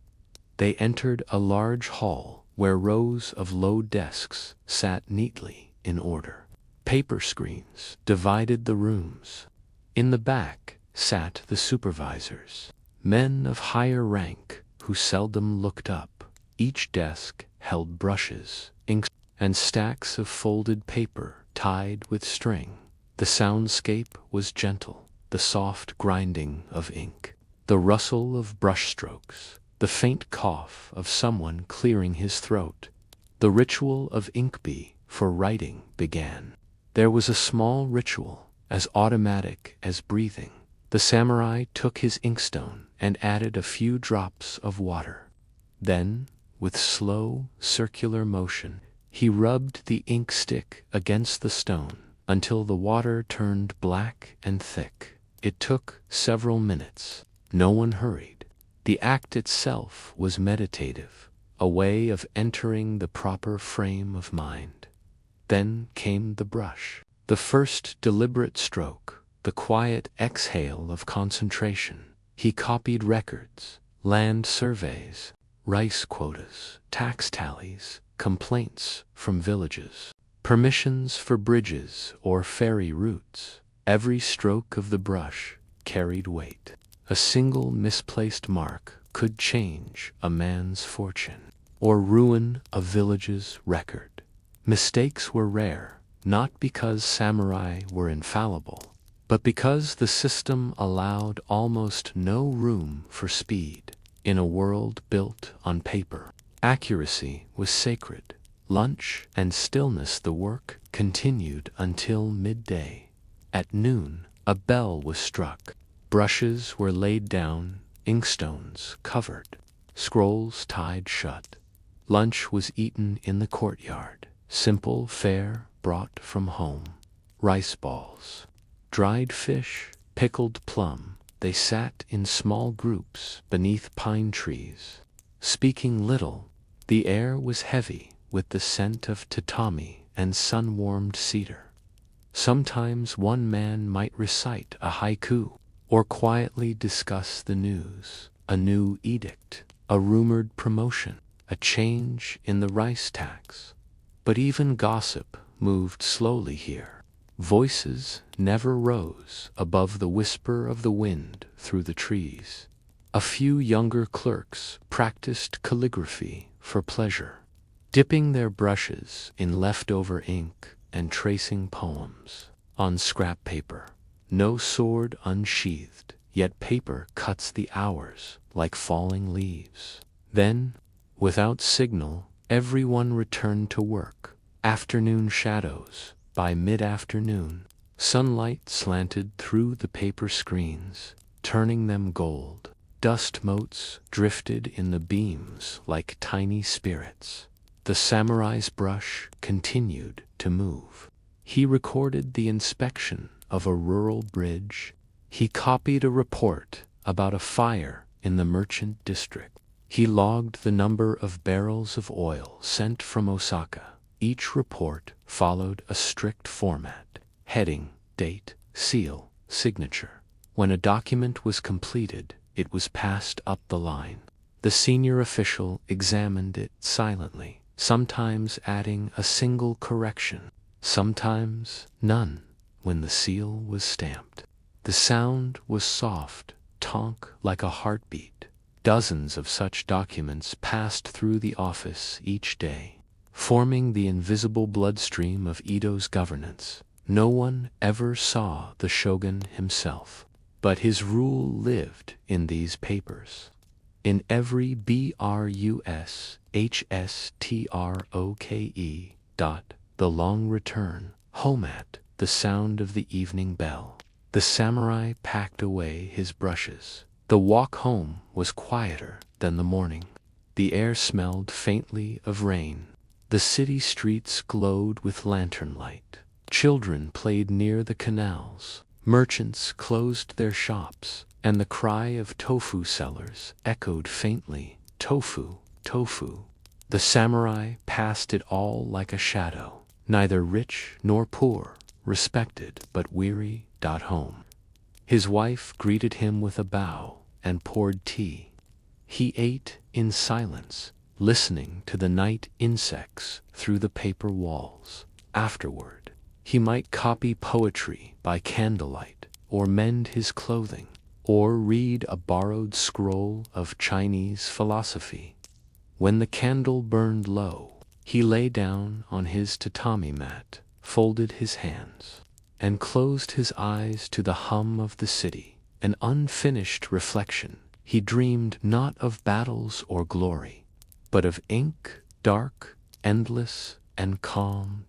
They entered a large hall where rows of low desks sat neatly in order. Paper screens divided the rooms. In the back sat the supervisors, men of higher rank who seldom looked up. Each desk held brushes, inks, and stacks of folded paper tied with string. The soundscape was gentle, the soft grinding of ink, the rustle of brushstrokes, the faint cough of someone clearing his throat. The ritual of inkbee for writing began. There was a small ritual, as automatic as breathing. The samurai took his inkstone and added a few drops of water. Then, with slow, circular motion, he rubbed the ink stick against the stone until the water turned black and thick. It took several minutes. No one hurried. The act itself was meditative, a way of entering the proper frame of mind. Then came the brush, the first deliberate stroke, the quiet exhale of concentration. He copied records, land surveys, rice quotas, tax tallies, complaints from villages, permissions for bridges or ferry routes. Every stroke of the brush carried weight. A single misplaced mark could change a man's fortune or ruin a village's record. Mistakes were rare, not because samurai were infallible, but because the system allowed almost no room for speed. In a world built on paper, accuracy was sacred. Lunch and stillness, the work continued until midday. At noon, a bell was struck. Brushes were laid down, inkstones covered, scrolls tied shut. Lunch was eaten in the courtyard. Simple fare brought from home. Rice balls, dried fish, pickled plum. They sat in small groups beneath pine trees, speaking little. The air was heavy with the scent of tatami and sun-warmed cedar. Sometimes one man might recite a haiku or quietly discuss the news, a new edict, a rumored promotion, a change in the rice tax. But even gossip moved slowly here. Voices never rose above the whisper of the wind through the trees. A few younger clerks practiced calligraphy for pleasure, dipping their brushes in leftover ink and tracing poems on scrap paper. No sword unsheathed, yet paper cuts the hours like falling leaves. Then, without signal, everyone returned to work. Afternoon shadows. By mid-afternoon, Sunlight slanted through the paper screens, turning them gold. Dust motes drifted in the beams like tiny spirits. The samurai's brush continued to move. He recorded the inspection of a rural bridge. He copied a report about a fire in the merchant district. He logged the number of barrels of oil sent from Osaka. Each report followed a strict format: heading, date, seal, signature. When a document was completed, it was passed up the line. The senior official examined it silently, sometimes adding a single correction, sometimes none, when the seal was stamped. The sound was soft, tonk like a heartbeat. Dozens of such documents passed through the office each day, forming the invisible bloodstream of Edo's governance. No one ever saw the shogun himself, but his rule lived in these papers. In every BRUSHSTROKE dot, the long return, home at, the sound of the evening bell. The samurai packed away his brushes. The walk home was quieter than the morning. The air smelled faintly of rain. The city streets glowed with lantern light. Children played near the canals. Merchants closed their shops, and the cry of tofu sellers echoed faintly, "Tofu, tofu." The samurai passed it all like a shadow, neither rich nor poor, respected but weary. Home. His wife greeted him with a bow and poured tea. He ate in silence, listening to the night insects through the paper walls. Afterward, he might copy poetry by candlelight, or mend his clothing, or read a borrowed scroll of Chinese philosophy. When the candle burned low, he lay down on his tatami mat, folded his hands, and closed his eyes to the hum of the city. An unfinished reflection. He dreamed not of battles or glory, but of ink, dark, endless, and calm.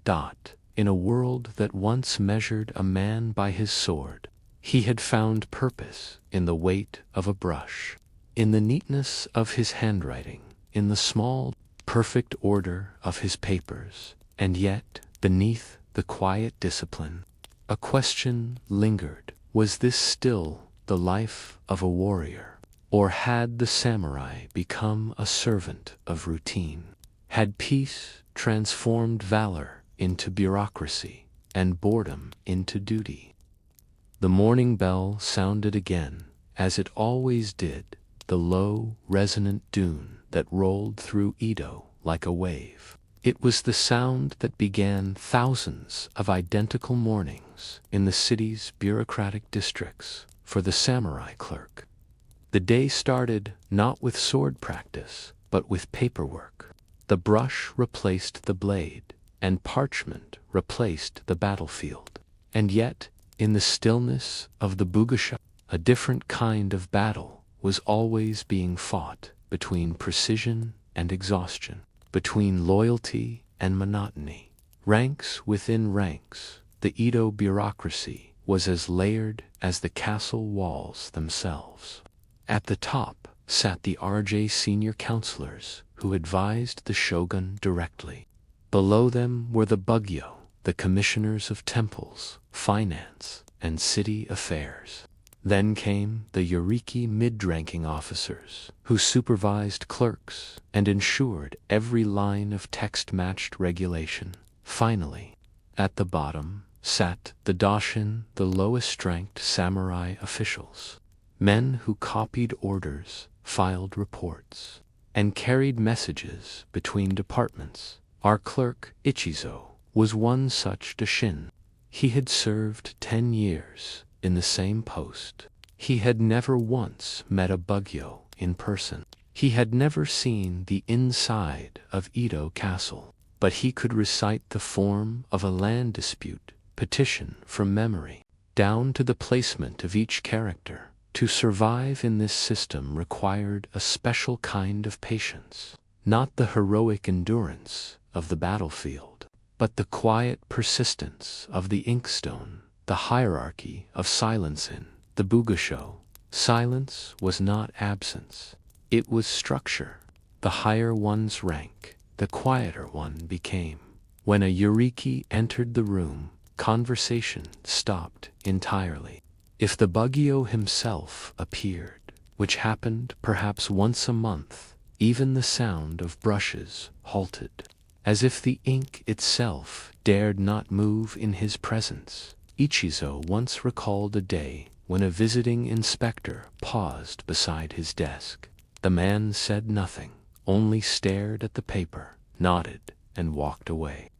In a world that once measured a man by his sword, he had found purpose in the weight of a brush, in the neatness of his handwriting, in the small, perfect order of his papers, and yet, beneath the quiet discipline, a question lingered. Was this still the life of a warrior? Or had the samurai become a servant of routine? Had peace transformed valor into bureaucracy, and boredom into duty? The morning bell sounded again, as it always did, the low, resonant dune that rolled through Edo like a wave. It was the sound that began thousands of identical mornings in the city's bureaucratic districts for the samurai clerk. The day started not with sword practice, but with paperwork. The brush replaced the blade, and parchment replaced the battlefield. And yet, in the stillness of the bugasha, a different kind of battle was always being fought, between precision and exhaustion, between loyalty and monotony. Ranks within ranks, the Edo bureaucracy was as layered as the castle walls themselves. At the top sat the RJ senior counselors who advised the shogun directly. Below them were the bugyo, the commissioners of temples, finance, and city affairs. Then came the Yuriki mid-ranking officers, who supervised clerks and ensured every line of text-matched regulation. Finally, at the bottom, sat the doshin, the lowest-ranked samurai officials, men who copied orders, filed reports, and carried messages between departments. Our clerk, Ichizo, was one such doshin. He had served 10 years in the same post. He had never once met a bugyo in person. He had never seen the inside of Edo Castle, but he could recite the form of a land dispute petition from memory, down to the placement of each character. To survive in this system required a special kind of patience, not the heroic endurance of the battlefield, but the quiet persistence of the inkstone. the hierarchy of silence in the Bugasho. Silence was not absence. It was structure. The higher one's rank, the quieter one became. When a Yuriki entered the room, conversation stopped entirely. If the Bugyo himself appeared, which happened perhaps once a month, even the sound of brushes halted, as if the ink itself dared not move in his presence. Ichizo once recalled a day when a visiting inspector paused beside his desk. The man said nothing, only stared at the paper, nodded, and walked away.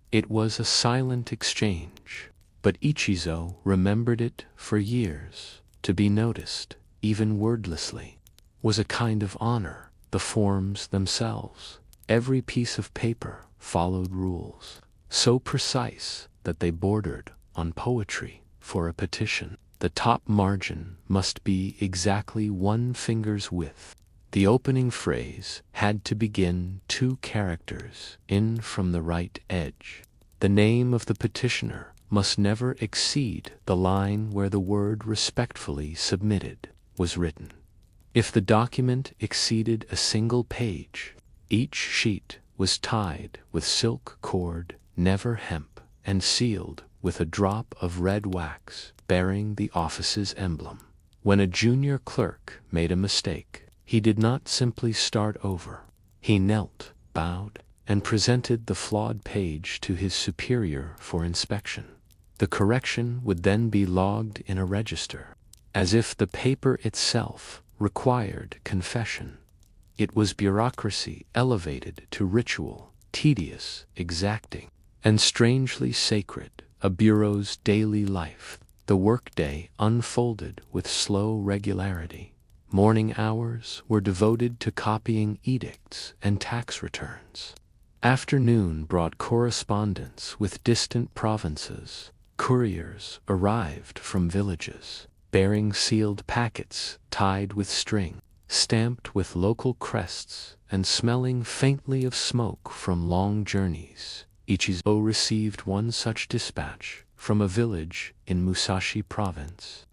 It was a silent exchange, but Ichizo remembered it for years. To be noticed, even wordlessly, was a kind of honor. The forms themselves, every piece of paper, followed rules, so precise that they bordered on poetry. For a petition, the top margin must be exactly 1 finger's width. The opening phrase had to begin 2 characters in from the right edge. The name of the petitioner must never exceed the line where the word respectfully submitted was written. If the document exceeded a single page, each sheet was tied with silk cord, never hemp, and sealed with a drop of red wax bearing the office's emblem. When a junior clerk made a mistake, he did not simply start over. He knelt, bowed, and presented the flawed page to his superior for inspection. The correction would then be logged in a register, as if the paper itself required confession. It was bureaucracy elevated to ritual, tedious, exacting, and strangely sacred, a bureau's daily life. The workday unfolded with slow regularity. Morning hours were devoted to copying edicts and tax returns. Afternoon brought correspondence with distant provinces. Couriers arrived from villages, bearing sealed packets tied with string, stamped with local crests, and smelling faintly of smoke from long journeys. Ichizo received one such dispatch from a village in Musashi Province.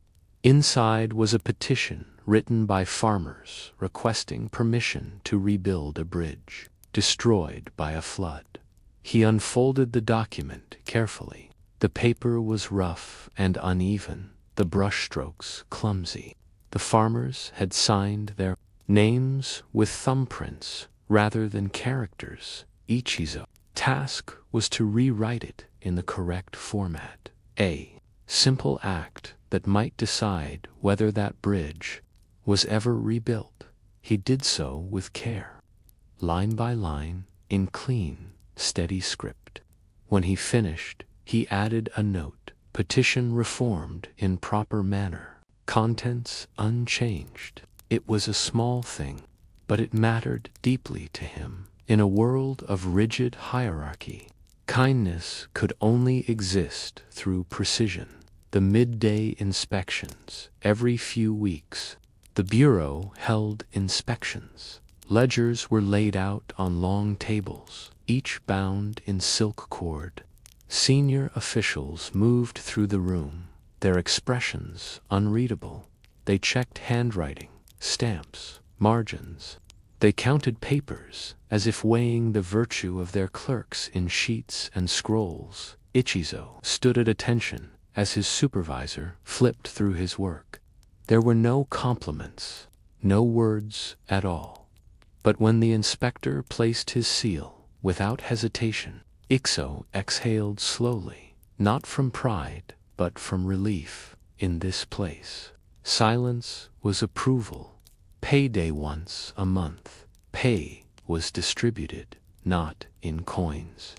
Inside was a petition written by farmers requesting permission to rebuild a bridge destroyed by a flood. He unfolded the document carefully. The paper was rough and uneven, the brushstrokes clumsy. The farmers had signed their names with thumbprints rather than characters. Ichizo's task was to rewrite it in the correct format. A simple act that might decide whether that bridge was ever rebuilt. He did so with care, line by line, in clean, steady script. When he finished, he added a note: petition reformed in proper manner, contents unchanged. It was a small thing, but it mattered deeply to him. In a world of rigid hierarchy, kindness could only exist through precision. The midday inspections, every few weeks, the bureau held inspections. Ledgers were laid out on long tables, each bound in silk cord. Senior officials moved through the room, their expressions unreadable. They checked handwriting, stamps, margins. They counted papers, as if weighing the virtue of their clerks in sheets and scrolls. Ichizo stood at attention as his supervisor flipped through his work. There were no compliments, no words at all. But when the inspector placed his seal, without hesitation, Ichizo exhaled slowly, not from pride, but from relief. In this place, silence was approval. Payday once a month. Pay was distributed, not in coins,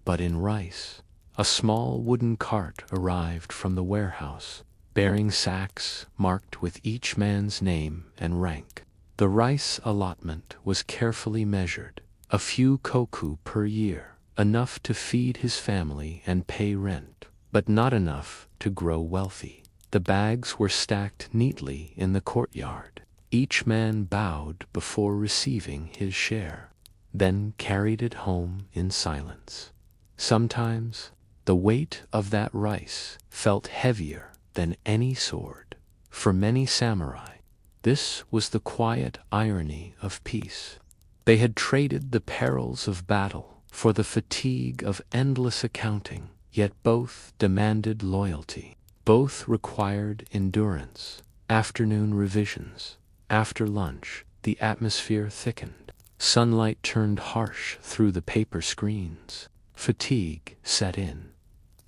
but in rice. A small wooden cart arrived from the warehouse, bearing sacks marked with each man's name and rank. The rice allotment was carefully measured, a few koku per year, enough to feed his family and pay rent, but not enough to grow wealthy. The bags were stacked neatly in the courtyard. Each man bowed before receiving his share, then carried it home in silence. Sometimes The weight of that rice felt heavier than any sword. For many samurai, this was the quiet irony of peace. They had traded the perils of battle for the fatigue of endless accounting, yet both demanded loyalty. Both required endurance. Afternoon revisions. After lunch, the atmosphere thickened. Sunlight turned harsh through the paper screens. Fatigue set in.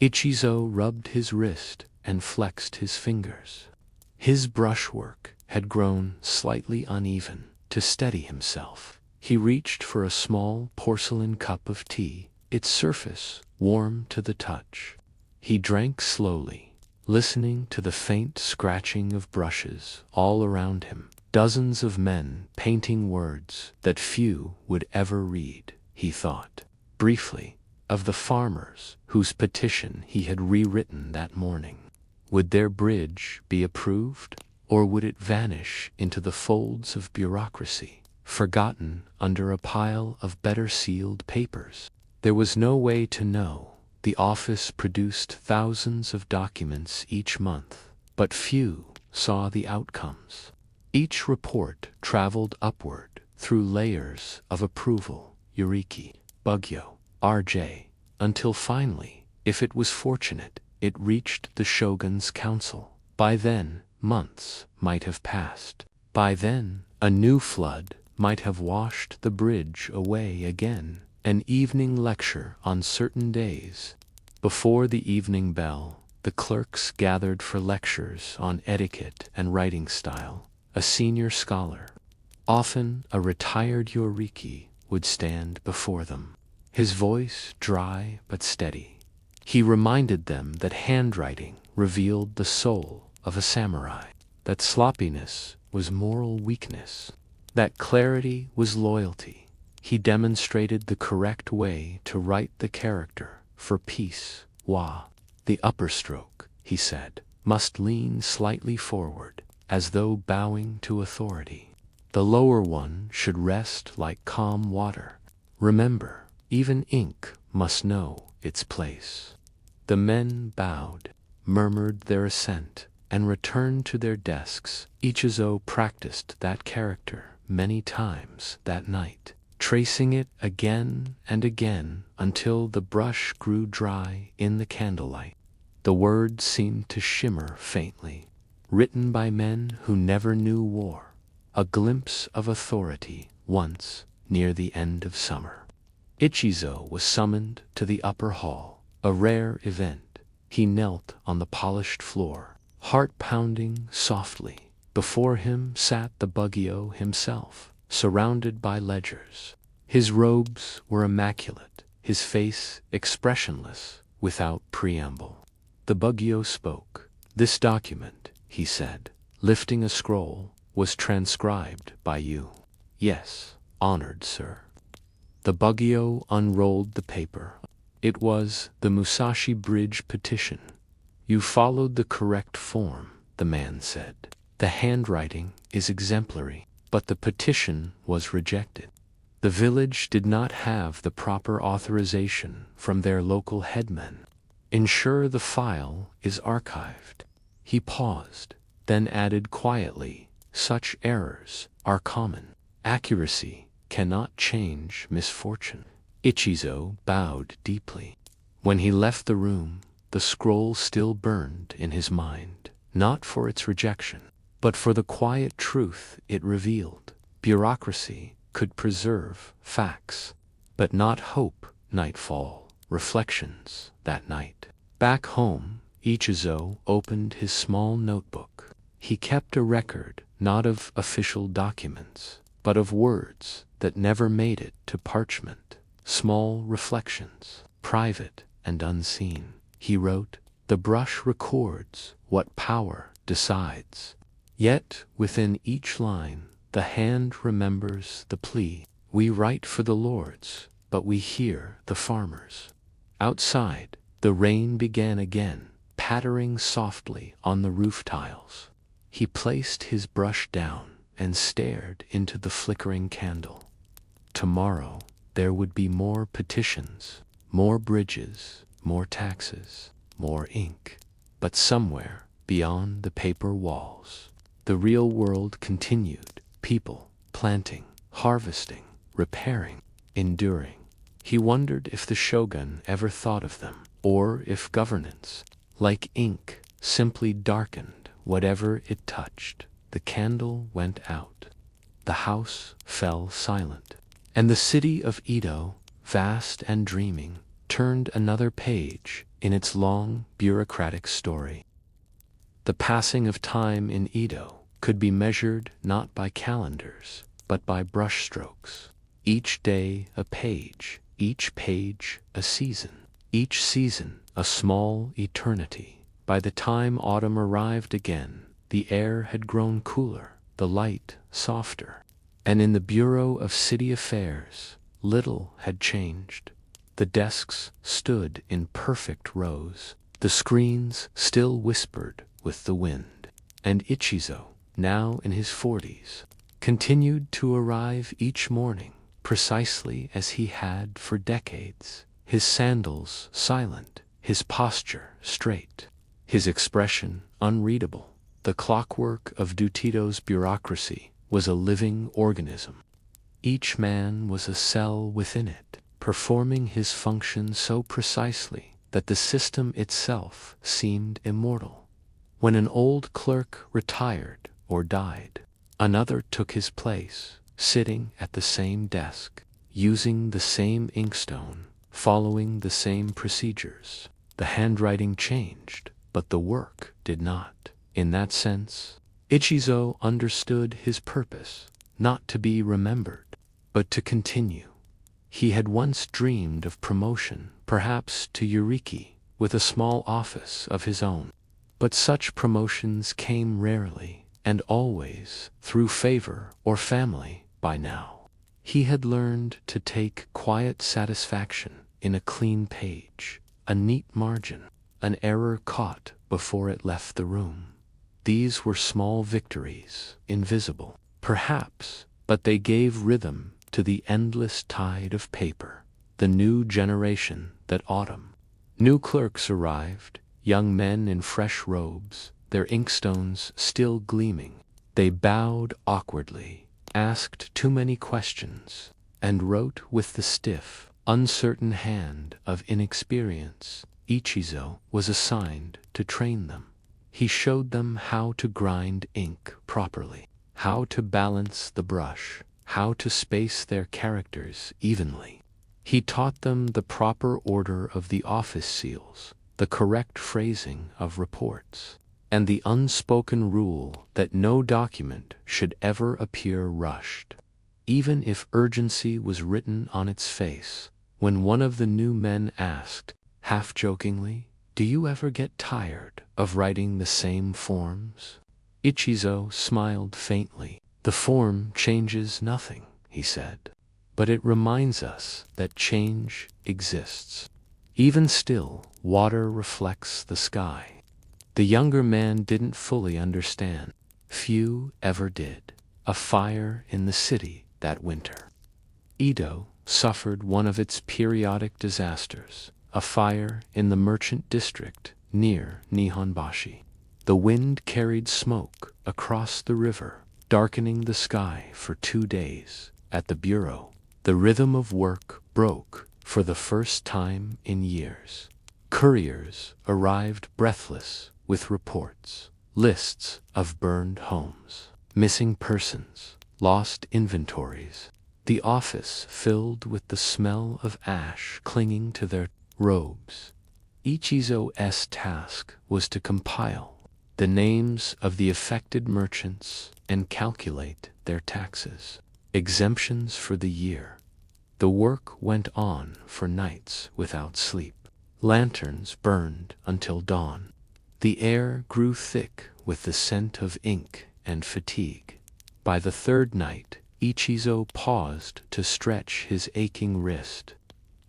Ichizo rubbed his wrist and flexed his fingers. His brushwork had grown slightly uneven. To steady himself, he reached for a small porcelain cup of tea, its surface warm to the touch. He drank slowly, listening to the faint scratching of brushes all around him. Dozens of men painting words that few would ever read. He thought, briefly, of the farmers whose petition he had rewritten that morning. Would their bridge be approved, or would it vanish into the folds of bureaucracy, forgotten under a pile of better sealed papers? There was no way to know. The office produced thousands of documents each month, but few saw the outcomes. Each report traveled upward through layers of approval, Yuriki, Bugyo, RJ, until finally, if it was fortunate, it reached the shogun's council. By then, months might have passed. By then, a new flood might have washed the bridge away again. An evening lecture on certain days. Before the evening bell, the clerks gathered for lectures on etiquette and writing style. A senior scholar, often a retired Yoriki, would stand before them, his voice dry but steady. He reminded them that handwriting revealed the soul of a samurai, that sloppiness was moral weakness, that clarity was loyalty. He demonstrated the correct way to write the character for peace. The upper stroke, he said, must lean slightly forward, as though bowing to authority. The lower one should rest like calm water. Remember, even ink must know its place. The men bowed, murmured their assent, and returned to their desks. Ichizo practiced that character many times that night, tracing it again and again until the brush grew dry in the candlelight. The words seemed to shimmer faintly, written by men who never knew war. A glimpse of authority once, near the end of summer. Ichizo was summoned to the upper hall, a rare event. He knelt on the polished floor, heart pounding softly. Before him sat the Bugyo himself, surrounded by ledgers. His robes were immaculate, his face expressionless, without preamble. The Bugyo spoke. "This document," he said, lifting a scroll, "was transcribed by you." "Yes, honored sir." The Bugyo unrolled the paper. It was the Musashi Bridge petition. "You followed the correct form," the man said. "The handwriting is exemplary, but the petition was rejected. The village did not have the proper authorization from their local headmen. Ensure the file is archived." He paused, then added quietly, "Such errors are common. Accuracy cannot change misfortune." Ichizo bowed deeply. When he left the room, the scroll still burned in his mind, not for its rejection, but for the quiet truth it revealed. Bureaucracy could preserve facts, but not hope. Nightfall, reflections that night. Back home, Ichizo opened his small notebook. He kept a record not of official documents, but of words that never made it to parchment. Small reflections, private and unseen. He wrote, "The brush records what power decides. Yet within each line, the hand remembers the plea. We write for the lords, but we hear the farmers." Outside, the rain began again, pattering softly on the roof tiles. He placed his brush down and stared into the flickering candle. Tomorrow, there would be more petitions, more bridges, more taxes, more ink. But somewhere beyond the paper walls, the real world continued, people planting, harvesting, repairing, enduring. He wondered if the shogun ever thought of them, or if governance, like ink, simply darkened whatever it touched. The candle went out. The house fell silent. And the city of Edo, vast and dreaming, turned another page in its long, bureaucratic story. The passing of time in Edo could be measured not by calendars, but by brushstrokes. Each day a page, each page a season, each season a small eternity. By the time autumn arrived again, the air had grown cooler, the light softer. And in the Bureau of City Affairs, little had changed. The desks stood in perfect rows. The screens still whispered with the wind. And Ichizo, now in his 40s, continued to arrive each morning precisely as he had for decades, his sandals silent, his posture straight, his expression unreadable. The clockwork of Dutito's bureaucracy was a living organism. Each man was a cell within it, performing his function so precisely that the system itself seemed immortal. When an old clerk retired or died, another took his place, sitting at the same desk, using the same inkstone, following the same procedures. The handwriting changed, but the work did not. In that sense, Ichizo understood his purpose, not to be remembered, but to continue. He had once dreamed of promotion, perhaps to Yuriki, with a small office of his own. But such promotions came rarely, and always through favor or family. By now, he had learned to take quiet satisfaction in a clean page, a neat margin, an error caught before it left the room. These were small victories, invisible, perhaps, but they gave rhythm to the endless tide of paper. The new generation that autumn. New clerks arrived, young men in fresh robes, their inkstones still gleaming. They bowed awkwardly, asked too many questions, and wrote with the stiff, uncertain hand of inexperience. Ichizo was assigned to train them. He showed them how to grind ink properly, how to balance the brush, how to space their characters evenly. He taught them the proper order of the office seals, the correct phrasing of reports, and the unspoken rule that no document should ever appear rushed, even if urgency was written on its face. When one of the new men asked, half-jokingly, "Do you ever get tired of writing the same forms?" Ichizo smiled faintly. "The form changes nothing," he said, "but it reminds us that change exists. Even still, water reflects the sky." The younger man didn't fully understand. Few ever did. A fire in the city that winter. Edo suffered one of its periodic disasters, a fire in the merchant district near Nihonbashi. The wind carried smoke across the river, darkening the sky for 2 days. At the bureau, the rhythm of work broke for the first time in years. Couriers arrived breathless with reports, lists of burned homes, missing persons, lost inventories. The office filled with the smell of ash clinging to their robes. Ichizo's task was to compile the names of the affected merchants and calculate their taxes, exemptions for the year. The work went on for nights without sleep. Lanterns burned until dawn. The air grew thick with the scent of ink and fatigue. By the third night, Ichizo paused to stretch his aching wrist.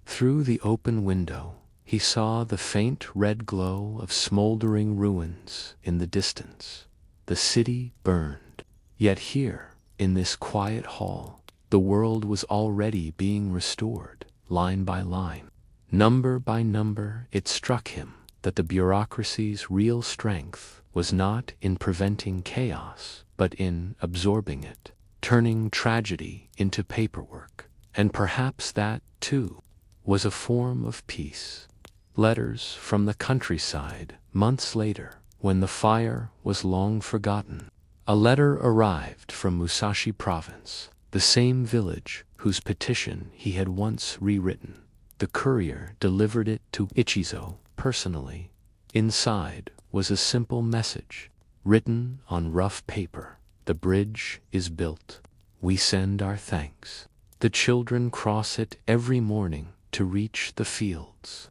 Through the open window, he saw the faint red glow of smoldering ruins in the distance. The city burned. Yet here, in this quiet hall, the world was already being restored, line by line. Number by number, it struck him that the bureaucracy's real strength was not in preventing chaos, but in absorbing it, turning tragedy into paperwork. And perhaps that, too, was a form of peace. Letters from the countryside, months later, when the fire was long forgotten. A letter arrived from Musashi Province, the same village whose petition he had once rewritten. The courier delivered it to Ichizo personally. Inside was a simple message, written on rough paper. The bridge is built. We send our thanks. The children cross it every morning to reach the fields.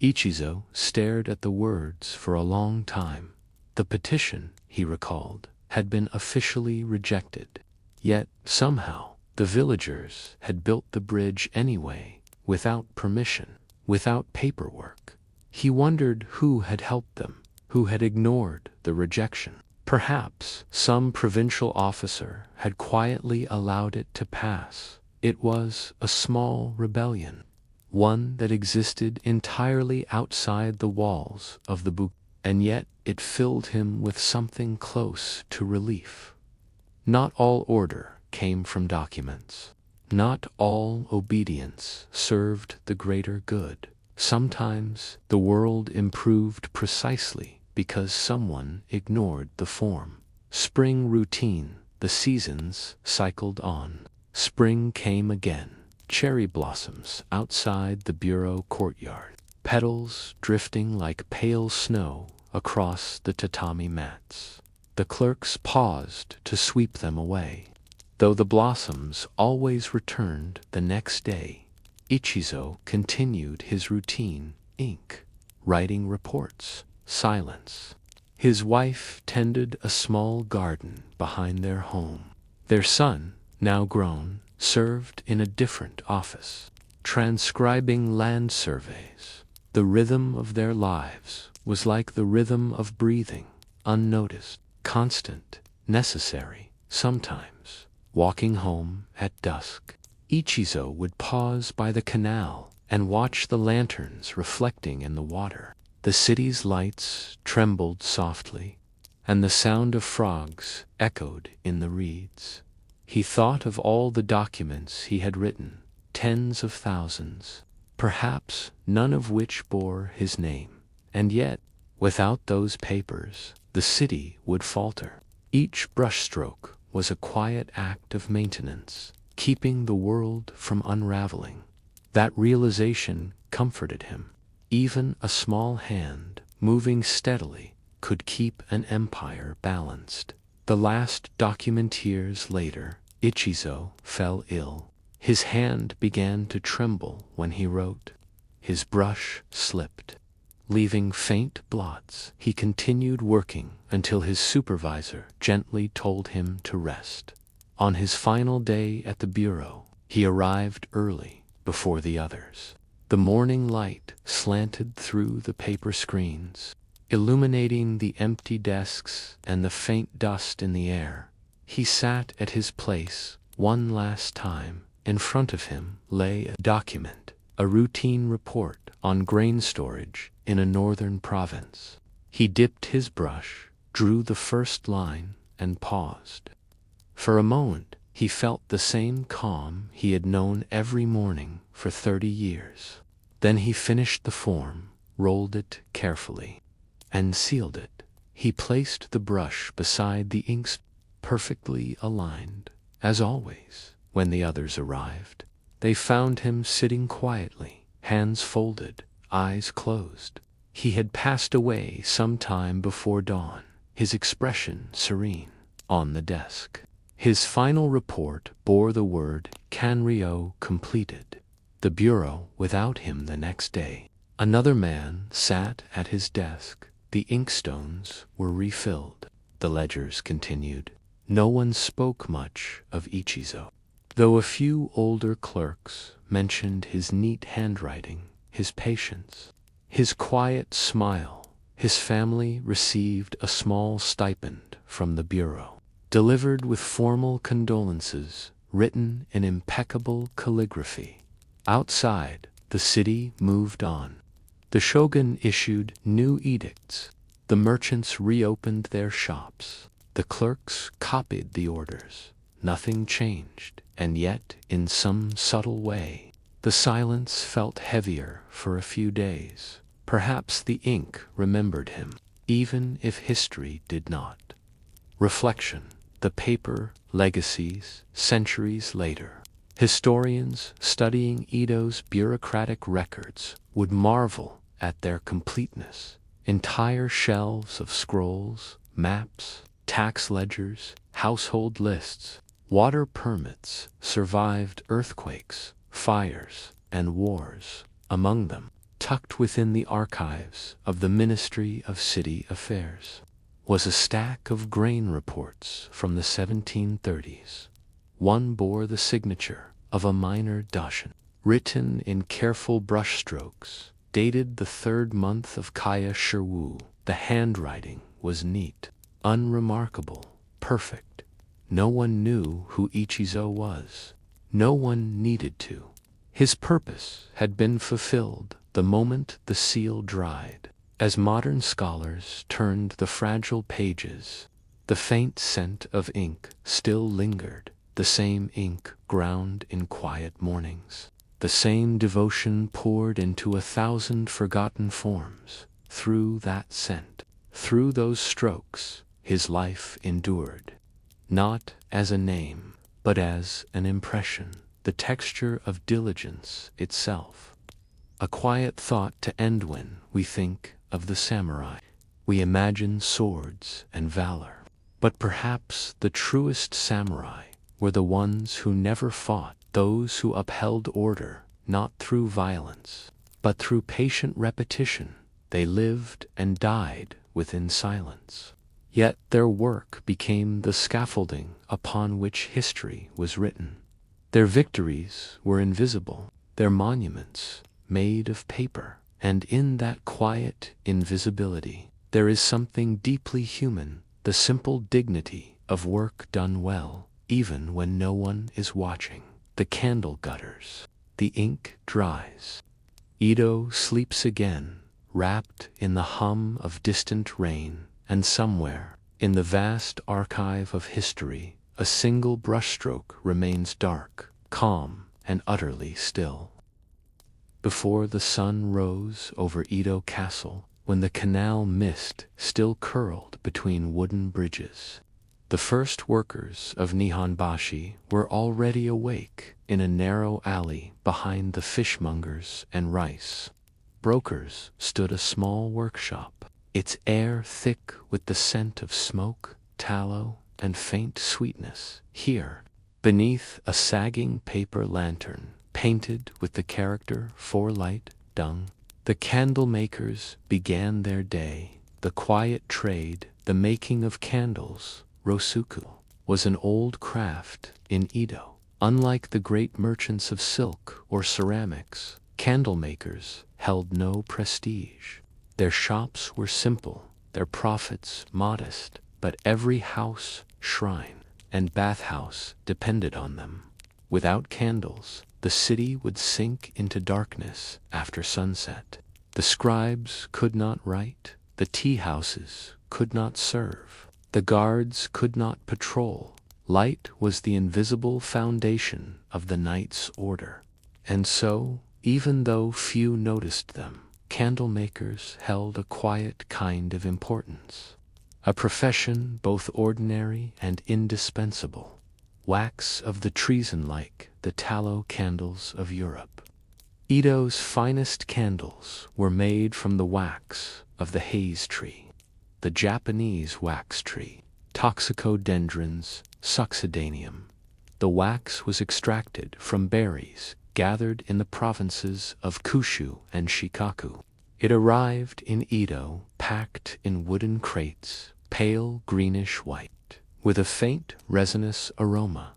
Ichizo stared at the words for a long time. The petition, he recalled, had been officially rejected. Yet, somehow, the villagers had built the bridge anyway, without permission, without paperwork. He wondered who had helped them, who had ignored the rejection. Perhaps some provincial officer had quietly allowed it to pass. It was a small rebellion, one that existed entirely outside the walls of the book, and yet it filled him with something close to relief. Not all order came from documents. Not all obedience served the greater good. Sometimes the world improved precisely because someone ignored the form. Spring routine, the seasons cycled on. Spring came again. Cherry blossoms outside the bureau courtyard. Petals drifting like pale snow across the tatami mats. The clerks paused to sweep them away. Though the blossoms always returned the next day, Ichizo continued his routine, ink, writing reports, silence. His wife tended a small garden behind their home. Their son, now grown, served in a different office, transcribing land surveys. The rhythm of their lives was like the rhythm of breathing, unnoticed, constant, necessary. Sometimes, walking home at dusk, Ichizo would pause by the canal and watch the lanterns reflecting in the water. The city's lights trembled softly, and the sound of frogs echoed in the reeds. He thought of all the documents he had written, tens of thousands, perhaps none of which bore his name. And yet, without those papers, the city would falter. Each brushstroke was a quiet act of maintenance, keeping the world from unraveling. That realization comforted him. Even a small hand, moving steadily, could keep an empire balanced. The last document years later, Ichizo fell ill. His hand began to tremble when he wrote. His brush slipped, leaving faint blots. He continued working until his supervisor gently told him to rest. On his final day at the bureau, he arrived early, before the others. The morning light slanted through the paper screens, illuminating the empty desks and the faint dust in the air. He sat at his place one last time. In front of him lay a document, a routine report on grain storage in a northern province. He dipped his brush, drew the first line, and paused. For a moment, he felt the same calm he had known every morning for 30 years. Then he finished the form, rolled it carefully, and sealed it. He placed the brush beside the inks, perfectly aligned. As always, when the others arrived, they found him sitting quietly, hands folded, eyes closed. He had passed away some time before dawn, his expression serene, on the desk. His final report bore the word Kanryo completed. The bureau without him the next day. Another man sat at his desk. The inkstones were refilled. The ledgers continued. No one spoke much of Ichizo, though a few older clerks mentioned his neat handwriting, his patience, his quiet smile. His family received a small stipend from the bureau, delivered with formal condolences, written in impeccable calligraphy. Outside, the city moved on. The shogun issued new edicts. The merchants reopened their shops. The clerks copied the orders. Nothing changed, and yet, in some subtle way, the silence felt heavier for a few days. Perhaps the ink remembered him, even if history did not. Reflection, the paper, legacies, centuries later. Historians studying Edo's bureaucratic records would marvel at their completeness. Entire shelves of scrolls, maps, tax ledgers, household lists, water permits survived earthquakes, fires, and wars. Among them, tucked within the archives of the Ministry of City Affairs, was a stack of grain reports from the 1730s. One bore the signature of a minor daishin, written in careful brushstrokes, dated the 3rd month of Kaya Shirwu. The handwriting was neat, unremarkable, perfect. No one knew who Ichizo was. No one needed to. His purpose had been fulfilled the moment the seal dried. As modern scholars turned the fragile pages, the faint scent of ink still lingered, the same ink ground in quiet mornings. The same devotion poured into 1,000 forgotten forms. Through that scent, through those strokes, his life endured. Not as a name, but as an impression, the texture of diligence itself. A quiet thought to end when we think of the samurai. We imagine swords and valor. But perhaps the truest samurai were the ones who never fought, those who upheld order, not through violence, but through patient repetition. They lived and died within silence. Yet their work became the scaffolding upon which history was written. Their victories were invisible, their monuments made of paper, and in that quiet invisibility there is something deeply human, the simple dignity of work done well, even when no one is watching. The candle gutters. The ink dries. Edo sleeps again, wrapped in the hum of distant rain, and somewhere, in the vast archive of history, a single brushstroke remains dark, calm, and utterly still. Before the sun rose over Edo Castle, when the canal mist still curled between wooden bridges, the first workers of Nihonbashi were already awake in a narrow alley behind the fishmongers and rice brokers stood a small workshop, its air thick with the scent of smoke, tallow, and faint sweetness. Here, beneath a sagging paper lantern painted with the character for light, dung, the candle makers began their day. The quiet trade, the making of candles, rosuku, was an old craft in Edo. Unlike the great merchants of silk or ceramics, candle makers held no prestige. Their shops were simple, their profits modest, but every house, shrine, and bathhouse depended on them. Without candles, the city would sink into darkness after sunset. The scribes could not write, the tea-houses could not serve, the guards could not patrol. Light was the invisible foundation of the night's order. And so, even though few noticed them, candle makers held a quiet kind of importance, a profession both ordinary and indispensable. Wax of the treason like the tallow candles of Europe. Edo's finest candles were made from the wax of the haze tree, the Japanese wax tree, Toxicodendrons succedaneum. The wax was extracted from berries gathered in the provinces of Kyushu and Shikaku. It arrived in Edo packed in wooden crates, pale greenish white, with a faint resinous aroma.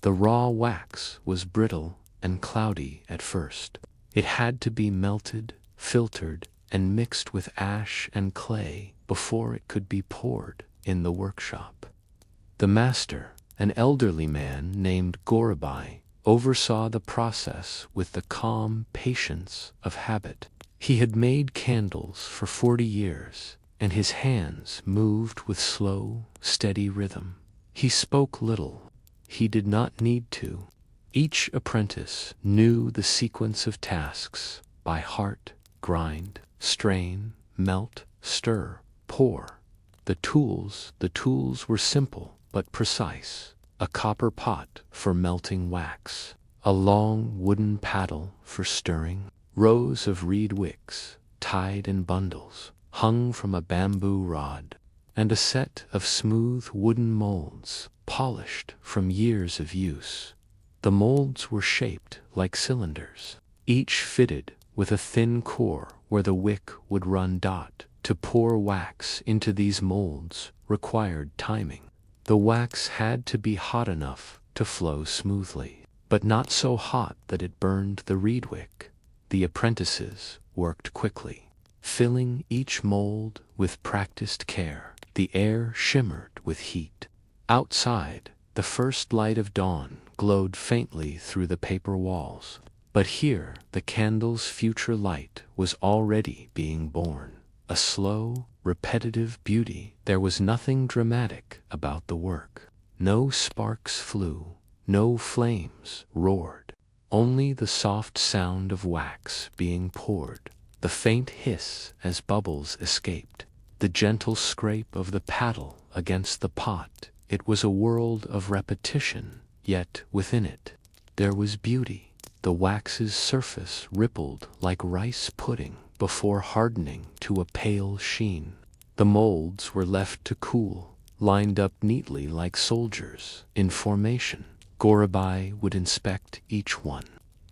The raw wax was brittle and cloudy at first. It had to be melted, filtered, and mixed with ash and clay before it could be poured in the workshop. The master, an elderly man named Gorabai, oversaw the process with the calm patience of habit. He had made candles for 40 years, and his hands moved with slow, steady rhythm. He spoke little. He did not need to. Each apprentice knew the sequence of tasks by heart: grind, strain, melt, stir, pour. The tools were simple but precise. A copper pot for melting wax, a long wooden paddle for stirring, rows of reed wicks, tied in bundles, hung from a bamboo rod, and a set of smooth wooden molds, polished from years of use. The molds were shaped like cylinders, each fitted with a thin core where the wick would run. To pour wax into these molds required timing. The wax had to be hot enough to flow smoothly, but not so hot that it burned the reed wick. The apprentices worked quickly, filling each mold with practiced care. The air shimmered with heat. Outside, the first light of dawn glowed faintly through the paper walls. But here, the candle's future light was already being born. A slow, repetitive beauty. There was nothing dramatic about the work. No sparks flew, no flames roared. Only the soft sound of wax being poured, the faint hiss as bubbles escaped, the gentle scrape of the paddle against the pot. It was a world of repetition, yet within it there was beauty. The wax's surface rippled like rice pudding before hardening to a pale sheen. The molds were left to cool, lined up neatly like soldiers in formation. Gorabai would inspect each one,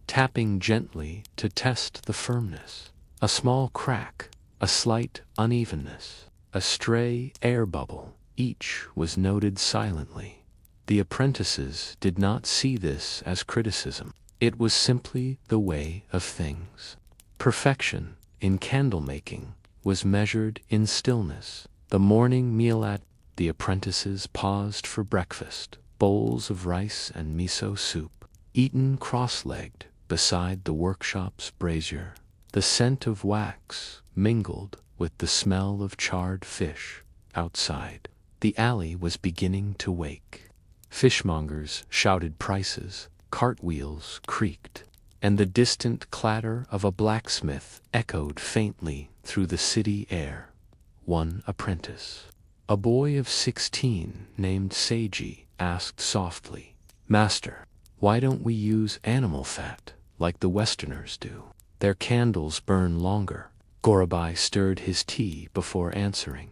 tapping gently to test the firmness. A small crack, a slight unevenness, a stray air bubble, each was noted silently. The apprentices did not see this as criticism. It was simply the way of things. Perfection in candle making was measured in stillness. The morning meal the apprentices paused for breakfast, bowls of rice and miso soup, eaten cross-legged beside the workshop's brazier. The scent of wax mingled with the smell of charred fish outside. The alley was beginning to wake. Fishmongers shouted prices, cartwheels creaked, and the distant clatter of a blacksmith echoed faintly through the city air. One apprentice, a boy of 16 named Seiji, asked softly, "Master, why don't we use animal fat like the Westerners do? Their candles burn longer." Gorabai stirred his tea before answering.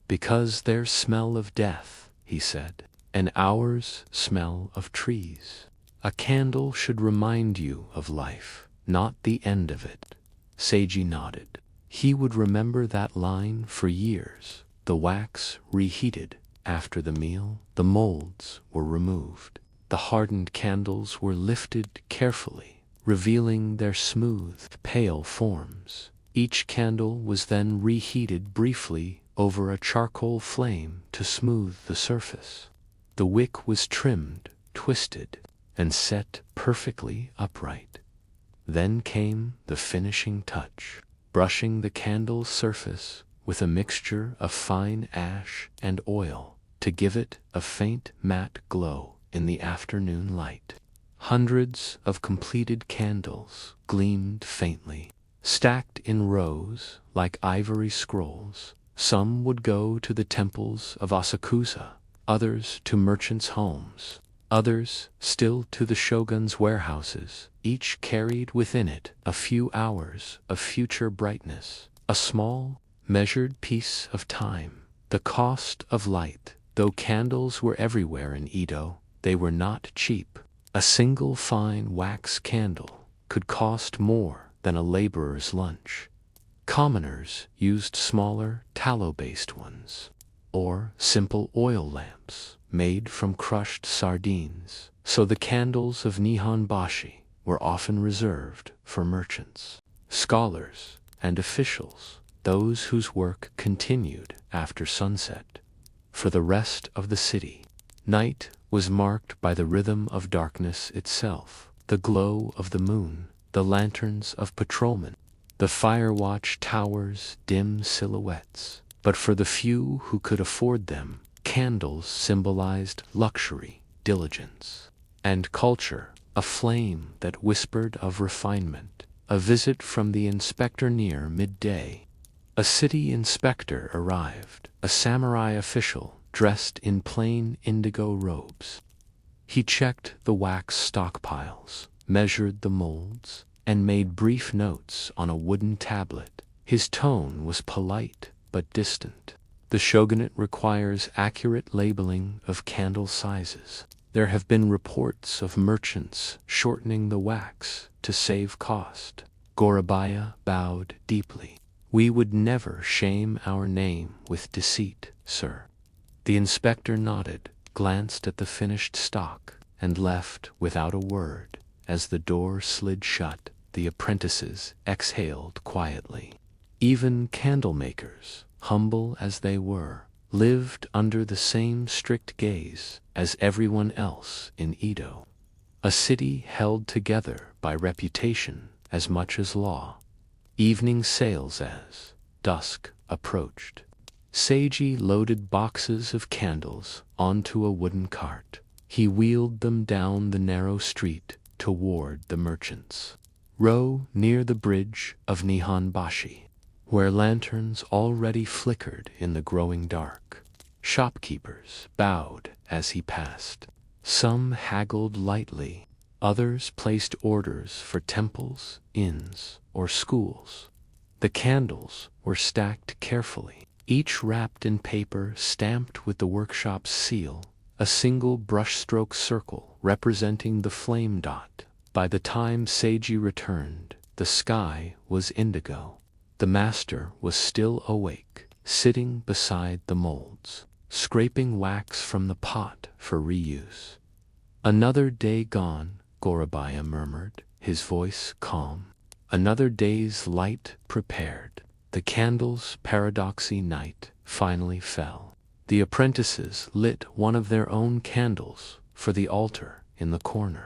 "Because their smell of death," he said, "and ours smell of trees. A candle should remind you of life, not the end of it." Seiji nodded. He would remember that line for years. The wax reheated. After the meal, the molds were removed. The hardened candles were lifted carefully, revealing their smooth, pale forms. Each candle was then reheated briefly over a charcoal flame to smooth the surface. The wick was trimmed, twisted, and set perfectly upright. Then came the finishing touch, brushing the candle's surface with a mixture of fine ash and oil to give it a faint matte glow in the afternoon light. Hundreds of completed candles gleamed faintly, stacked in rows like ivory scrolls. Some would go to the temples of Asakusa, others to merchants' homes, others still to the shogun's warehouses. Each carried within it a few hours of future brightness, a small, measured piece of time. The cost of light. Though candles were everywhere in Edo, they were not cheap. A single fine wax candle could cost more than a laborer's lunch. Commoners used smaller, tallow-based ones, or simple oil lamps made from crushed sardines, so the candles of Nihonbashi were often reserved for merchants, scholars, and officials, those whose work continued after sunset. For the rest of the city, night was marked by the rhythm of darkness itself, the glow of the moon, the lanterns of patrolmen, the fire watch towers' dim silhouettes. But for the few who could afford them, candles symbolized luxury, diligence, and culture, a flame that whispered of refinement. A visit from the inspector near midday. A city inspector arrived, a samurai official dressed in plain indigo robes. He checked the wax stockpiles, measured the molds, and made brief notes on a wooden tablet. His tone was polite but distant. The shogunate requires accurate labeling of candle sizes. There have been reports of merchants shortening the wax to save cost. Gorabaya bowed deeply. We would never shame our name with deceit, sir. The inspector nodded, glanced at the finished stock, and left without a word. As the door slid shut, the apprentices exhaled quietly. Even candlemakers, humble as they were, lived under the same strict gaze as everyone else in Edo. A city held together by reputation as much as law. Evening sales as dusk approached. Seiji loaded boxes of candles onto a wooden cart. He wheeled them down the narrow street toward the merchants' row near the bridge of Nihonbashi, where lanterns already flickered in the growing dark. Shopkeepers bowed as he passed. Some haggled lightly, others placed orders for temples, inns, or schools. The candles were stacked carefully, each wrapped in paper stamped with the workshop's seal, a single brushstroke circle representing the flame dot. By the time Seiji returned, the sky was indigo. The master was still awake, sitting beside the molds, scraping wax from the pot for reuse. Another day gone, Gorabaya murmured, his voice calm. Another day's light prepared. The candle's paradoxy night finally fell. The apprentices lit one of their own candles for the altar in the corner.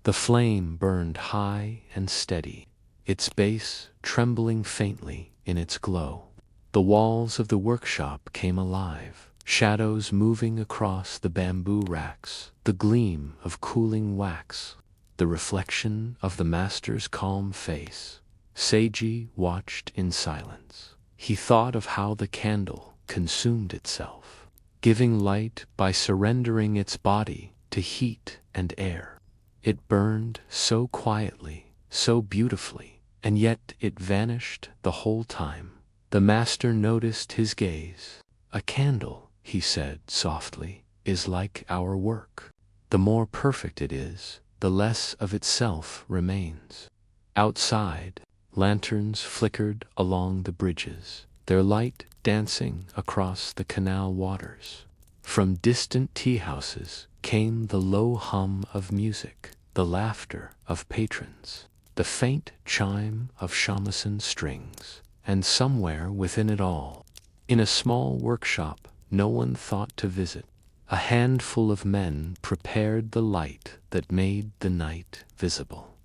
The flame burned high and steady, its base trembling faintly in its glow. The walls of the workshop came alive, shadows moving across the bamboo racks, the gleam of cooling wax, the reflection of the master's calm face. Seiji watched in silence. He thought of how the candle consumed itself, giving light by surrendering its body to heat and air. It burned so quietly, so beautifully, and yet it vanished the whole time. The master noticed his gaze. "A candle," he said softly, "is like our work. The more perfect it is, the less of itself remains." Outside, lanterns flickered along the bridges, their light dancing across the canal waters. From distant tea-houses came the low hum of music, the laughter of patrons, the faint chime of shamisen strings, and somewhere within it all, in a small workshop no one thought to visit, a handful of men prepared the light that made the night visible.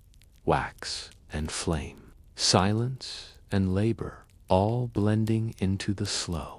Wax and flame, silence and labor, all blending into the slow,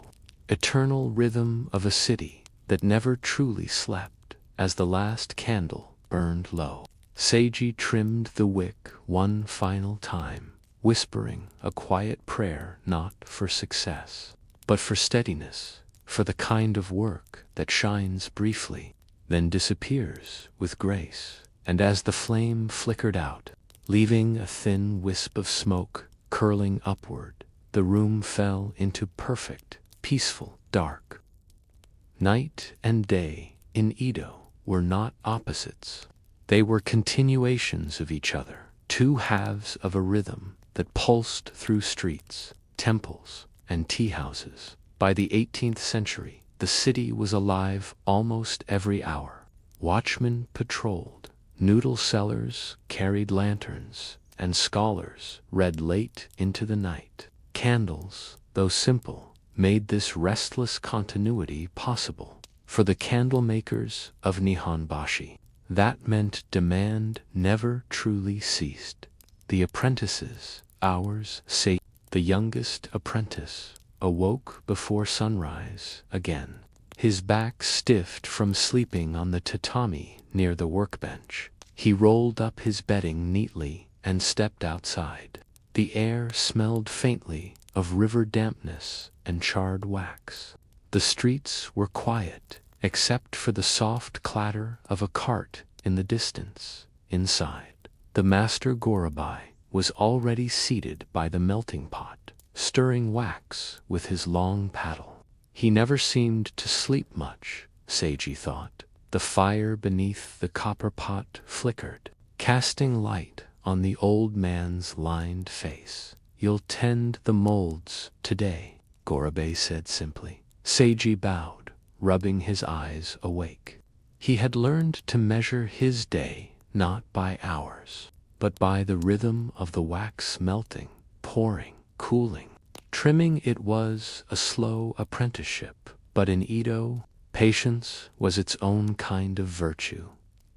eternal rhythm of a city that never truly slept. As the last candle burned low, Seiji trimmed the wick one final time, whispering a quiet prayer not for success, but for steadiness, for the kind of work that shines briefly, then disappears with grace. And as the flame flickered out, leaving a thin wisp of smoke curling upward, the room fell into perfect, peaceful dark. Night and day in Edo were not opposites. They were continuations of each other, two halves of a rhythm that pulsed through streets, temples, and tea-houses. By the 18th century, the city was alive almost every hour. Watchmen patrolled, noodle sellers carried lanterns, and scholars read late into the night. Candles, though simple, made this restless continuity possible. for the candle makers of Nihonbashi. That meant demand never truly ceased. The apprentices, the youngest apprentice, awoke before sunrise again. His back stiffed from sleeping on the tatami near the workbench. He rolled up his bedding neatly and stepped outside. The air smelled faintly of river dampness and charred wax. The streets were quiet, except for the soft clatter of a cart in the distance. Inside, the master Gorabai was already seated by the melting pot, stirring wax with his long paddle. He never seemed to sleep much, Seiji thought. The fire beneath the copper pot flickered, casting light on the old man's lined face. "You'll tend the molds today," Gorabai said simply. Seiji bowed, rubbing his eyes awake. He had learned to measure his day not by hours, but by the rhythm of the wax melting, pouring, cooling. Trimming it was a slow apprenticeship, but in Edo, patience was its own kind of virtue.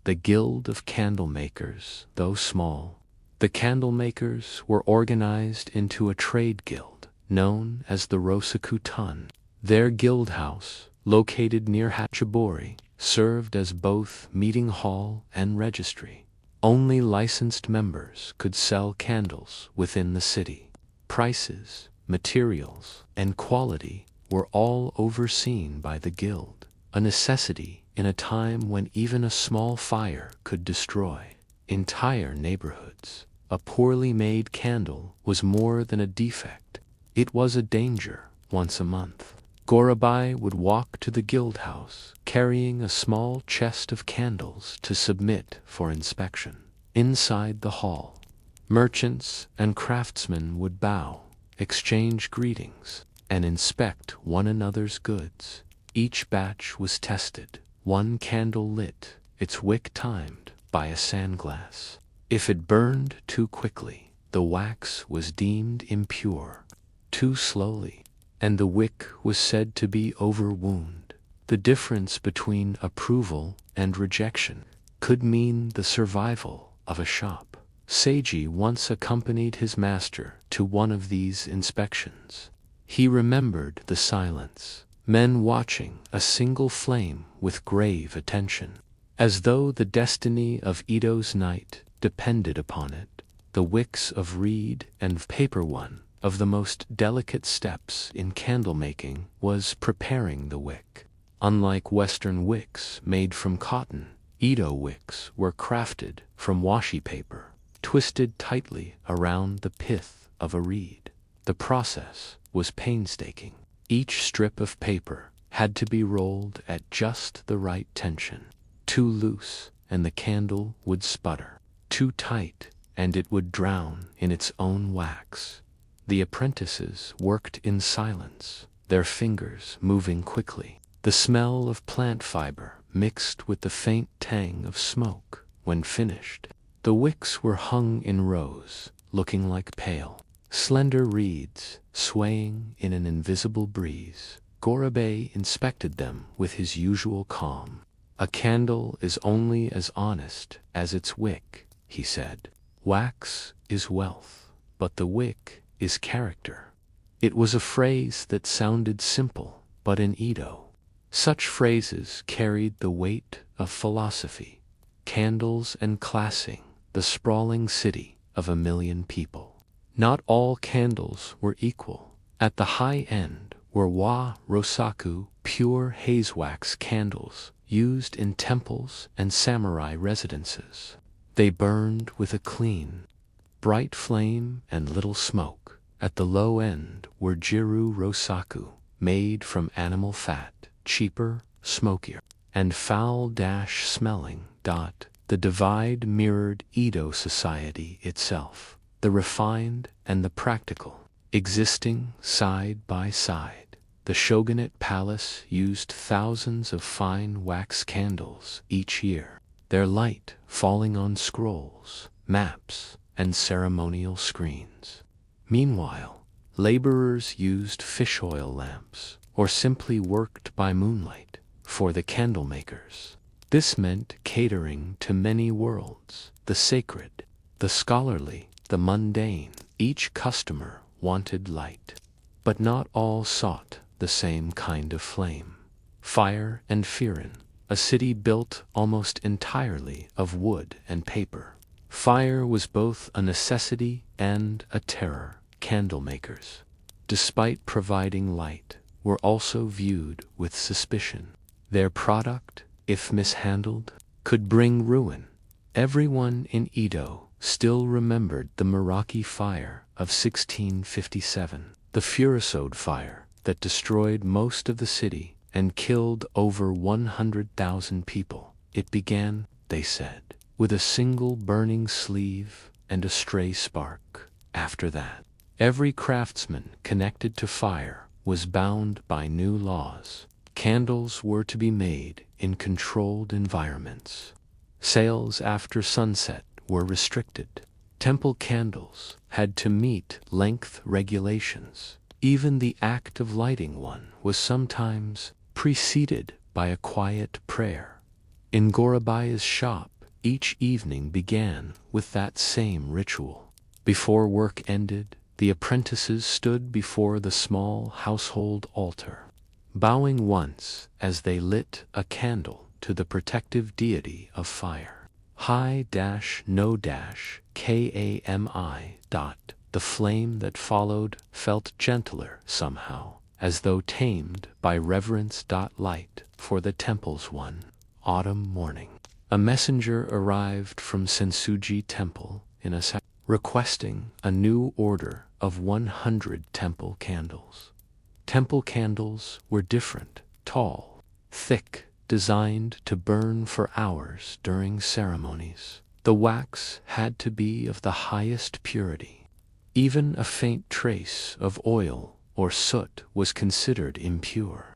The Guild of Candle Makers, though small, the candle makers were organized into a trade guild known as the Rosaku-tan. Their guild house, located near Hachibori, served as both meeting hall and registry. Only licensed members could sell candles within the city. Prices, materials, and quality were all overseen by the guild, a necessity in a time when even a small fire could destroy entire neighborhoods. A poorly made candle was more than a defect. It was a danger. Once a month, Gorabai would walk to the guild house, carrying a small chest of candles to submit for inspection. Inside the hall, merchants and craftsmen would bow, exchange greetings, and inspect one another's goods. Each batch was tested, one candle lit, its wick timed by a sandglass. If it burned too quickly, the wax was deemed impure. Too slowly, and the wick was said to be overwound. The difference between approval and rejection could mean the survival of a shop. Seiji once accompanied his master to one of these inspections. He remembered the silence, men watching a single flame with grave attention, as though the destiny of Edo's night depended upon it. The wicks of reed and paper, one of the most delicate steps in candle making, was preparing the wick. Unlike Western wicks made from cotton, Edo wicks were crafted from washi paper, twisted tightly around the pith of a reed. The process was painstaking. Each strip of paper had to be rolled at just the right tension. Too loose, and the candle would sputter. Too tight, and it would drown in its own wax. The apprentices worked in silence, their fingers moving quickly. The smell of plant fiber mixed with the faint tang of smoke when finished. The wicks were hung in rows, looking like pale, slender reeds swaying in an invisible breeze. Gorabai inspected them with his usual calm. "A candle is only as honest as its wick," he said. "Wax is wealth, but the wick is character." It was a phrase that sounded simple, but in Edo, such phrases carried the weight of philosophy. Candles and classing, the sprawling city of 1,000,000 people. Not all candles were equal. At the high end were rosaku, pure hazewax candles used in temples and samurai residences. They burned with a clean, bright flame and little smoke. At the low end were jiru rosaku, made from animal fat, cheaper, smokier, and foul-smelling. The divide mirrored Edo society itself, the refined and the practical, existing side by side. The shogunate palace used thousands of fine wax candles each year, their light falling on scrolls, maps, and ceremonial screens. Meanwhile, laborers used fish oil lamps, or simply worked by moonlight, for the candlemakers. This meant catering to many worlds, the sacred, the scholarly, the mundane. Each customer wanted light. But not all sought the same kind of flame. Fire and Firen, a city built almost entirely of wood and paper. Fire was both a necessity and a terror. Candlemakers, despite providing light, were also viewed with suspicion. Their product, if mishandled, could bring ruin. Everyone in Edo still remembered the Meraki fire of 1657, the Furisode fire that destroyed most of the city and killed over 100,000 people. It began, they said, with a single burning sleeve and a stray spark. After that, every craftsman connected to fire was bound by new laws. Candles were to be made in controlled environments. Sales after sunset were restricted. Temple candles had to meet length regulations. Even the act of lighting one was sometimes preceded by a quiet prayer. In Gorabai's shop, each evening began with that same ritual. Before work ended, the apprentices stood before the small household altar, bowing once as they lit a candle to the protective deity of fire. High-no-kami. The flame that followed felt gentler somehow, as though tamed by reverence. Light for the temple's one autumn morning. A messenger arrived from Sensuji Temple in Osaka, requesting a new order of 100 temple candles. Temple candles were different, tall, thick, designed to burn for hours during ceremonies. The wax had to be of the highest purity. Even a faint trace of oil or soot was considered impure.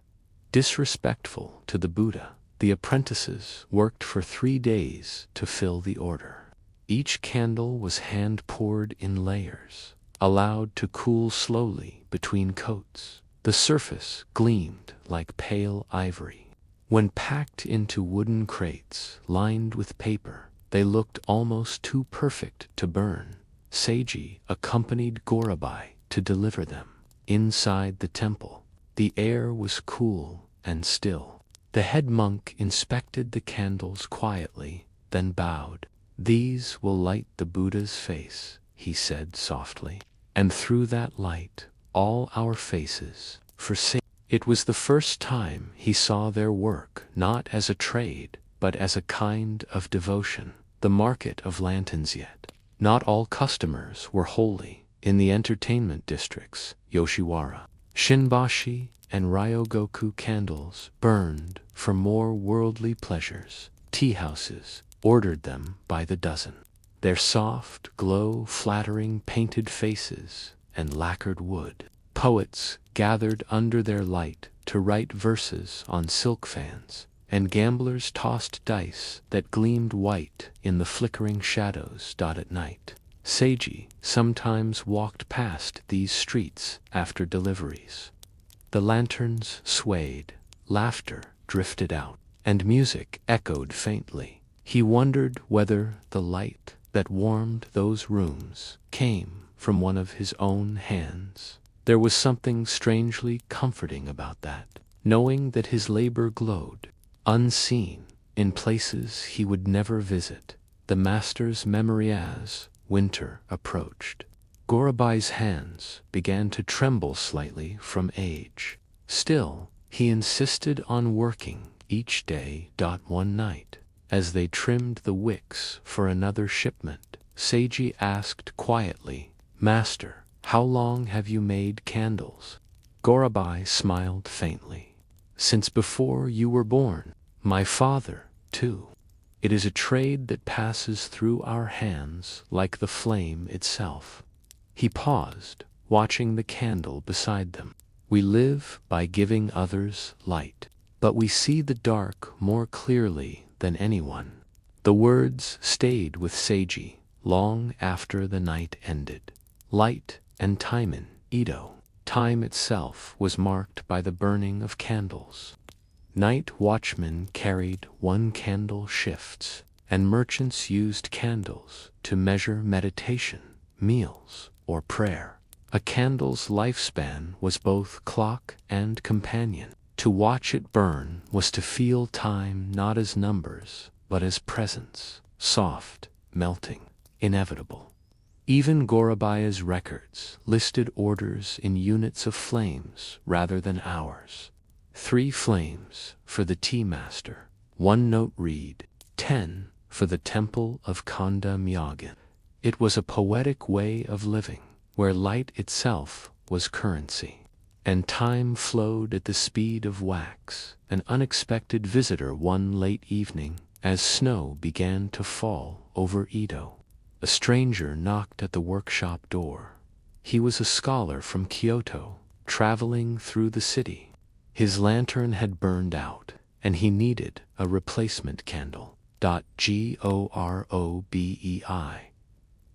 Disrespectful to the Buddha, the apprentices worked for 3 days to fill the order. Each candle was hand-poured in layers, allowed to cool slowly between coats. The surface gleamed like pale ivory. When packed into wooden crates lined with paper, they looked almost too perfect to burn. Seiji accompanied Gorabai to deliver them. Inside the temple, the air was cool and still. The head monk inspected the candles quietly, then bowed. "These will light the Buddha's face," he said softly, "and through that light, all our faces." For Seiji, it was the first time he saw their work not as a trade, but as a kind of devotion. The market of lanterns yet. Not all customers were holy. In the entertainment districts, Yoshiwara, Shinbashi, and Ryogoku candles burned for more worldly pleasures. Tea houses ordered them by the dozen. Their soft glow flattering painted faces and lacquered wood. Poets gathered under their light to write verses on silk fans, and gamblers tossed dice that gleamed white in the flickering shadows. At night, Seiji sometimes walked past these streets after deliveries. The lanterns swayed, laughter drifted out, and music echoed faintly. He wondered whether the light that warmed those rooms came from one of his own hands. There was something strangely comforting about that, knowing that his labor glowed, unseen, in places he would never visit. The master's memory as winter approached. Gorabai's hands began to tremble slightly from age. Still, he insisted on working each day. One night, as they trimmed the wicks for another shipment, Seiji asked quietly, "Master, how long have you made candles?" Gorabai smiled faintly. "Since before you were born. My father, too. It is a trade that passes through our hands like the flame itself." He paused, watching the candle beside them. "We live by giving others light, but we see the dark more clearly than anyone." The words stayed with Seiji long after the night ended. Light and time in Edo. Time itself was marked by the burning of candles. Night watchmen carried 1 candle shifts, and merchants used candles to measure meditation, meals, or prayer. A candle's lifespan was both clock and companion. To watch it burn was to feel time not as numbers, but as presence, soft, melting, inevitable. Even Gorabaya's records listed orders in units of flames rather than hours. 3 flames for the tea master, 1 note read, 10 for the temple of Kanda Myagen. It was a poetic way of living, where light itself was currency, and time flowed at the speed of wax. An unexpected visitor one late evening, as snow began to fall over Edo. A stranger knocked at the workshop door. He was a scholar from Kyoto, traveling through the city. His lantern had burned out, and he needed a replacement candle. Gorobei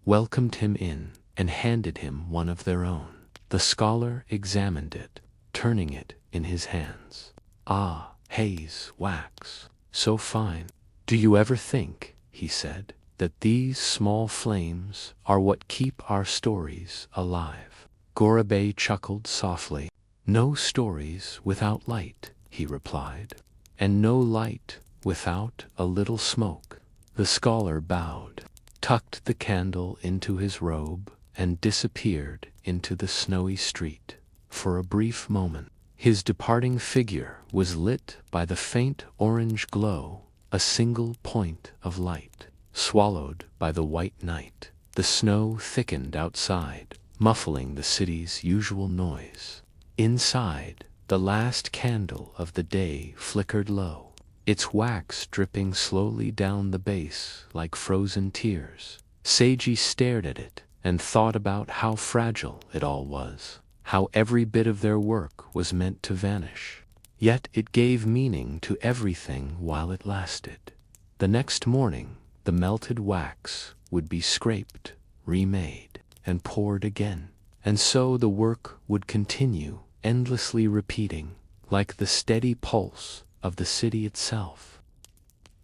welcomed him in and handed him one of their own. The scholar examined it, turning it in his hands. Ah, haze, wax, so fine. Do you ever think, he said, that these small flames are what keep our stories alive? Gorobei chuckled softly. No stories without light, he replied, and no light without a little smoke. The scholar bowed, tucked the candle into his robe, and disappeared into the snowy street. For a brief moment, his departing figure was lit by the faint orange glow, a single point of light. Swallowed by the white night, the snow thickened outside, muffling the city's usual noise. Inside, the last candle of the day flickered low, its wax dripping slowly down the base like frozen tears. Seiji stared at it and thought about how fragile it all was, how every bit of their work was meant to vanish. Yet it gave meaning to everything while it lasted. The next morning, the melted wax would be scraped, remade, and poured again. And so the work would continue, endlessly repeating, like the steady pulse of the city itself.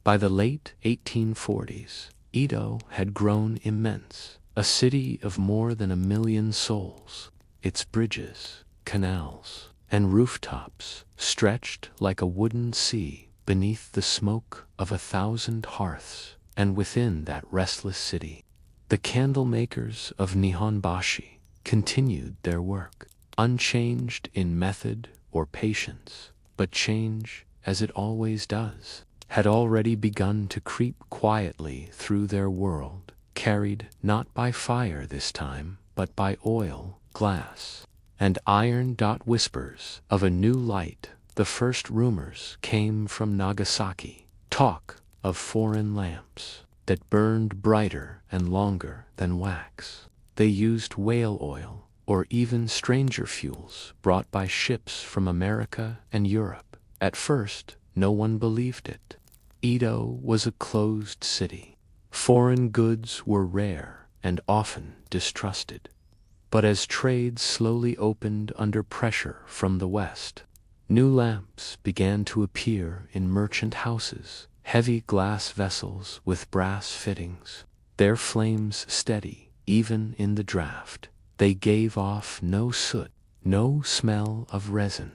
By the late 1840s, Edo had grown immense, a city of more than 1 million souls. Its bridges, canals, and rooftops stretched like a wooden sea beneath the smoke of 1,000 hearths. And within that restless city, the candle makers of Nihonbashi continued their work, unchanged in method or patience, but change, as it always does, had already begun to creep quietly through their world, carried not by fire this time, but by oil, glass, and iron. Whispers of a new light. The first rumors came from Nagasaki, talk of foreign lamps that burned brighter and longer than wax. They used whale oil, or even stranger fuels brought by ships from America and Europe. At first, no one believed it. Edo was a closed city. Foreign goods were rare and often distrusted. But as trade slowly opened under pressure from the West, new lamps began to appear in merchant houses, heavy glass vessels with brass fittings, their flames steady even in the draft. They gave off no soot, no smell of resin.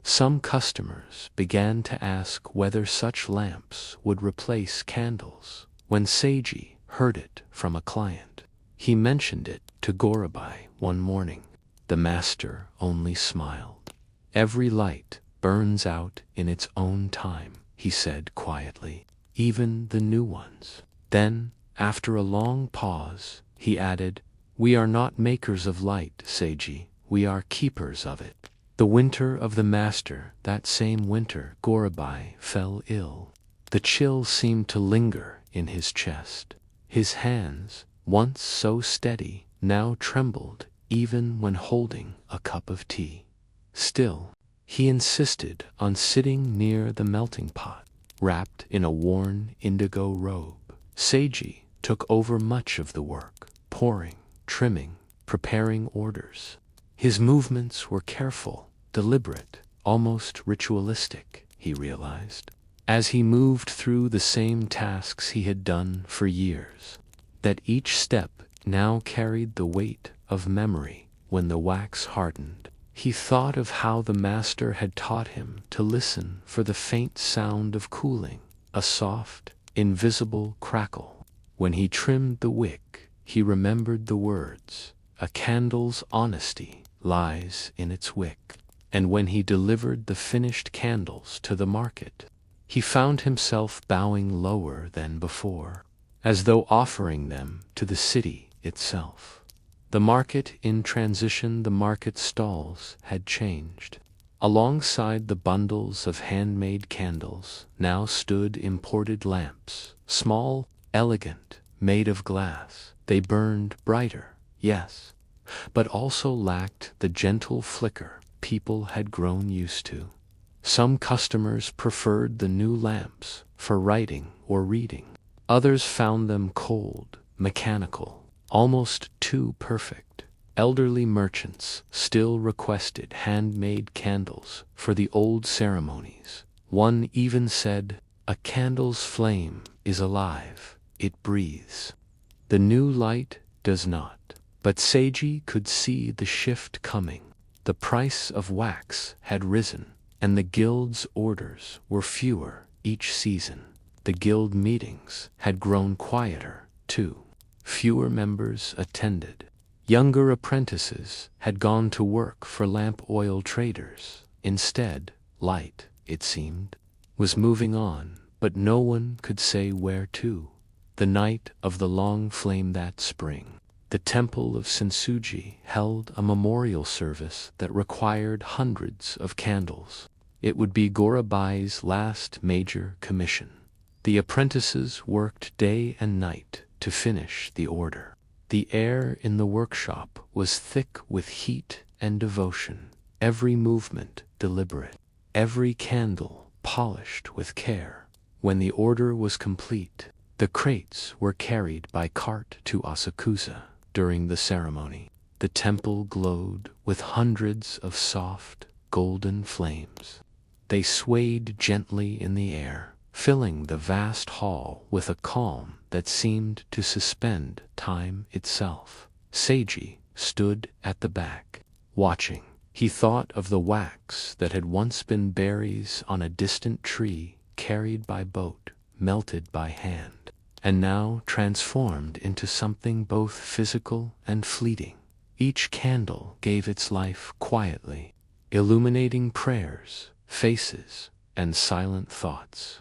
Some customers began to ask whether such lamps would replace candles. When Seiji heard it from a client, he mentioned it to Gorobei one morning. The master only smiled. "Every light burns out in its own time," he said quietly, "even the new ones." Then, after a long pause, he added, "We are not makers of light, Seiji, we are keepers of it." The winter of the master, that same winter, Gorobei fell ill. The chill seemed to linger in his chest. His hands, once so steady, now trembled even when holding a cup of tea. Still, he insisted on sitting near the melting pot, wrapped in a worn indigo robe. Seiji took over much of the work, pouring, trimming, preparing orders. His movements were careful, deliberate, almost ritualistic. he realized, as he moved through the same tasks he had done for years, that each step now carried the weight of memory. When the wax hardened, he thought of how the master had taught him to listen for the faint sound of cooling, a soft, invisible crackle. When he trimmed the wick, he remembered the words, "A candle's honesty lies in its wick." And when he delivered the finished candles to the market, he found himself bowing lower than before, as though offering them to the city itself. The market in transition, the market stalls had changed. Alongside the bundles of handmade candles now stood imported lamps, small, elegant, made of glass. They burned brighter, yes, but also lacked the gentle flicker people had grown used to. Some customers preferred the new lamps for writing or reading. Others found them cold, mechanical, almost too perfect. Elderly merchants still requested handmade candles for the old ceremonies. One even said, "A candle's flame is alive, it breathes. The new light does not." But Seiji could see the shift coming. The price of wax had risen, and the guild's orders were fewer each season. The guild meetings had grown quieter, too. Fewer members attended. Younger apprentices had gone to work for lamp oil traders. Instead, light, it seemed, was moving on, but no one could say where to. The night of the long flame that spring, the temple of Sensuji held a memorial service that required hundreds of candles. It would be Gorabai's last major commission. The apprentices worked day and night to finish the order. The air in the workshop was thick with heat and devotion, every movement deliberate, every candle polished with care. When the order was complete, the crates were carried by cart to Asakusa. During the ceremony, the temple glowed with hundreds of soft, golden flames. They swayed gently in the air, filling the vast hall with a calm that seemed to suspend time itself. Seiji stood at the back, watching. He thought of the wax that had once been berries on a distant tree, carried by boat, melted by hand, and now transformed into something both physical and fleeting. Each candle gave its life quietly, illuminating prayers, faces, and silent thoughts.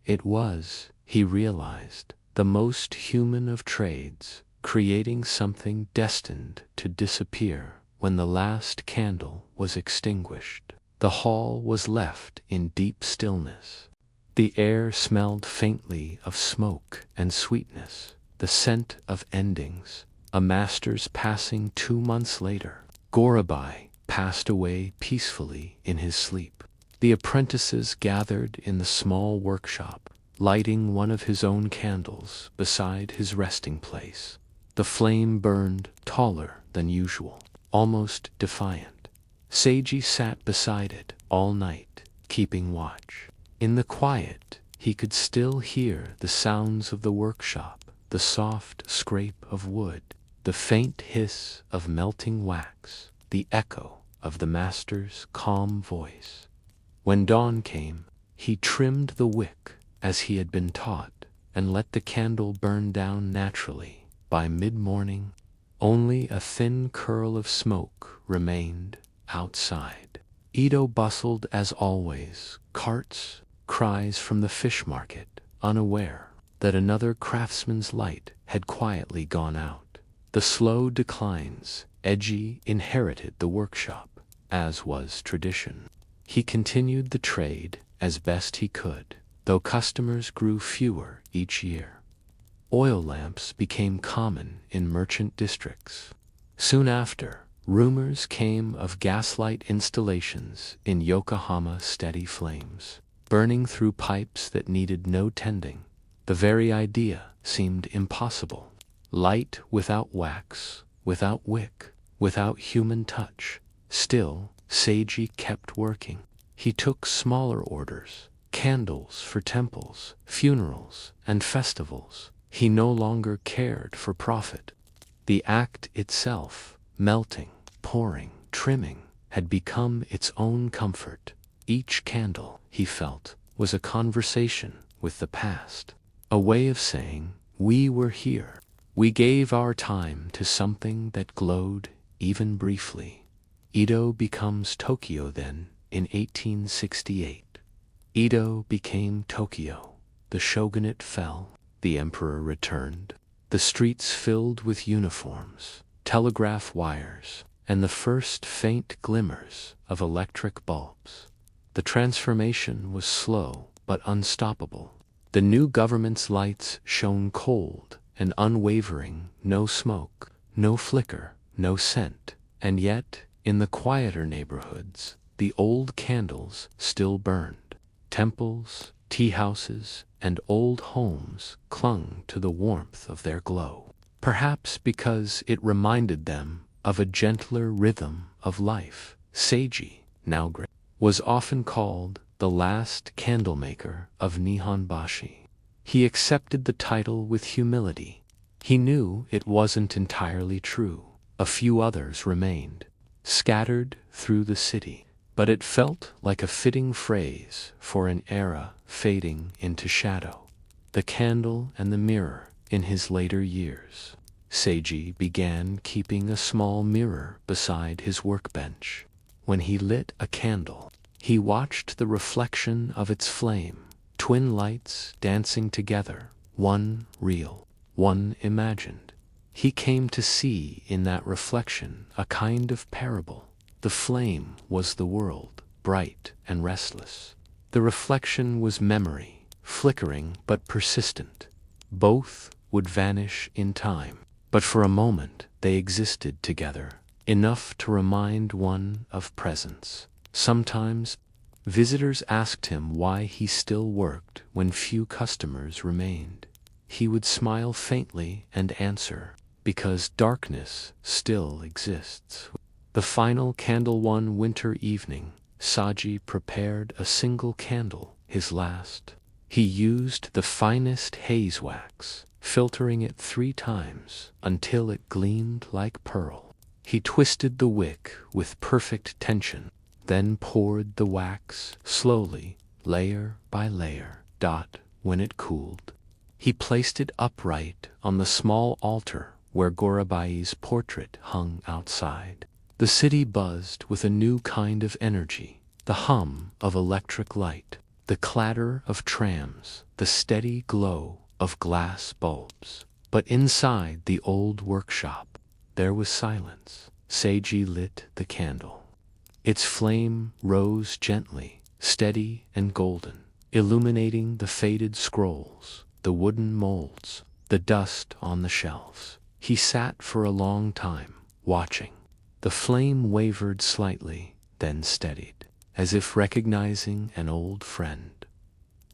It was, he realized, the most human of trades, creating something destined to disappear. When the last candle was extinguished, the hall was left in deep stillness. The air smelled faintly of smoke and sweetness, the scent of endings. A master's passing 2 months later. Gorabai passed away peacefully in his sleep. The apprentices gathered in the small workshop, lighting one of his own candles beside his resting place. The flame burned taller than usual, almost defiant. Seiji sat beside it all night, keeping watch. In the quiet, he could still hear the sounds of the workshop, the soft scrape of wood, the faint hiss of melting wax, the echo of the master's calm voice. When dawn came, he trimmed the wick as he had been taught and let the candle burn down naturally. By mid-morning, only a thin curl of smoke remained outside. Edo bustled as always, carts, cries from the fish market, unaware that another craftsman's light had quietly gone out. The slow declines, Eiji inherited the workshop, as was tradition. He continued the trade as best he could, though customers grew fewer each year. Oil lamps became common in merchant districts. Soon after, rumors came of gaslight installations in Yokohama, steady flames, burning through pipes that needed no tending. The very idea seemed impossible. Light without wax, without wick, without human touch. Still, Seiji kept working. He took smaller orders, candles for temples, funerals, and festivals. He no longer cared for profit. The act itself, melting, pouring, trimming, had become its own comfort. Each candle, he felt, was a conversation with the past, a way of saying, "We were here. We gave our time to something that glowed even briefly." Edo becomes Tokyo then, in 1868. Edo became Tokyo. The shogunate fell. The emperor returned. The streets filled with uniforms, telegraph wires, and the first faint glimmers of electric bulbs. The transformation was slow but unstoppable. The new government's lights shone cold and unwavering, no smoke, no flicker, no scent. And yet, in the quieter neighborhoods, the old candles still burned. Temples, tea-houses, and old homes clung to the warmth of their glow, perhaps because it reminded them of a gentler rhythm of life. Seiji, now great, was often called the last candlemaker of Nihonbashi. He accepted the title with humility. He knew it wasn't entirely true. A few others remained, scattered through the city, but it felt like a fitting phrase for an era fading into shadow. The candle and the mirror in his later years. Seiji began keeping a small mirror beside his workbench. When he lit a candle, he watched the reflection of its flame, twin lights dancing together, one real, one imagined. He came to see in that reflection a kind of parable. The flame was the world, bright and restless. The reflection was memory, flickering but persistent. Both would vanish in time, but for a moment they existed together, enough to remind one of presence. Sometimes, visitors asked him why he still worked when few customers remained. He would smile faintly and answer, "Because darkness still exists." The final candle one winter evening, Saji prepared a single candle, his last. He used the finest haze wax, filtering it 3 times until it gleamed like pearl. He twisted the wick with perfect tension, then poured the wax slowly, layer by layer. When it cooled, he placed it upright on the small altar where Gorabai's portrait hung outside. The city buzzed with a new kind of energy, the hum of electric light, the clatter of trams, the steady glow of glass bulbs. But inside the old workshop, there was silence. Seiji lit the candle. Its flame rose gently, steady and golden, illuminating the faded scrolls, the wooden molds, the dust on the shelves. He sat for a long time, watching. The flame wavered slightly, then steadied, as if recognizing an old friend.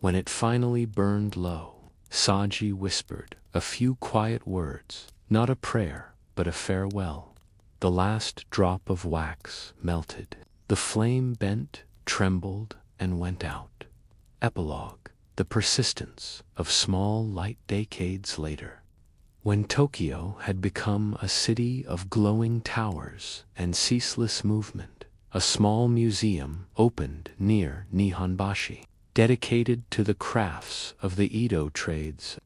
When it finally burned low, Saji whispered a few quiet words, not a prayer, but a farewell. The last drop of wax melted. The flame bent, trembled, and went out. Epilogue: the persistence of small light decades later. When Tokyo had become a city of glowing towers and ceaseless movement, a small museum opened near Nihonbashi, dedicated to the crafts of the Edo trades.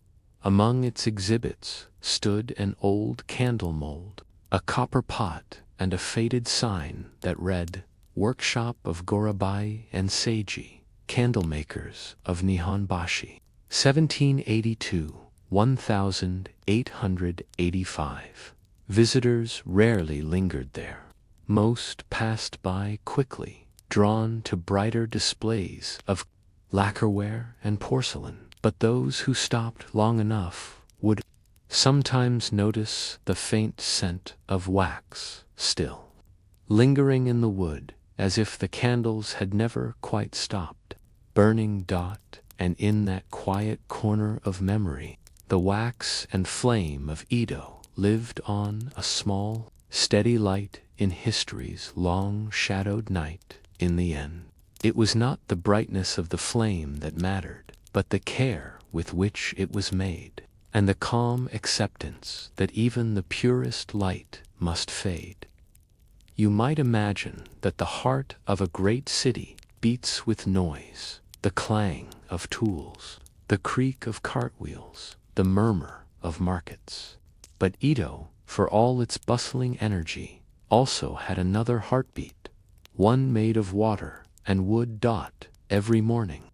Among its exhibits stood an old candle mold, a copper pot, and a faded sign that read, "Workshop of Gorabai and Seiji, Candlemakers of Nihonbashi, 1782–1885. Visitors rarely lingered there. Most passed by quickly, drawn to brighter displays of lacquerware and porcelain. But those who stopped long enough would sometimes notice the faint scent of wax still lingering in the wood, as if the candles had never quite stopped burning. And in that quiet corner of memory, the wax and flame of Edo lived on, a small, steady light in history's long-shadowed night. In the end, It was not the brightness of the flame that mattered, but the care with which it was made, and the calm acceptance that even the purest light must fade. You might imagine that the heart of a great city beats with noise, the clang of tools, the creak of cartwheels, the murmur of markets. But Edo, for all its bustling energy, also had another heartbeat, one made of water and wood every morning.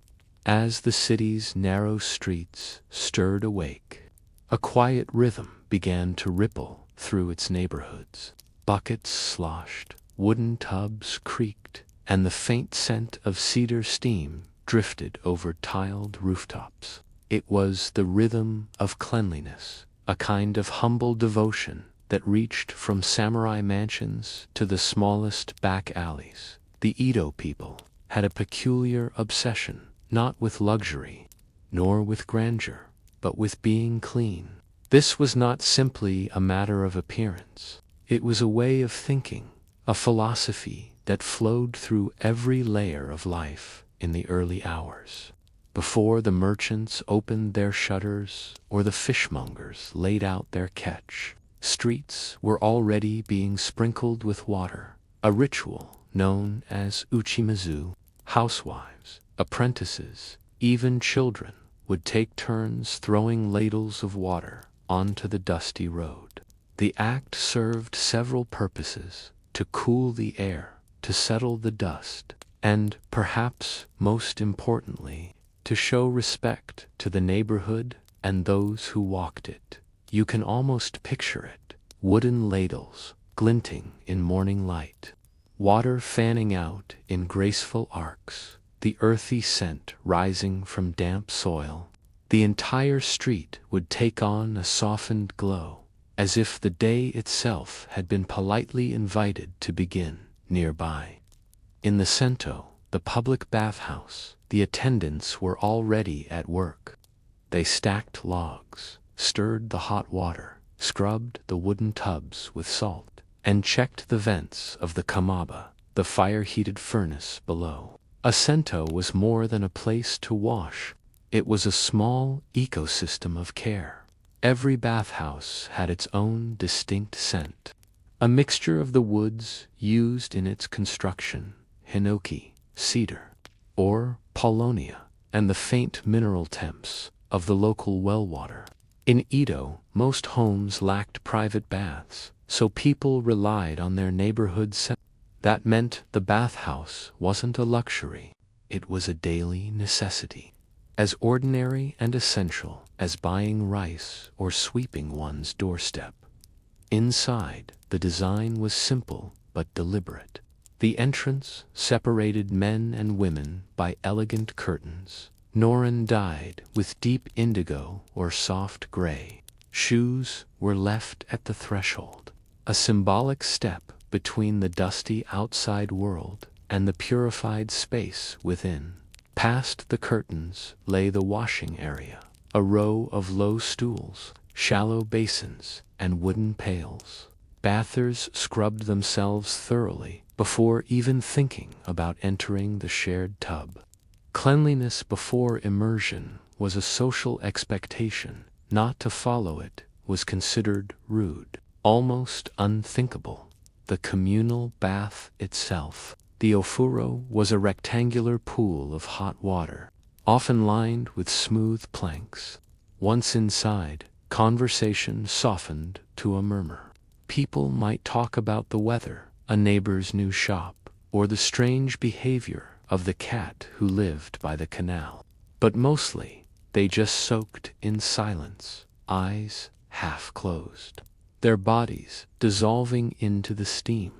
As the city's narrow streets stirred awake, a quiet rhythm began to ripple through its neighborhoods. Buckets sloshed, wooden tubs creaked, and the faint scent of cedar steam drifted over tiled rooftops. It was the rhythm of cleanliness, a kind of humble devotion that reached from samurai mansions to the smallest back alleys. The Edo people had a peculiar obsession, not with luxury, nor with grandeur, but with being clean. This was not simply a matter of appearance. It was a way of thinking, a philosophy that flowed through every layer of life in the early hours. Before the merchants opened their shutters or the fishmongers laid out their catch, streets were already being sprinkled with water, a ritual known as uchimazu. Housewives, apprentices, even children would take turns throwing ladles of water onto the dusty road. The act served several purposes: to cool the air, to settle the dust, and, perhaps most importantly, to show respect to the neighborhood and those who walked it. You can almost picture it, wooden ladles glinting in morning light, water fanning out in graceful arcs, the earthy scent rising from damp soil. The entire street would take on a softened glow, as if the day itself had been politely invited to begin nearby. In the Sento, the public bathhouse, the attendants were already at work. They stacked logs, stirred the hot water, scrubbed the wooden tubs with salt, and checked the vents of the kamaba, the fire-heated furnace below. A Sento was more than a place to wash. It was a small ecosystem of care. Every bathhouse had its own distinct scent, a mixture of the woods used in its construction, hinoki, cedar, or paulownia, and the faint mineral temps of the local well water. In Edo, most homes lacked private baths, so people relied on their neighborhood centers. That meant the bathhouse wasn't a luxury, it was a daily necessity, as ordinary and essential as buying rice or sweeping one's doorstep. Inside, the design was simple but deliberate. The entrance separated men and women by elegant curtains, Norin dyed with deep indigo or soft gray. Shoes were left at the threshold, a symbolic step between the dusty outside world and the purified space within. Past the curtains lay the washing area, a row of low stools, shallow basins, and wooden pails. Bathers scrubbed themselves thoroughly before even thinking about entering the shared tub. Cleanliness before immersion was a social expectation. Not to follow it was considered rude, almost unthinkable. The communal bath itself, the ofuro, was a rectangular pool of hot water, often lined with smooth planks. Once inside, conversation softened to a murmur. People might talk about the weather, a neighbor's new shop, or the strange behavior of the cat who lived by the canal. But mostly, they just soaked in silence, eyes half closed, their bodies dissolving into the steam.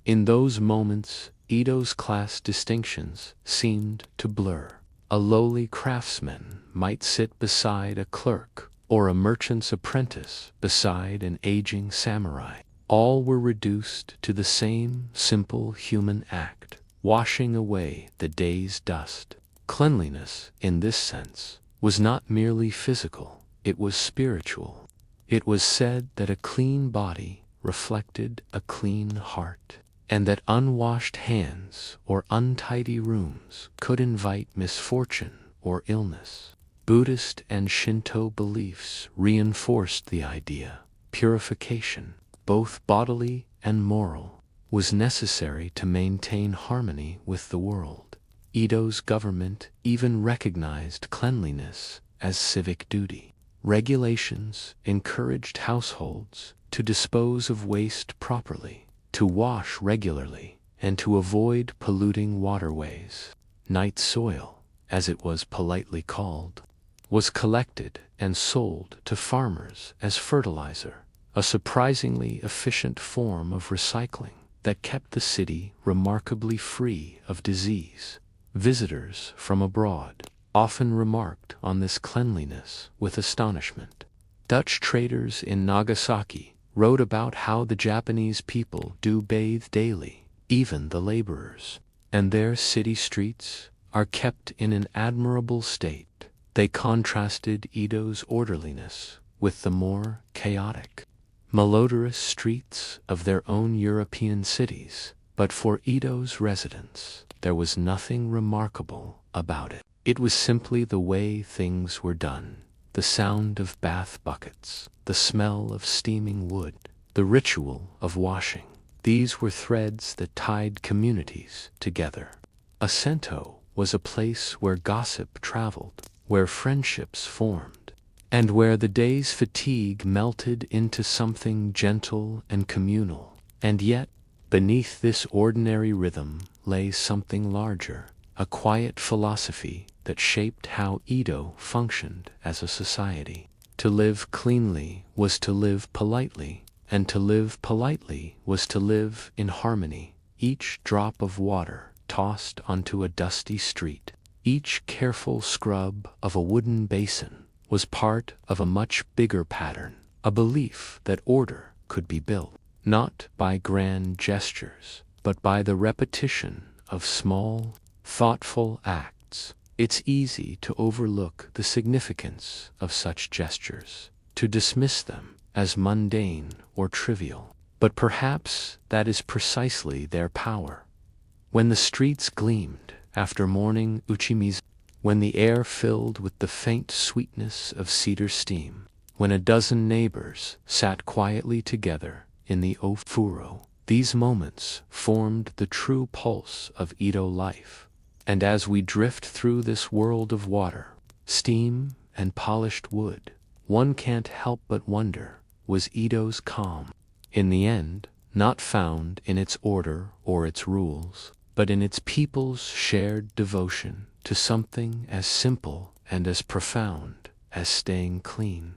In those moments, Edo's class distinctions seemed to blur. A lowly craftsman might sit beside a clerk, or a merchant's apprentice beside an aging samurai. All were reduced to the same simple human act, washing away the day's dust. Cleanliness, in this sense, was not merely physical, it was spiritual. It was said that a clean body reflected a clean heart. and that unwashed hands or untidy rooms could invite misfortune or illness. Buddhist and Shinto beliefs reinforced the idea purification, both bodily and moral, was necessary to maintain harmony with the world. Edo's government even recognized cleanliness as civic duty. Regulations encouraged households to dispose of waste properly, to wash regularly, and to avoid polluting waterways. Night soil, as it was politely called, was collected and sold to farmers as fertilizer, a surprisingly efficient form of recycling that kept the city remarkably free of disease. Visitors from abroad often remarked on this cleanliness with astonishment. Dutch traders in Nagasaki wrote about how the Japanese people do bathe daily, even the laborers, and their city streets are kept in an admirable state. They contrasted Edo's orderliness with the more chaotic, malodorous streets of their own European cities, but for Edo's residents, there was nothing remarkable about it. It was simply the way things were done. The sound of bath buckets, the smell of steaming wood, the ritual of washing. These were threads that tied communities together. A sento was a place where gossip traveled, where friendships formed, and where the day's fatigue melted into something gentle and communal. And yet, beneath this ordinary rhythm lay something larger, a quiet philosophy that shaped how Edo functioned as a society. To live cleanly was to live politely, and to live politely was to live in harmony. Each drop of water tossed onto a dusty street, each careful scrub of a wooden basin was part of a much bigger pattern, a belief that order could be built, not by grand gestures, but by the repetition of small, thoughtful acts. It's easy to overlook the significance of such gestures, to dismiss them as mundane or trivial, but perhaps that is precisely their power. When the streets gleamed after morning uchimizu, when the air filled with the faint sweetness of cedar steam, when a dozen neighbors sat quietly together in the ofuro, these moments formed the true pulse of Edo life. And as we drift through this world of water, steam, and polished wood, one can't help but wonder, was Edo's calm, in the end, not found in its order or its rules, but in its people's shared devotion to something as simple and as profound as staying clean?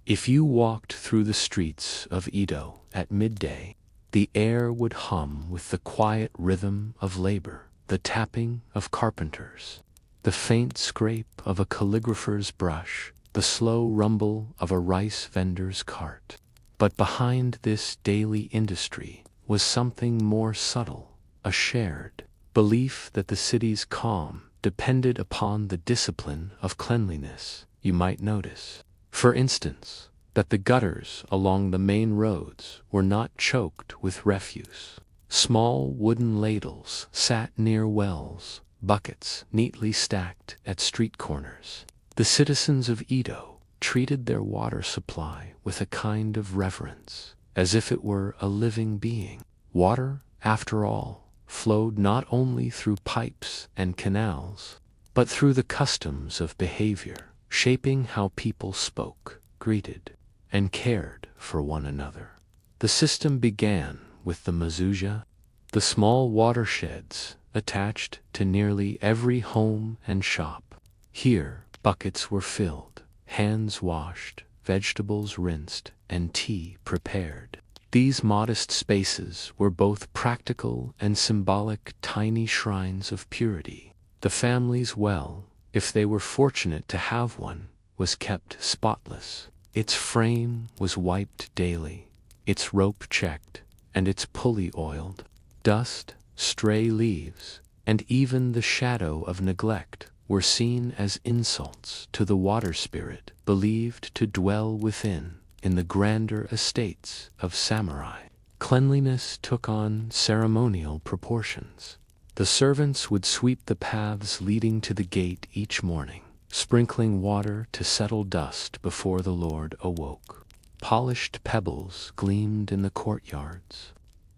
If you walked through the streets of Edo at midday, the air would hum with the quiet rhythm of labor, the tapping of carpenters, the faint scrape of a calligrapher's brush, the slow rumble of a rice vendor's cart. But behind this daily industry was something more subtle, a shared belief that the city's calm depended upon the discipline of cleanliness. You might notice, for instance, that the gutters along the main roads were not choked with refuse. Small wooden ladles sat near wells, buckets neatly stacked at street corners. The citizens of Edo treated their water supply with a kind of reverence, as if it were a living being. Water, after all, flowed not only through pipes and canals, but through the customs of behavior, shaping how people spoke, greeted, and cared for one another. The system began with the mezuzah, the small watersheds attached to nearly every home and shop. Here, buckets were filled, hands washed, vegetables rinsed, and tea prepared. These modest spaces were both practical and symbolic tiny shrines of purity. The family's well, if they were fortunate to have one, was kept spotless. Its frame was wiped daily, its rope checked, and its pulley oiled. Dust, stray leaves, and even the shadow of neglect were seen as insults to the water spirit believed to dwell within in the grander estates of samurai. Cleanliness took on ceremonial proportions. The servants would sweep the paths leading to the gate each morning, sprinkling water to settle dust before the Lord awoke. Polished pebbles gleamed in the courtyards.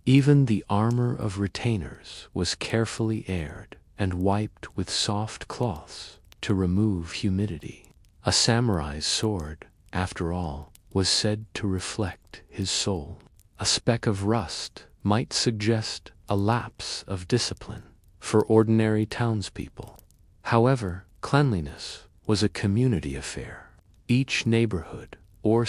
Even the armor of retainers was carefully aired and wiped with soft cloths to remove humidity. A samurai's sword, after all, was said to reflect his soul. A speck of rust might suggest a lapse of discipline for ordinary townspeople. However, cleanliness was a community affair. Each neighborhood, or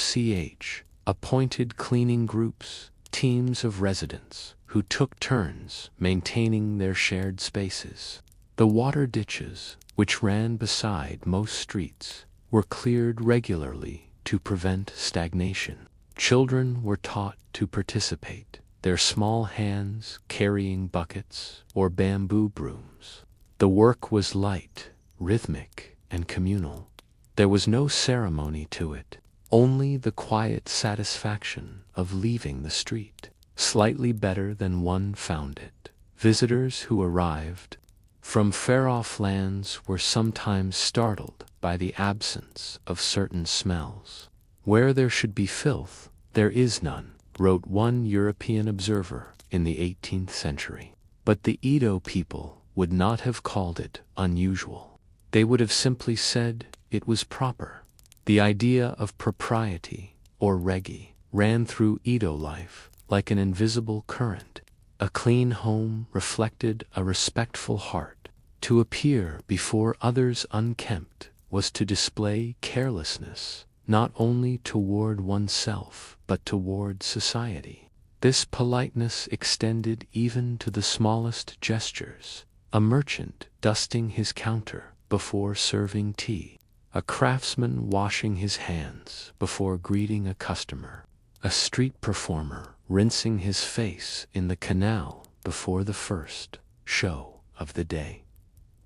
appointed cleaning groups, teams of residents who took turns maintaining their shared spaces. The water ditches, which ran beside most streets, were cleared regularly to prevent stagnation. Children were taught to participate, their small hands carrying buckets or bamboo brooms. The work was light, rhythmic, and communal. There was no ceremony to it, only the quiet satisfaction of leaving the street, slightly better than one found it. Visitors who arrived from far-off lands were sometimes startled by the absence of certain smells. "Where there should be filth, there is none," wrote one European observer in the 18th century. But the Edo people would not have called it unusual. They would have simply said it was proper. The idea of propriety, or regi, ran through Edo life like an invisible current. A clean home reflected a respectful heart. To appear before others unkempt was to display carelessness, not only toward oneself, but toward society. This politeness extended even to the smallest gestures: a merchant dusting his counter before serving tea, a craftsman washing his hands before greeting a customer, a street performer rinsing his face in the canal before the first show of the day.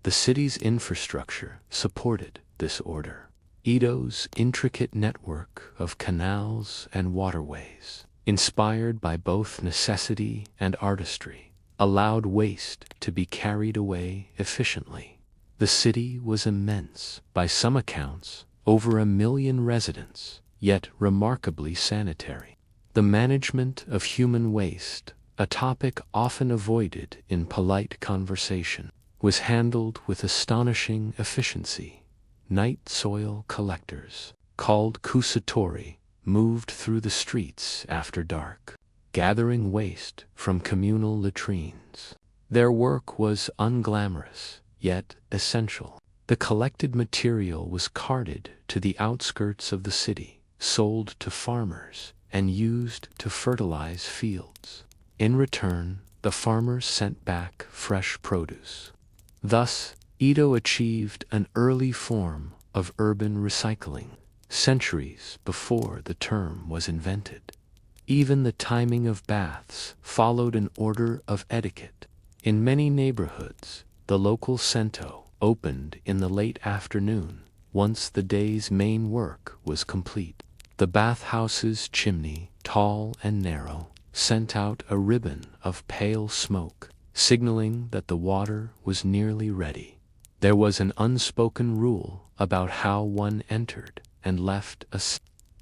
The city's infrastructure supported this order. Edo's intricate network of canals and waterways, inspired by both necessity and artistry, allowed waste to be carried away efficiently. The city was immense, by some accounts, over 1 million residents, yet remarkably sanitary. The management of human waste, a topic often avoided in polite conversation, was handled with astonishing efficiency. Night soil collectors, called kusatori, moved through the streets after dark, gathering waste from communal latrines. Their work was unglamorous, yet essential. The collected material was carted to the outskirts of the city, sold to farmers, and used to fertilize fields. In return, the farmers sent back fresh produce. Thus, Edo achieved an early form of urban recycling, centuries before the term was invented. Even the timing of baths followed an order of etiquette. In many neighborhoods, the local sento opened in the late afternoon, once the day's main work was complete. The bathhouse's chimney, tall and narrow, sent out a ribbon of pale smoke, signaling that the water was nearly ready. There was an unspoken rule about how one entered and left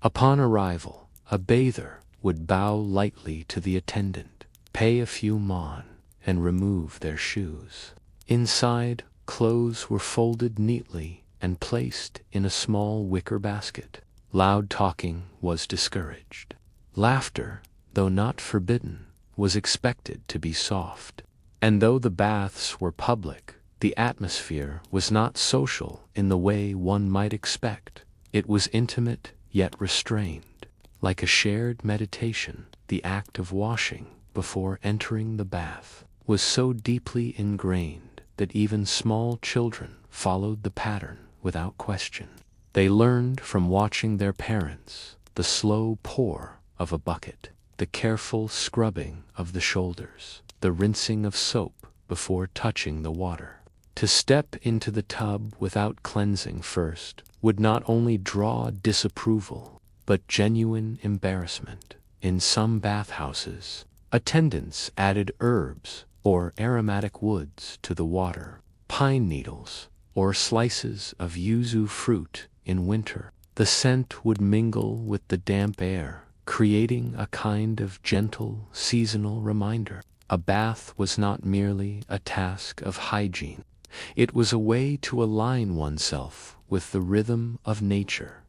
Upon arrival, a bather would bow lightly to the attendant, pay a few mon, and remove their shoes. Inside, clothes were folded neatly and placed in a small wicker basket. Loud talking was discouraged. Laughter, though not forbidden, was expected to be soft. And though the baths were public, the atmosphere was not social in the way one might expect. It was intimate yet restrained. Like a shared meditation, the act of washing before entering the bath was so deeply ingrained that even small children followed the pattern without question. They learned from watching their parents the slow pour of a bucket, the careful scrubbing of the shoulders, the rinsing of soap before touching the water. To step into the tub without cleansing first would not only draw disapproval, but genuine embarrassment. In some bathhouses, Attendants added herbs or aromatic woods to the water, pine needles or slices of yuzu fruit in winter. The scent would mingle with the damp air, creating a kind of gentle seasonal reminder. A bath was not merely a task of hygiene. It was a way to align oneself with the rhythm of nature.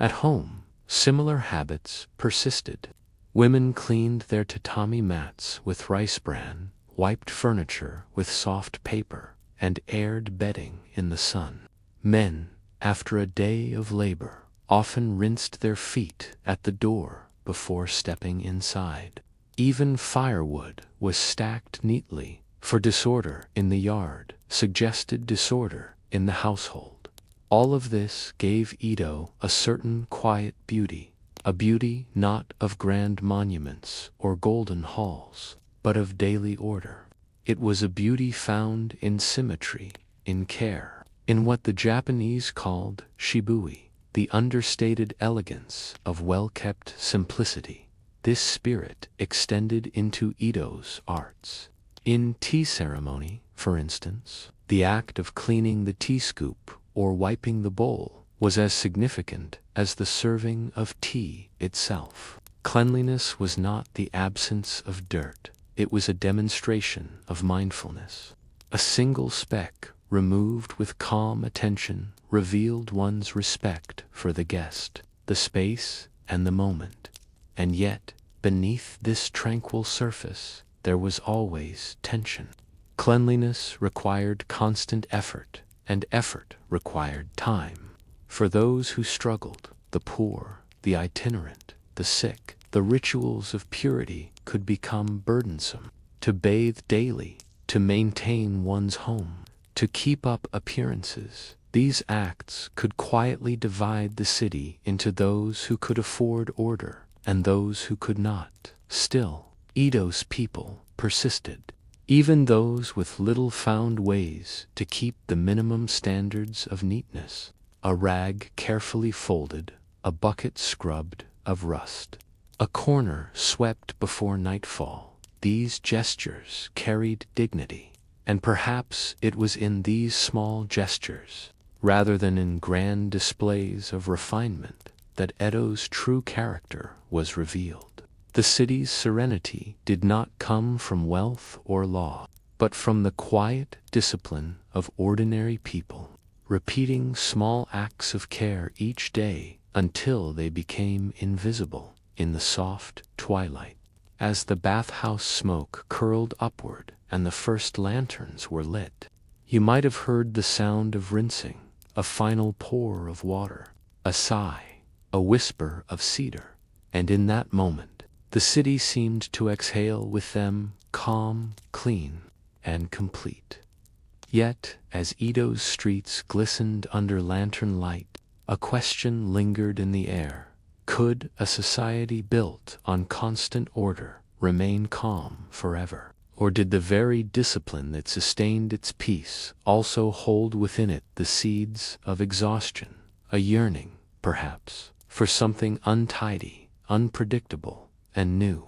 At home, similar habits persisted. Women cleaned their tatami mats with rice bran, wiped furniture with soft paper, and aired bedding in the sun. Men, after a day of labor, often rinsed their feet at the door before stepping inside. Even firewood was stacked neatly, for disorder in the yard suggested disorder in the household. All of this gave Edo a certain quiet beauty, a beauty not of grand monuments or golden halls, but of daily order. It was a beauty found in symmetry, in care, in what the Japanese called shibui, the understated elegance of well-kept simplicity. This spirit extended into Edo's arts. In tea ceremony, for instance, the act of cleaning the tea scoop or wiping the bowl was as significant as the serving of tea itself. Cleanliness was not the absence of dirt, it was a demonstration of mindfulness. A single speck, removed with calm attention, revealed one's respect for the guest, the space, and the moment. And yet, beneath this tranquil surface, there was always tension. Cleanliness required constant effort, and effort required time. For those who struggled, the poor, the itinerant, the sick, the rituals of purity could become burdensome. To bathe daily, to maintain one's home, to keep up appearances, these acts could quietly divide the city into those who could afford order and those who could not. Still, Edo's people persisted. Even those with little found ways to keep the minimum standards of neatness. A rag carefully folded, a bucket scrubbed of rust, a corner swept before nightfall. These gestures carried dignity, and perhaps it was in these small gestures, rather than in grand displays of refinement, that Edo's true character was revealed. The city's serenity did not come from wealth or law, but from the quiet discipline of ordinary people, repeating small acts of care each day until they became invisible in the soft twilight. As the bathhouse smoke curled upward and the first lanterns were lit, you might have heard the sound of rinsing, a final pour of water, a sigh, a whisper of cedar, and in that moment, the city seemed to exhale with them, calm, clean, and complete. Yet, as Edo's streets glistened under lantern light, a question lingered in the air. Could a society built on constant order remain calm forever? Or did the very discipline that sustained its peace also hold within it the seeds of exhaustion, a yearning, perhaps, for something untidy, unpredictable, and new?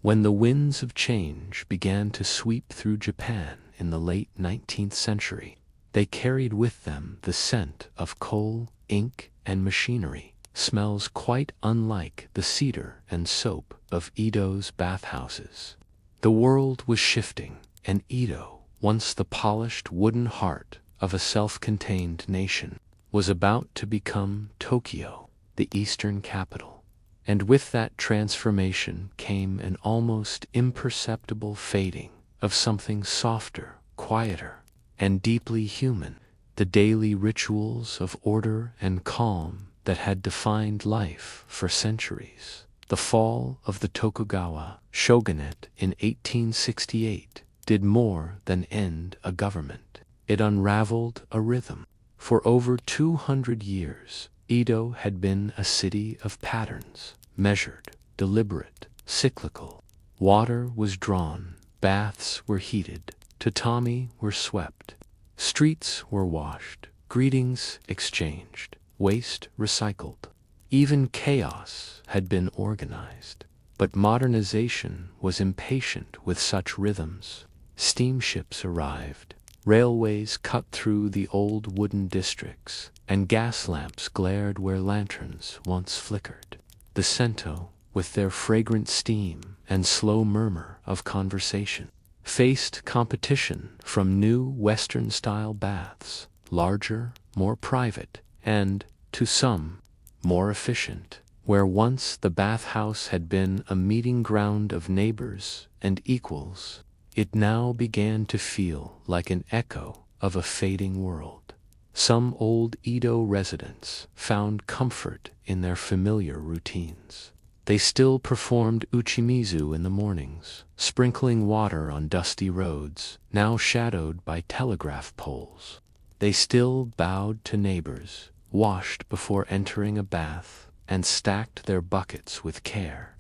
When the winds of change began to sweep through Japan in the late 19th century, they carried with them the scent of coal, ink, and machinery, smells quite unlike the cedar and soap of Edo's bathhouses. The world was shifting, and Edo, once the polished wooden heart of a self-contained nation, was about to become Tokyo, the eastern capital. And with that transformation came an almost imperceptible fading of something softer, quieter, and deeply human, the daily rituals of order and calm that had defined life for centuries. The fall of the Tokugawa shogunate in 1868 did more than end a government. It unraveled a rhythm. For over 200 years, Edo had been a city of patterns, measured, deliberate, cyclical. Water was drawn, baths were heated, tatami were swept, streets were washed, greetings exchanged, waste recycled. Even chaos had been organized. But modernization was impatient with such rhythms. Steamships arrived, railways cut through the old wooden districts, and gas lamps glared where lanterns once flickered. The Sento, with their fragrant steam and slow murmur of conversation, faced competition from new Western-style baths, larger, more private, and, to some, more efficient. Where once the bathhouse had been a meeting ground of neighbors and equals, it now began to feel like an echo of a fading world. Some old Edo residents found comfort in their familiar routines. They still performed uchimizu in the mornings, sprinkling water on dusty roads, now shadowed by telegraph poles. They still bowed to neighbors, washed before entering a bath, and stacked their buckets with care.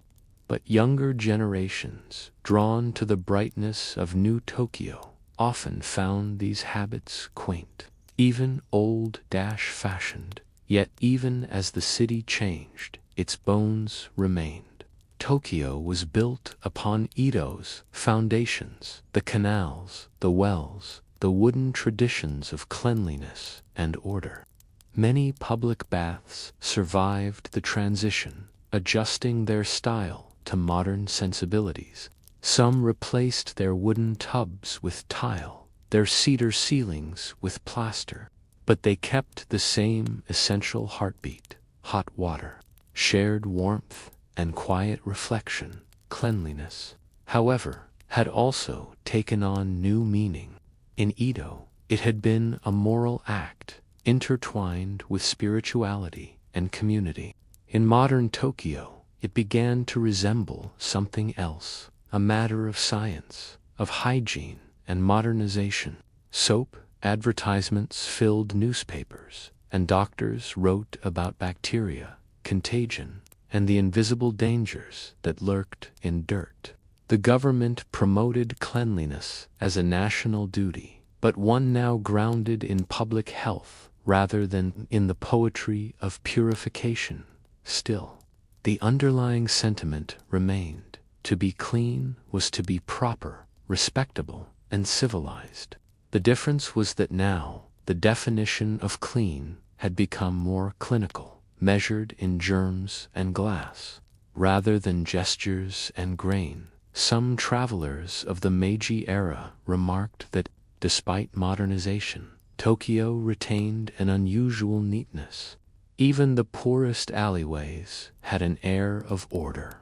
But younger generations, drawn to the brightness of New Tokyo, often found these habits quaint, even old-fashioned. Yet even as the city changed, its bones remained. Tokyo was built upon Edo's foundations, the canals, the wells, the wooden traditions of cleanliness and order. Many public baths survived the transition, adjusting their style to modern sensibilities. Some replaced their wooden tubs with tile, their cedar ceilings with plaster, but they kept the same essential heartbeat: hot water, shared warmth, and quiet reflection. Cleanliness, however, had also taken on new meaning. In Edo, it had been a moral act, intertwined with spirituality and community. In modern Tokyo, it began to resemble something else, a matter of science, of hygiene and modernization. Soap advertisements filled newspapers, and doctors wrote about bacteria, contagion, and the invisible dangers that lurked in dirt. The government promoted cleanliness as a national duty, but one now grounded in public health rather than in the poetry of purification. Still, the underlying sentiment remained. To be clean was to be proper, respectable, and civilized. The difference was that now the definition of clean had become more clinical, measured in germs and glass, rather than gestures and grain. Some travelers of the Meiji era remarked that, despite modernization, Tokyo retained an unusual neatness. Even the poorest alleyways had an air of order.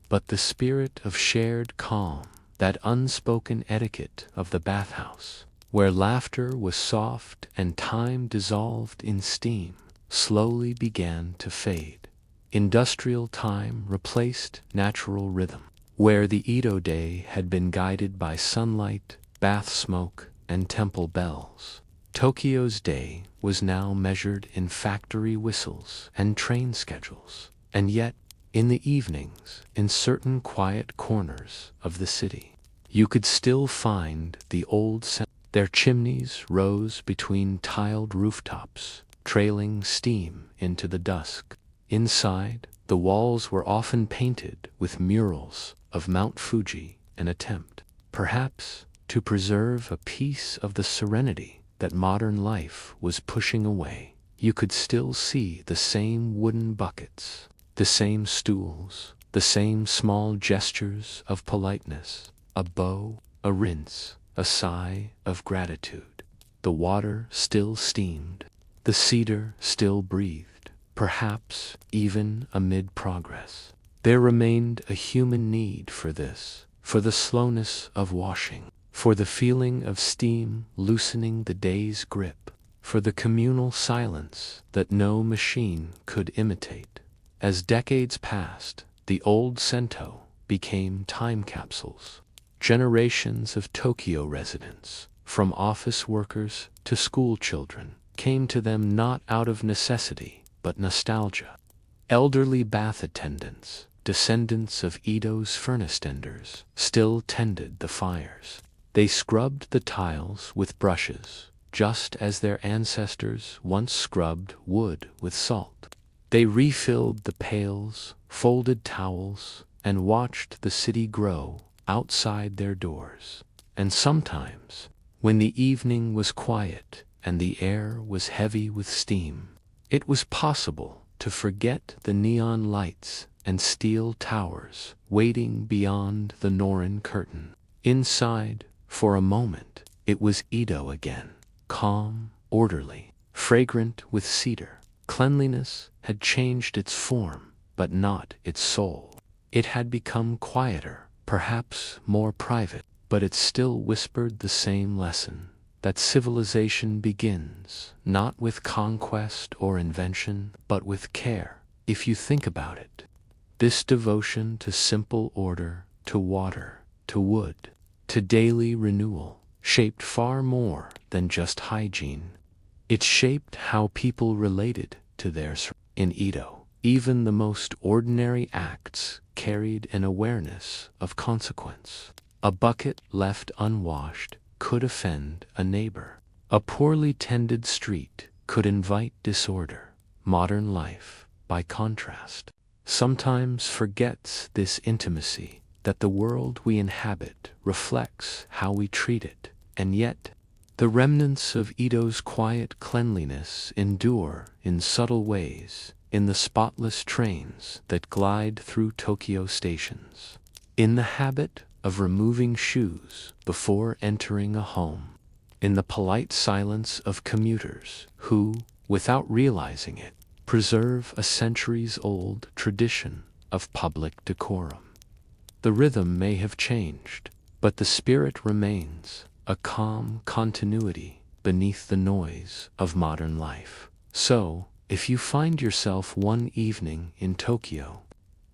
But the spirit of shared calm, that unspoken etiquette of the bathhouse, where laughter was soft and time dissolved in steam, slowly began to fade. Industrial time replaced natural rhythm. Where the Edo day had been guided by sunlight, bath smoke, and temple bells, Tokyo's day was now measured in factory whistles and train schedules. And yet, in the evenings, in certain quiet corners of the city, you could still find the old Their chimneys rose between tiled rooftops, trailing steam into the dusk. Inside, the walls were often painted with murals of Mount Fuji, an attempt, perhaps, to preserve a piece of the serenity that modern life was pushing away. You could still see the same wooden buckets, the same stools, the same small gestures of politeness, a bow, a rinse, a sigh of gratitude. The water still steamed, the cedar still breathed, perhaps even amid progress. There remained a human need for this, for the slowness of washing, for the feeling of steam loosening the day's grip, for the communal silence that no machine could imitate. As decades passed, the old Sento became time capsules. Generations of Tokyo residents, from office workers to school children, came to them not out of necessity, but nostalgia. Elderly bath attendants, descendants of Edo's furnace tenders, still tended the fires. They scrubbed the tiles with brushes, just as their ancestors once scrubbed wood with salt. They refilled the pails, folded towels, and watched the city grow outside their doors. And sometimes, when the evening was quiet and the air was heavy with steam, it was possible to forget the neon lights and steel towers waiting beyond the Norin curtain. Inside, for a moment, it was Edo again, calm, orderly, fragrant with cedar. Cleanliness had changed its form, but not its soul. It had become quieter, perhaps more private, but it still whispered the same lesson, that civilization begins not with conquest or invention, but with care. If you think about it, this devotion to simple order, to water, to wood, to daily renewal, shaped far more than just hygiene. It shaped how people related to their surroundings. In Edo, even the most ordinary acts carried an awareness of consequence. A bucket left unwashed could offend a neighbor. A poorly tended street could invite disorder. Modern life, by contrast, sometimes forgets this intimacy, that the world we inhabit reflects how we treat it, and yet the remnants of Edo's quiet cleanliness endure in subtle ways, in the spotless trains that glide through Tokyo stations, in the habit of removing shoes before entering a home, in the polite silence of commuters who, without realizing it, preserve a centuries-old tradition of public decorum. The rhythm may have changed, but the spirit remains, a calm continuity beneath the noise of modern life. So, if you find yourself one evening in Tokyo,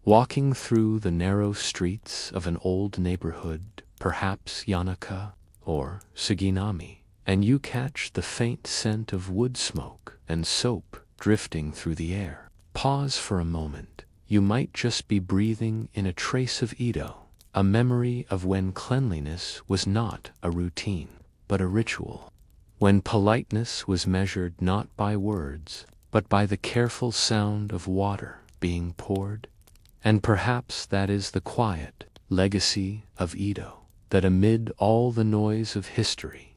walking through the narrow streets of an old neighborhood, perhaps Yanaka or Suginami, and you catch the faint scent of wood smoke and soap drifting through the air, pause for a moment. You might just be breathing in a trace of Edo, a memory of when cleanliness was not a routine, but a ritual. When politeness was measured not by words, but by the careful sound of water being poured. And perhaps that is the quiet legacy of Edo, that amid all the noise of history,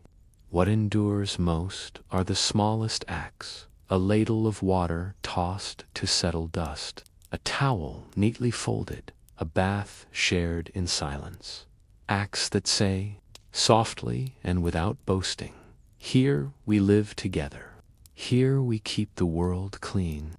what endures most are the smallest acts: a ladle of water tossed to settle dust, a towel neatly folded, a bath shared in silence. Acts that say, softly and without boasting, "Here we live together. Here we keep the world clean."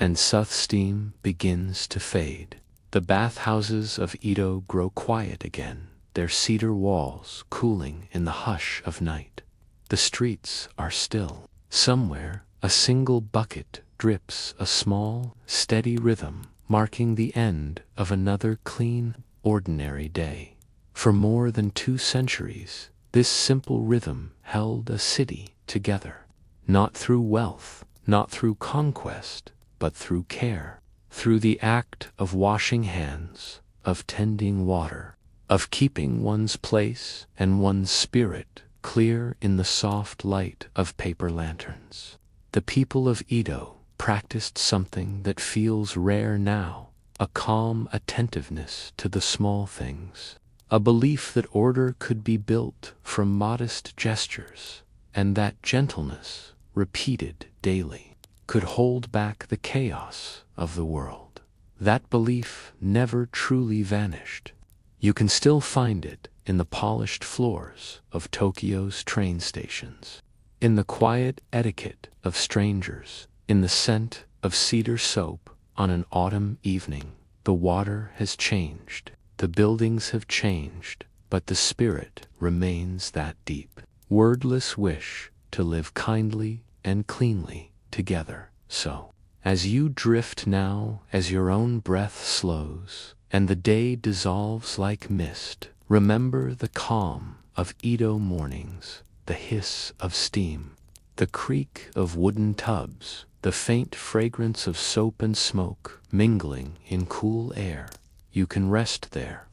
And South steam begins to fade. The bathhouses of Edo grow quiet again, their cedar walls cooling in the hush of night. The streets are still. Somewhere, a single bucket drips a small, steady rhythm, marking the end of another clean, ordinary day. For more than 2 centuries, this simple rhythm held a city together, not through wealth, not through conquest, but through care, through the act of washing hands, of tending water, of keeping one's place and one's spirit clear in the soft light of paper lanterns. The people of Edo practiced something that feels rare now, a calm attentiveness to the small things, a belief that order could be built from modest gestures, and that gentleness, repeated daily, could hold back the chaos of the world. That belief never truly vanished. You can still find it in the polished floors of Tokyo's train stations, in the quiet etiquette of strangers, in the scent of cedar soap on an autumn evening. The water has changed, the buildings have changed, but the spirit remains that deep, wordless wish to live kindly and cleanly together. So, as you drift now, as your own breath slows, and the day dissolves like mist, remember the calm of Edo mornings, the hiss of steam, the creak of wooden tubs, the faint fragrance of soap and smoke mingling in cool air. You can rest there,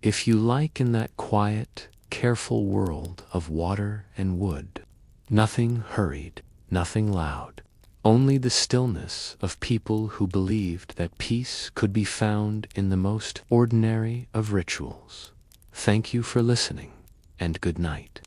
if you like, in that quiet, careful world of water and wood. Nothing hurried, nothing loud, only the stillness of people who believed that peace could be found in the most ordinary of rituals. Thank you for listening, and good night.